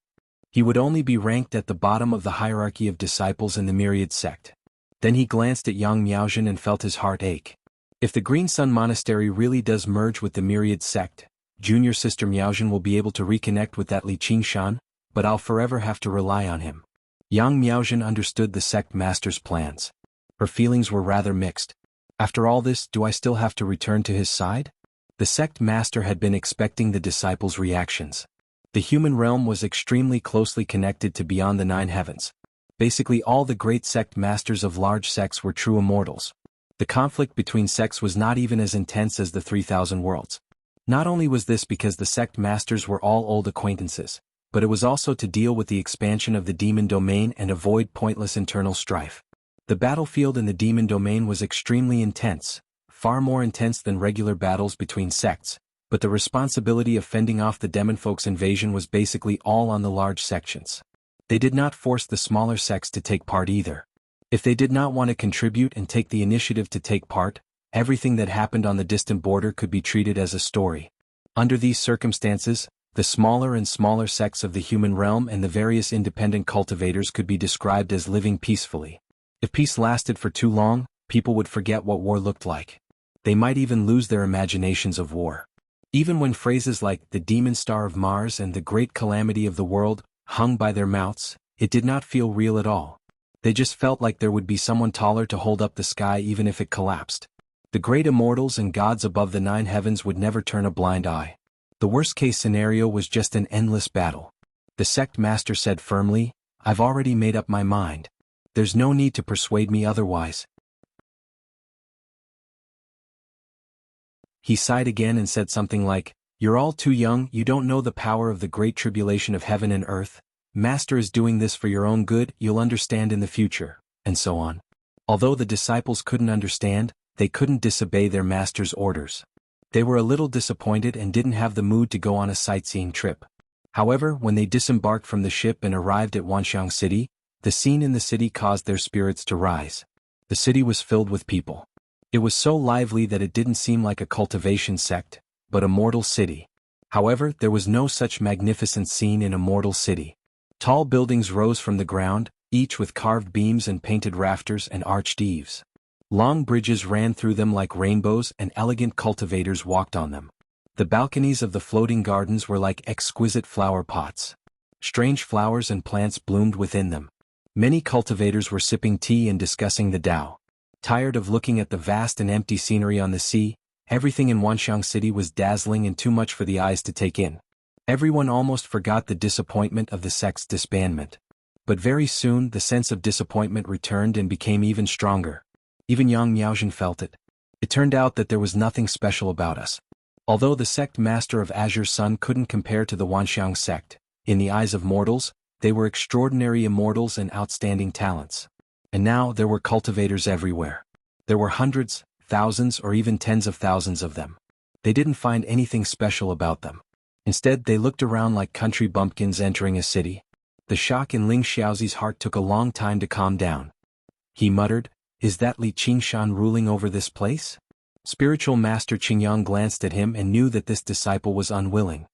He would only be ranked at the bottom of the hierarchy of disciples in the Myriad sect. Then he glanced at Yang Miaozhen and felt his heart ache. If the Green Sun Monastery really does merge with the Myriad sect, junior sister Miaozhen will be able to reconnect with that Li Qingshan, but I'll forever have to rely on him. Yang Miaozhen understood the sect master's plans. Her feelings were rather mixed. After all this, do I still have to return to his side? The sect master had been expecting the disciples' reactions. The human realm was extremely closely connected to beyond the 9 heavens. Basically all the great sect masters of large sects were true immortals. The conflict between sects was not even as intense as the 3,000 worlds. Not only was this because the sect masters were all old acquaintances, but it was also to deal with the expansion of the demon domain and avoid pointless internal strife. The battlefield in the demon domain was extremely intense, far more intense than regular battles between sects, but the responsibility of fending off the demonfolk's invasion was basically all on the large sections. They did not force the smaller sects to take part either. If they did not want to contribute and take the initiative to take part, everything that happened on the distant border could be treated as a story. Under these circumstances, the smaller and smaller sects of the human realm and the various independent cultivators could be described as living peacefully. If peace lasted for too long, people would forget what war looked like. They might even lose their imaginations of war. Even when phrases like the demon star of Mars and the great calamity of the world hung by their mouths, it did not feel real at all. They just felt like there would be someone taller to hold up the sky even if it collapsed. The great immortals and gods above the 9 heavens would never turn a blind eye. The worst-case scenario was just an endless battle. The sect master said firmly, "I've already made up my mind. There's no need to persuade me otherwise." He sighed again and said something like, "You're all too young, you don't know the power of the great tribulation of heaven and earth. Master is doing this for your own good, you'll understand in the future," and so on. Although the disciples couldn't understand, they couldn't disobey their master's orders. They were a little disappointed and didn't have the mood to go on a sightseeing trip. However, when they disembarked from the ship and arrived at Wanxiang City, the scene in the city caused their spirits to rise. The city was filled with people. It was so lively that it didn't seem like a cultivation sect, but a mortal city. However, there was no such magnificent scene in a mortal city. Tall buildings rose from the ground, each with carved beams and painted rafters and arched eaves. Long bridges ran through them like rainbows and elegant cultivators walked on them. The balconies of the floating gardens were like exquisite flower pots. Strange flowers and plants bloomed within them. Many cultivators were sipping tea and discussing the Tao. Tired of looking at the vast and empty scenery on the sea, everything in Wanxiang City was dazzling and too much for the eyes to take in. Everyone almost forgot the disappointment of the sect's disbandment. But very soon the sense of disappointment returned and became even stronger. Even Yang Miaozhen felt it. It turned out that there was nothing special about us. Although the sect master of Azure Sun couldn't compare to the Wanxiang sect, in the eyes of mortals, they were extraordinary immortals and outstanding talents. And now there were cultivators everywhere. There were hundreds, thousands or even tens of thousands of them. They didn't find anything special about them. Instead they looked around like country bumpkins entering a city. The shock in Ling Xiaozi's heart took a long time to calm down. He muttered, "Is that Li Qingshan ruling over this place?" Spiritual Master Qingyang glanced at him and knew that this disciple was unwilling.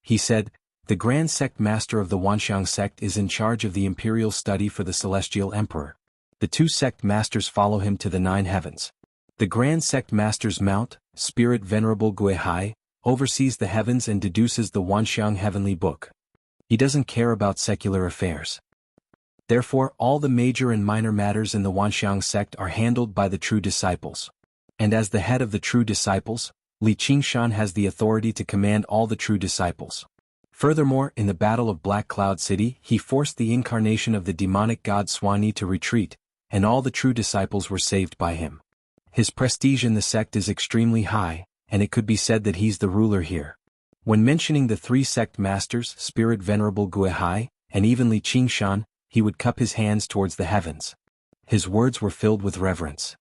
He said, "The Grand Sect Master of the Wanxiang sect is in charge of the imperial study for the Celestial Emperor. The 2 sect masters follow him to the 9 heavens. The Grand Sect Master's mount, Spirit Venerable Guihai, oversees the heavens and deduces the Wanxiang Heavenly Book. He doesn't care about secular affairs. Therefore all the major and minor matters in the Wanxiang sect are handled by the true disciples. And as the head of the true disciples, Li Qingshan has the authority to command all the true disciples. Furthermore, in the Battle of Black Cloud City, he forced the incarnation of the demonic god Swanee to retreat, and all the true disciples were saved by him. His prestige in the sect is extremely high, and it could be said that he's the ruler here." When mentioning the 3 sect masters, Spirit Venerable Guihai, and even Li Qingshan, he would cup his hands towards the heavens. His words were filled with reverence.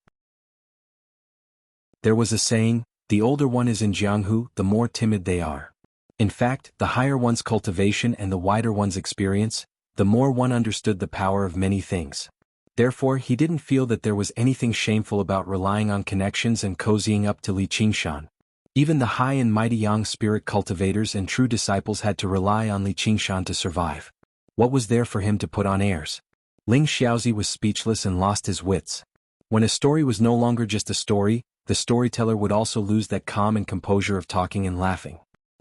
There was a saying, "The older one is in Jianghu, the more timid they are." In fact, the higher one's cultivation and the wider one's experience, the more one understood the power of many things. Therefore he didn't feel that there was anything shameful about relying on connections and cozying up to Li Qingshan. Even the high and mighty young spirit cultivators and true disciples had to rely on Li Qingshan to survive. What was there for him to put on airs? Ling Xiaozi was speechless and lost his wits. When a story was no longer just a story, the storyteller would also lose that calm and composure of talking and laughing.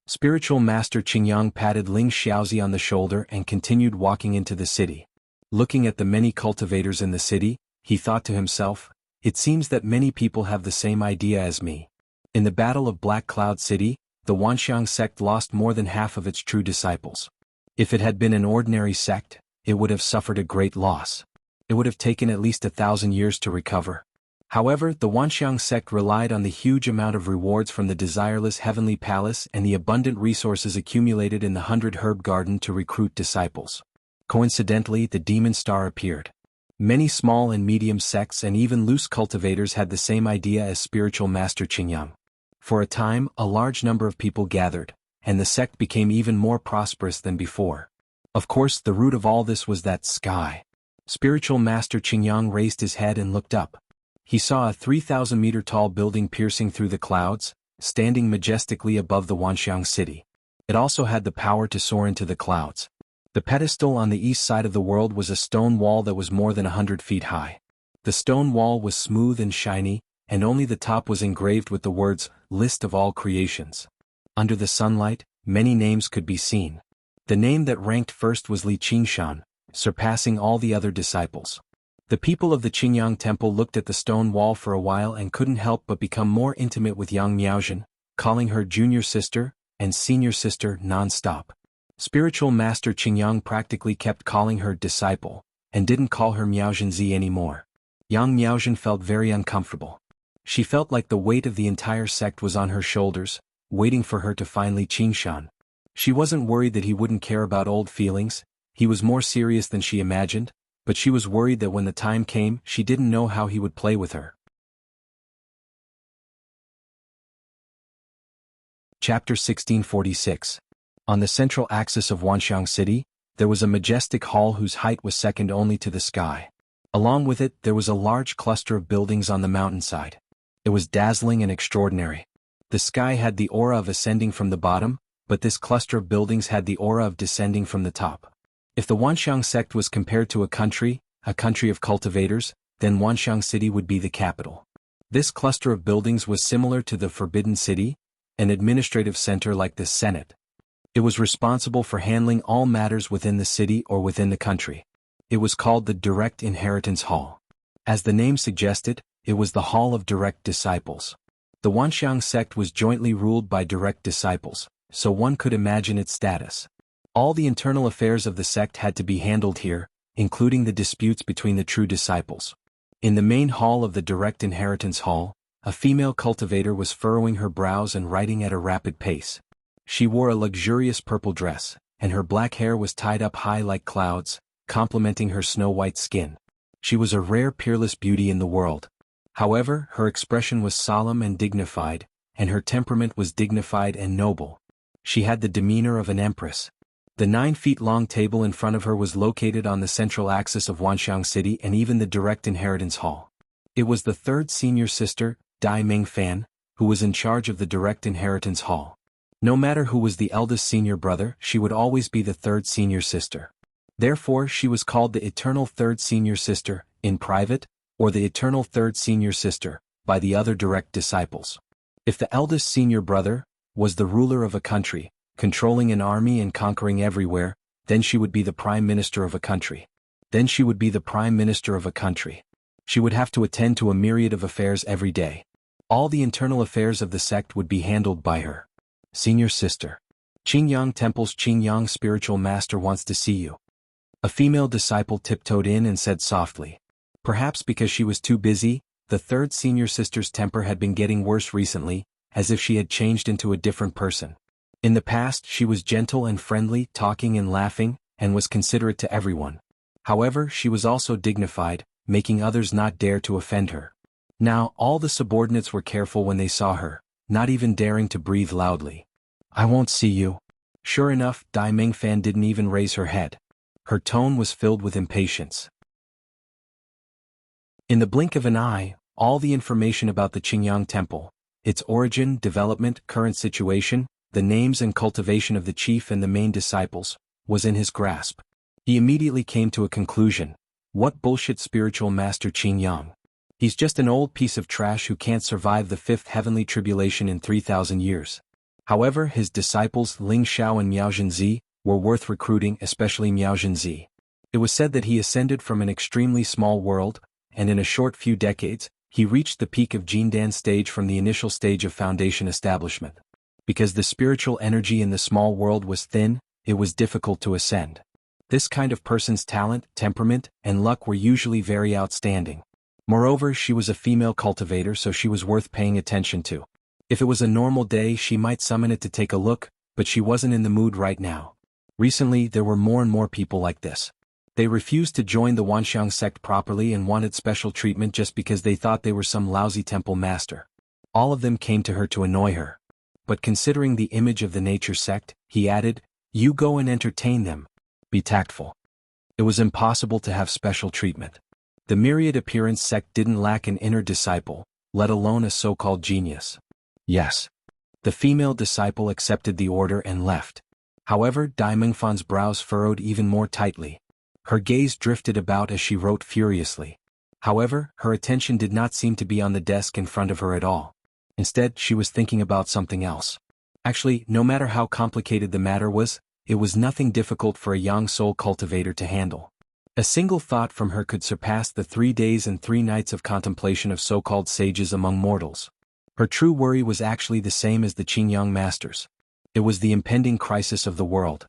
Spiritual Master Qingyang patted Ling Xiaozi on the shoulder and continued walking into the city. Looking at the many cultivators in the city, he thought to himself, "It seems that many people have the same idea as me. In the Battle of Black Cloud City, the Wanxiang sect lost more than half of its true disciples. If it had been an ordinary sect, it would have suffered a great loss. It would have taken at least 1,000 years to recover. However, the Wanxiang sect relied on the huge amount of rewards from the desireless heavenly palace and the abundant resources accumulated in the 100 herb garden to recruit disciples. Coincidentally, the demon star appeared. Many small and medium sects and even loose cultivators had the same idea as spiritual master Qingyang. For a time, a large number of people gathered, and the sect became even more prosperous than before. Of course, the root of all this was that sky. Spiritual master Qingyang raised his head and looked up. He saw a 3,000-meter-tall building piercing through the clouds, standing majestically above the Wanxiang city. It also had the power to soar into the clouds. The pedestal on the east side of the world was a stone wall that was more than 100 feet high. The stone wall was smooth and shiny, and only the top was engraved with the words, "List of all creations." Under the sunlight, many names could be seen. The name that ranked first was Li Qingshan, surpassing all the other disciples. The people of the Qingyang temple looked at the stone wall for a while and couldn't help but become more intimate with Yang Miaozhen, calling her junior sister and senior sister non-stop. Spiritual master Qingyang practically kept calling her disciple, and didn't call her Miaozhenzi anymore. Yang Miaozhen felt very uncomfortable. She felt like the weight of the entire sect was on her shoulders, waiting for her to find Li Qingshan. She wasn't worried that he wouldn't care about old feelings. He was more serious than she imagined, but she was worried that when the time came, she didn't know how he would play with her. Chapter 1646. On the central axis of Wanxiang City, there was a majestic hall whose height was second only to the sky. Along with it, there was a large cluster of buildings on the mountainside. It was dazzling and extraordinary. The sky had the aura of ascending from the bottom, but this cluster of buildings had the aura of descending from the top. If the Wanxiang sect was compared to a country of cultivators, then Wanxiang City would be the capital. This cluster of buildings was similar to the Forbidden City, an administrative center like the Senate. It was responsible for handling all matters within the city or within the country. It was called the Direct Inheritance Hall. As the name suggested, it was the Hall of Direct Disciples. The Wanxiang sect was jointly ruled by direct disciples, so one could imagine its status. All the internal affairs of the sect had to be handled here, including the disputes between the true disciples. In the main hall of the Direct Inheritance Hall, a female cultivator was furrowing her brows and writing at a rapid pace. She wore a luxurious purple dress, and her black hair was tied up high like clouds, complementing her snow-white skin. She was a rare peerless beauty in the world. However, her expression was solemn and dignified, and her temperament was dignified and noble. She had the demeanor of an empress. The 9-feet-long table in front of her was located on the central axis of Wanxiang City and even the Direct Inheritance Hall. It was the third senior sister, Dai Mingfan, who was in charge of the Direct Inheritance Hall. No matter who was the eldest senior brother, she would always be the third senior sister. Therefore, she was called the Eternal Third Senior Sister, in private, or the Eternal Third Senior Sister, by the other direct disciples. If the eldest senior brother was the ruler of a country, controlling an army and conquering everywhere, then she would be the prime minister of a country. Then she would be the prime minister of a country. She would have to attend to a myriad of affairs every day. All the internal affairs of the sect would be handled by her. Senior sister. Qingyang Temple's Qingyang spiritual master wants to see you. A female disciple tiptoed in and said softly. Perhaps because she was too busy, the third senior sister's temper had been getting worse recently, as if she had changed into a different person. In the past, she was gentle and friendly, talking and laughing, and was considerate to everyone. However, she was also dignified, making others not dare to offend her. Now, all the subordinates were careful when they saw her, not even daring to breathe loudly. I won't see you. Sure enough, Dai Mingfan didn't even raise her head. Her tone was filled with impatience. In the blink of an eye, all the information about the Qingyang Temple, its origin, development, current situation, the names and cultivation of the chief and the main disciples, was in his grasp. He immediately came to a conclusion. What bullshit spiritual master Qingyang. He's just an old piece of trash who can't survive the fifth heavenly tribulation in 3,000 years. However, his disciples Ling Xiao and Miaozhenzi were worth recruiting, especially Miaozhenzi. It was said that he ascended from an extremely small world, and in a short few decades, He reached the peak of Jindan's stage from the initial stage of foundation establishment. Because the spiritual energy in the small world was thin, it was difficult to ascend. This kind of person's talent, temperament, and luck were usually very outstanding. Moreover, she was a female cultivator, so she was worth paying attention to. If it was a normal day, she might summon it to take a look, but she wasn't in the mood right now. Recently, there were more and more people like this. They refused to join the Wanxiang sect properly and wanted special treatment just because they thought they were some lousy temple master. All of them came to her to annoy her. But considering the image of the nature sect, he added, "You go and entertain them. Be tactful." It was impossible to have special treatment. The myriad appearance sect didn't lack an inner disciple, let alone a so-called genius. Yes. The female disciple accepted the order and left. However, Dai Mingfan's brows furrowed even more tightly. Her gaze drifted about as she wrote furiously. However, her attention did not seem to be on the desk in front of her at all. Instead, she was thinking about something else. Actually, no matter how complicated the matter was, it was nothing difficult for a young soul cultivator to handle. A single thought from her could surpass the 3 days and 3 nights of contemplation of so-called sages among mortals. Her true worry was actually the same as the Qingyang masters. It was the impending crisis of the world.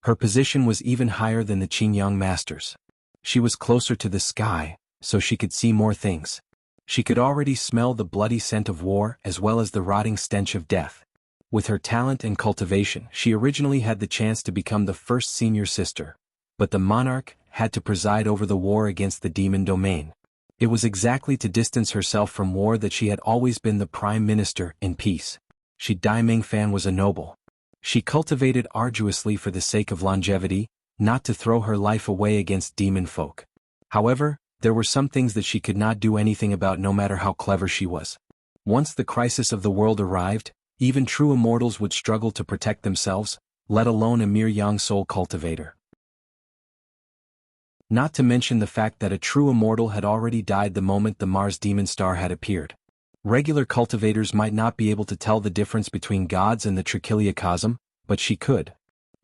Her position was even higher than the Qingyang masters. She was closer to the sky, so she could see more things. She could already smell the bloody scent of war as well as the rotting stench of death. With her talent and cultivation, she originally had the chance to become the first senior sister, but the monarch had to preside over the war against the demon domain. It was exactly to distance herself from war that she had always been the prime minister in peace. Dai Mingfan was a noble. She cultivated arduously for the sake of longevity, not to throw her life away against demon folk. However, there were some things that she could not do anything about no matter how clever she was. Once the crisis of the world arrived, even true immortals would struggle to protect themselves, let alone a mere young soul cultivator. Not to mention the fact that a true immortal had already died the moment the Mars demon star had appeared. Regular cultivators might not be able to tell the difference between gods and the trichiliocosm, but she could.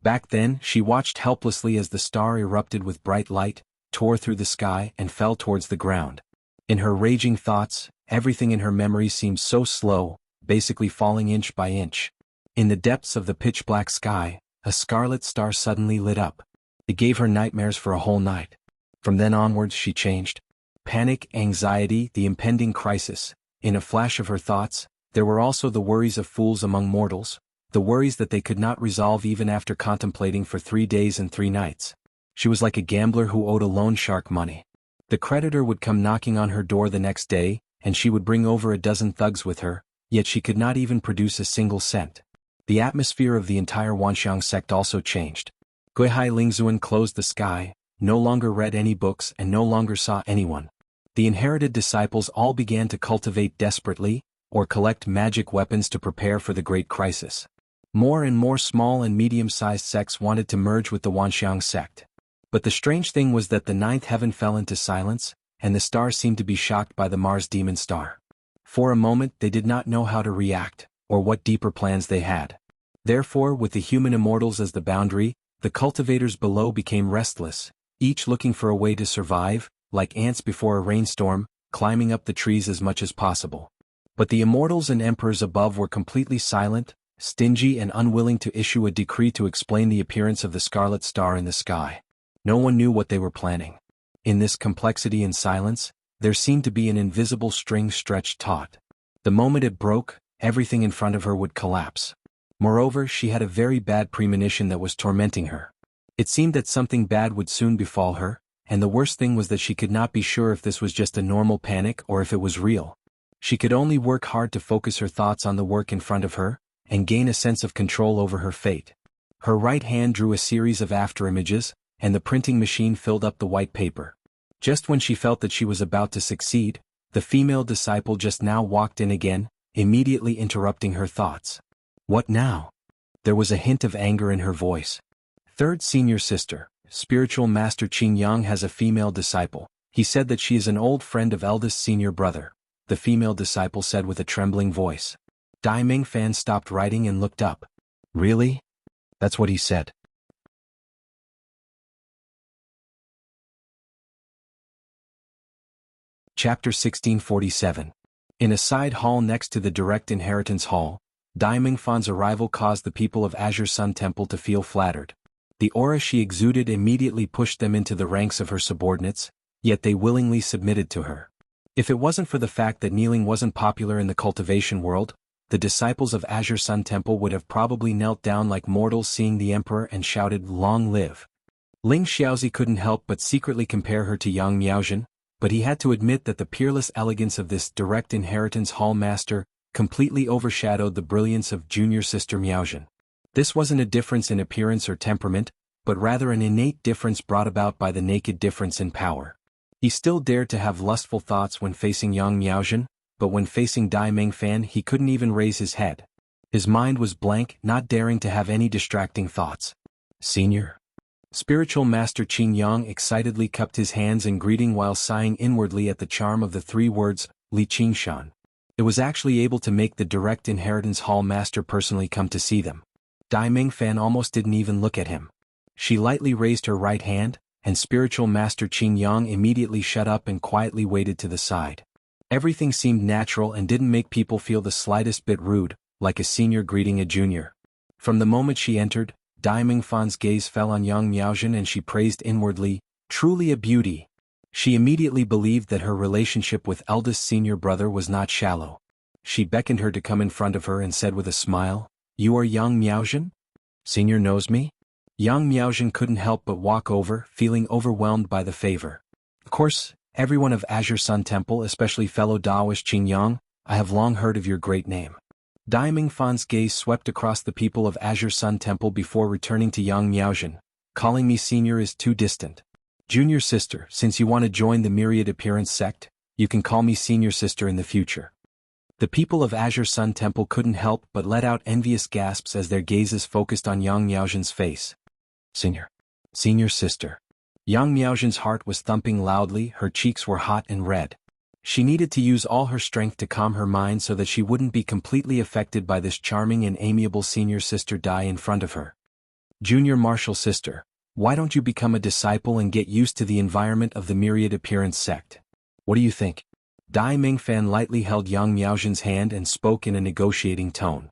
Back then, she watched helplessly as the star erupted with bright light, tore through the sky and fell towards the ground. In her raging thoughts, everything in her memory seemed so slow, basically falling inch by inch. In the depths of the pitch-black sky, a scarlet star suddenly lit up. It gave her nightmares for a whole night. From then onwards she changed. Panic, anxiety, the impending crisis. In a flash of her thoughts, there were also the worries of fools among mortals, the worries that they could not resolve even after contemplating for 3 days and 3 nights. She was like a gambler who owed a loan shark money. The creditor would come knocking on her door the next day, and she would bring over a dozen thugs with her, yet she could not even produce a single cent. The atmosphere of the entire Wanxiang sect also changed. Guihai Lingzuan closed the sky, no longer read any books and no longer saw anyone. The inherited disciples all began to cultivate desperately, or collect magic weapons to prepare for the great crisis. More and more small and medium-sized sects wanted to merge with the Wanxiang sect. But the strange thing was that the 9th heaven fell into silence, and the stars seemed to be shocked by the Mars demon star. For a moment they did not know how to react, or what deeper plans they had. Therefore, with the human immortals as the boundary, the cultivators below became restless, each looking for a way to survive, like ants before a rainstorm, climbing up the trees as much as possible. But the immortals and emperors above were completely silent, stingy and unwilling to issue a decree to explain the appearance of the scarlet star in the sky. No one knew what they were planning. In this complexity and silence, there seemed to be an invisible string stretched taut. The moment it broke, everything in front of her would collapse. Moreover, she had a very bad premonition that was tormenting her. It seemed that something bad would soon befall her, and the worst thing was that she could not be sure if this was just a normal panic or if it was real. She could only work hard to focus her thoughts on the work in front of her, and gain a sense of control over her fate. Her right hand drew a series of afterimages, and the printing machine filled up the white paper. Just when she felt that she was about to succeed, the female disciple just now walked in again, immediately interrupting her thoughts. What now? There was a hint of anger in her voice. Third senior sister, spiritual master Qingyang has a female disciple. He said that she is an old friend of eldest senior brother, the female disciple said with a trembling voice. Dai Mingfan stopped writing and looked up. Really? That's what he said. Chapter 1647. In a side hall next to the direct inheritance hall, Dai Mingfan's arrival caused the people of Azure Sun Temple to feel flattered. The aura she exuded immediately pushed them into the ranks of her subordinates, yet they willingly submitted to her. If it wasn't for the fact that kneeling wasn't popular in the cultivation world, the disciples of Azure Sun Temple would have probably knelt down like mortals seeing the emperor and shouted, "Long live!" Ling Xiaozi couldn't help but secretly compare her to Yang Miaozhen, but he had to admit that the peerless elegance of this direct inheritance hall master completely overshadowed the brilliance of junior sister Miaozhen. This wasn't a difference in appearance or temperament, but rather an innate difference brought about by the naked difference in power. He still dared to have lustful thoughts when facing Yang Miaozhen, but when facing Dai Mingfan he couldn't even raise his head. His mind was blank, not daring to have any distracting thoughts. Senior. Spiritual Master Qing Yang excitedly cupped his hands in greeting while sighing inwardly at the charm of the three words, Li Qingshan. It was actually able to make the direct inheritance hall master personally come to see them. Dai Mingfan almost didn't even look at him. She lightly raised her right hand, and Spiritual Master Qing Yang immediately shut up and quietly waited to the side. Everything seemed natural and didn't make people feel the slightest bit rude, like a senior greeting a junior. From the moment she entered, Dai Mingfan's gaze fell on Yang Miaozhen and she praised inwardly, "Truly a beauty." She immediately believed that her relationship with eldest senior brother was not shallow. She beckoned her to come in front of her and said with a smile, "You are Yang Miaozhen? Senior knows me?" Yang Miaozhen couldn't help but walk over, feeling overwhelmed by the favor. "Of course, everyone of Azure Sun Temple, especially fellow Daoist Qing Yang, I have long heard of your great name." Dai Mingfan's gaze swept across the people of Azure Sun Temple before returning to Yang Miaozhen. "Calling me senior is too distant. Junior sister, since you want to join the Myriad Appearance sect, you can call me senior sister in the future." The people of Azure Sun Temple couldn't help but let out envious gasps as their gazes focused on Yang Miaozhen's face. "Senior. Senior sister." Yang Miaozhen's heart was thumping loudly, her cheeks were hot and red. She needed to use all her strength to calm her mind so that she wouldn't be completely affected by this charming and amiable senior sister Dai in front of her. "Junior martial sister, why don't you become a disciple and get used to the environment of the Myriad Appearance sect? What do you think?" Dai Mingfan lightly held Yang Miaozhen's hand and spoke in a negotiating tone.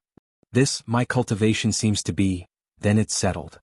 "This, my cultivation seems to be, then it's settled."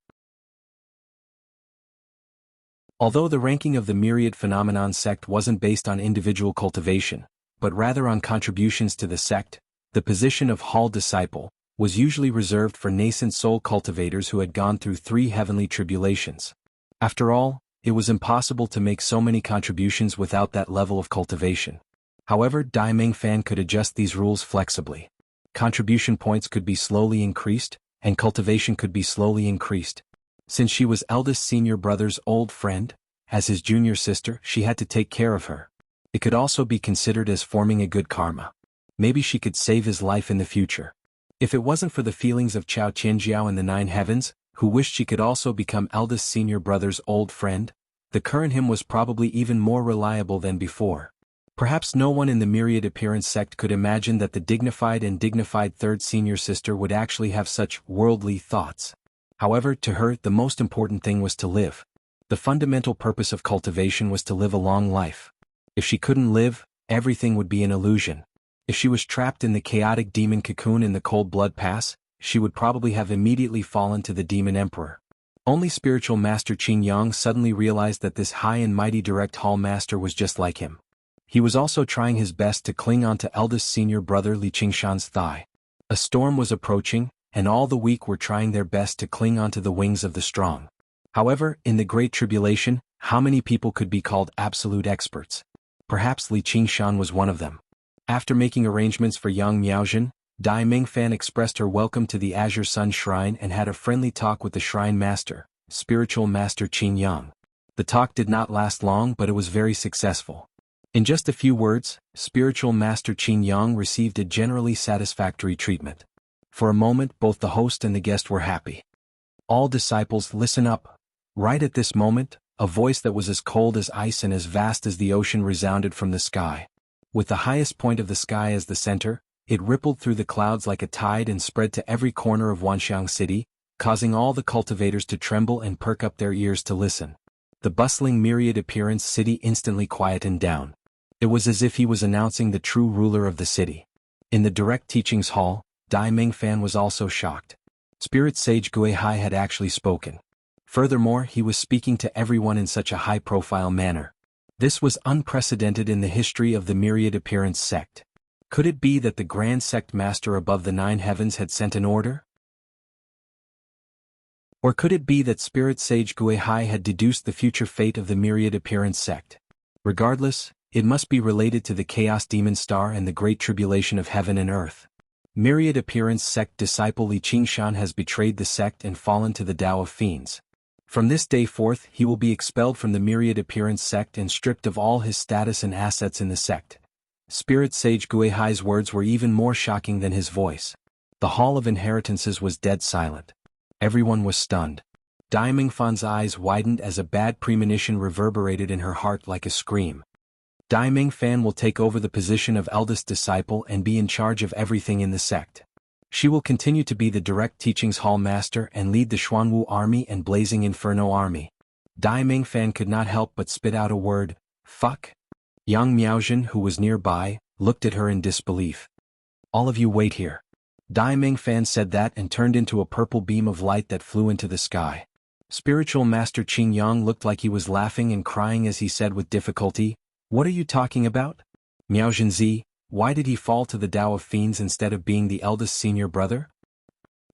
Although the ranking of the Myriad Phenomenon sect wasn't based on individual cultivation, but rather on contributions to the sect, the position of Hall Disciple was usually reserved for nascent soul cultivators who had gone through 3 heavenly tribulations. After all, it was impossible to make so many contributions without that level of cultivation. However, Dai Mingfan could adjust these rules flexibly. Contribution points could be slowly increased, and cultivation could be slowly increased. Since she was eldest senior brother's old friend, as his junior sister, she had to take care of her. It could also be considered as forming a good karma. Maybe she could save his life in the future. If it wasn't for the feelings of Chao Qianjiao in the 9 heavens, who wished she could also become eldest senior brother's old friend, the current him was probably even more reliable than before. Perhaps no one in the Myriad Appearance sect could imagine that the dignified third senior sister would actually have such worldly thoughts. However, to her, the most important thing was to live. The fundamental purpose of cultivation was to live a long life. If she couldn't live, everything would be an illusion. If she was trapped in the chaotic demon cocoon in the Cold Blood Pass, she would probably have immediately fallen to the demon emperor. Only Spiritual Master Qing Yang suddenly realized that this high and mighty direct hall master was just like him. He was also trying his best to cling on to eldest senior brother Li Qingshan's thigh. A storm was approaching, and all the weak were trying their best to cling onto the wings of the strong. However, in the Great Tribulation, how many people could be called absolute experts? Perhaps Li Qingshan was one of them. After making arrangements for Yang Miaozhen, Dai Mingfan expressed her welcome to the Azure Sun Shrine and had a friendly talk with the Shrine Master, Spiritual Master Qing Yang. The talk did not last long, but it was very successful. In just a few words, Spiritual Master Qing Yang received a generally satisfactory treatment. For a moment, both the host and the guest were happy. "All disciples, listen up." Right at this moment, a voice that was as cold as ice and as vast as the ocean resounded from the sky. With the highest point of the sky as the center, it rippled through the clouds like a tide and spread to every corner of Wanxiang City, causing all the cultivators to tremble and perk up their ears to listen. The bustling Myriad Appearance city instantly quietened down. It was as if he was announcing the true ruler of the city. In the direct teachings hall, Dai Mingfan was also shocked. Spirit Sage Guihai had actually spoken. Furthermore, he was speaking to everyone in such a high-profile manner. This was unprecedented in the history of the Myriad Appearance sect. Could it be that the Grand Sect Master above the 9 heavens had sent an order? Or could it be that Spirit Sage Guihai had deduced the future fate of the Myriad Appearance sect? Regardless, it must be related to the Chaos Demon Star and the Great Tribulation of Heaven and Earth. Myriad Appearance sect disciple Li Qingshan has betrayed the sect and fallen to the Tao of Fiends. From this day forth he will be expelled from the Myriad Appearance sect and stripped of all his status and assets in the sect. Spirit Sage Guihai's words were even more shocking than his voice. The Hall of Inheritances was dead silent. Everyone was stunned. Dai Mingfan's eyes widened as a bad premonition reverberated in her heart like a scream. Dai Mingfan will take over the position of eldest disciple and be in charge of everything in the sect. She will continue to be the direct teachings hall master and lead the Xuanwu army and Blazing Inferno army. Dai Mingfan could not help but spit out a word, fuck. Yang Miaozhen, who was nearby, looked at her in disbelief. All of you wait here. Dai Mingfan said that and turned into a purple beam of light that flew into the sky. Spiritual Master Qing Yang looked like he was laughing and crying as he said with difficulty, "What are you talking about? Miaozhen Zi, why did he fall to the Tao of Fiends instead of being the eldest senior brother?"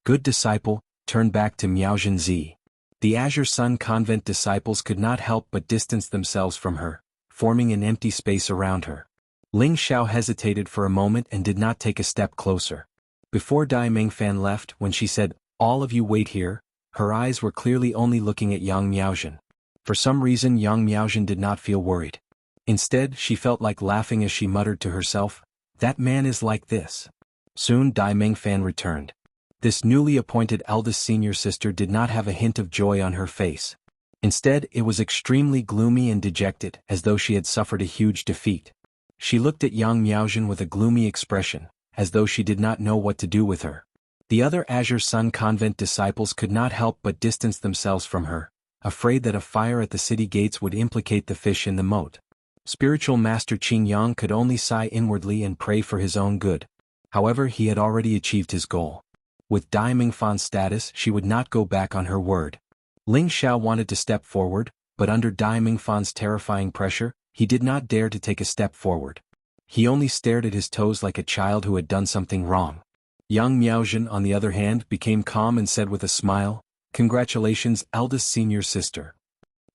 Good disciple, turn back to Miaozhen Zi. The Azure Sun convent disciples could not help but distance themselves from her, forming an empty space around her. Ling Xiao hesitated for a moment and did not take a step closer. Before Dai Mingfan left, when she said, "All of you wait here," her eyes were clearly only looking at Yang Miaozhen. For some reason Yang Miaozhen did not feel worried. Instead, she felt like laughing as she muttered to herself, "That man is like this." Soon Dai Mingfan returned. This newly appointed eldest senior sister did not have a hint of joy on her face. Instead, it was extremely gloomy and dejected, as though she had suffered a huge defeat. She looked at Yang Miaozhen with a gloomy expression, as though she did not know what to do with her. The other Azure Sun convent disciples could not help but distance themselves from her, afraid that a fire at the city gates would implicate the fish in the moat. Spiritual Master Qing Yang could only sigh inwardly and pray for his own good. However, he had already achieved his goal. With Dai Mingfan's status, she would not go back on her word. Ling Xiao wanted to step forward, but under Dai Mingfan's terrifying pressure, he did not dare to take a step forward. He only stared at his toes like a child who had done something wrong. Yang Miaozhen, on the other hand, became calm and said with a smile, "Congratulations, eldest senior sister.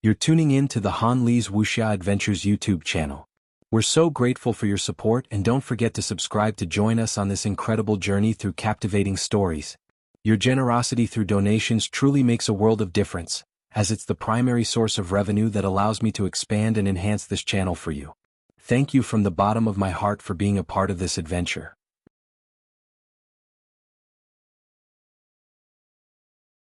You're tuning in to the Han Li's Wuxia Adventures YouTube channel. We're so grateful for your support, and don't forget to subscribe to join us on this incredible journey through captivating stories. Your generosity through donations truly makes a world of difference, as it's the primary source of revenue that allows me to expand and enhance this channel for you. Thank you from the bottom of my heart for being a part of this adventure."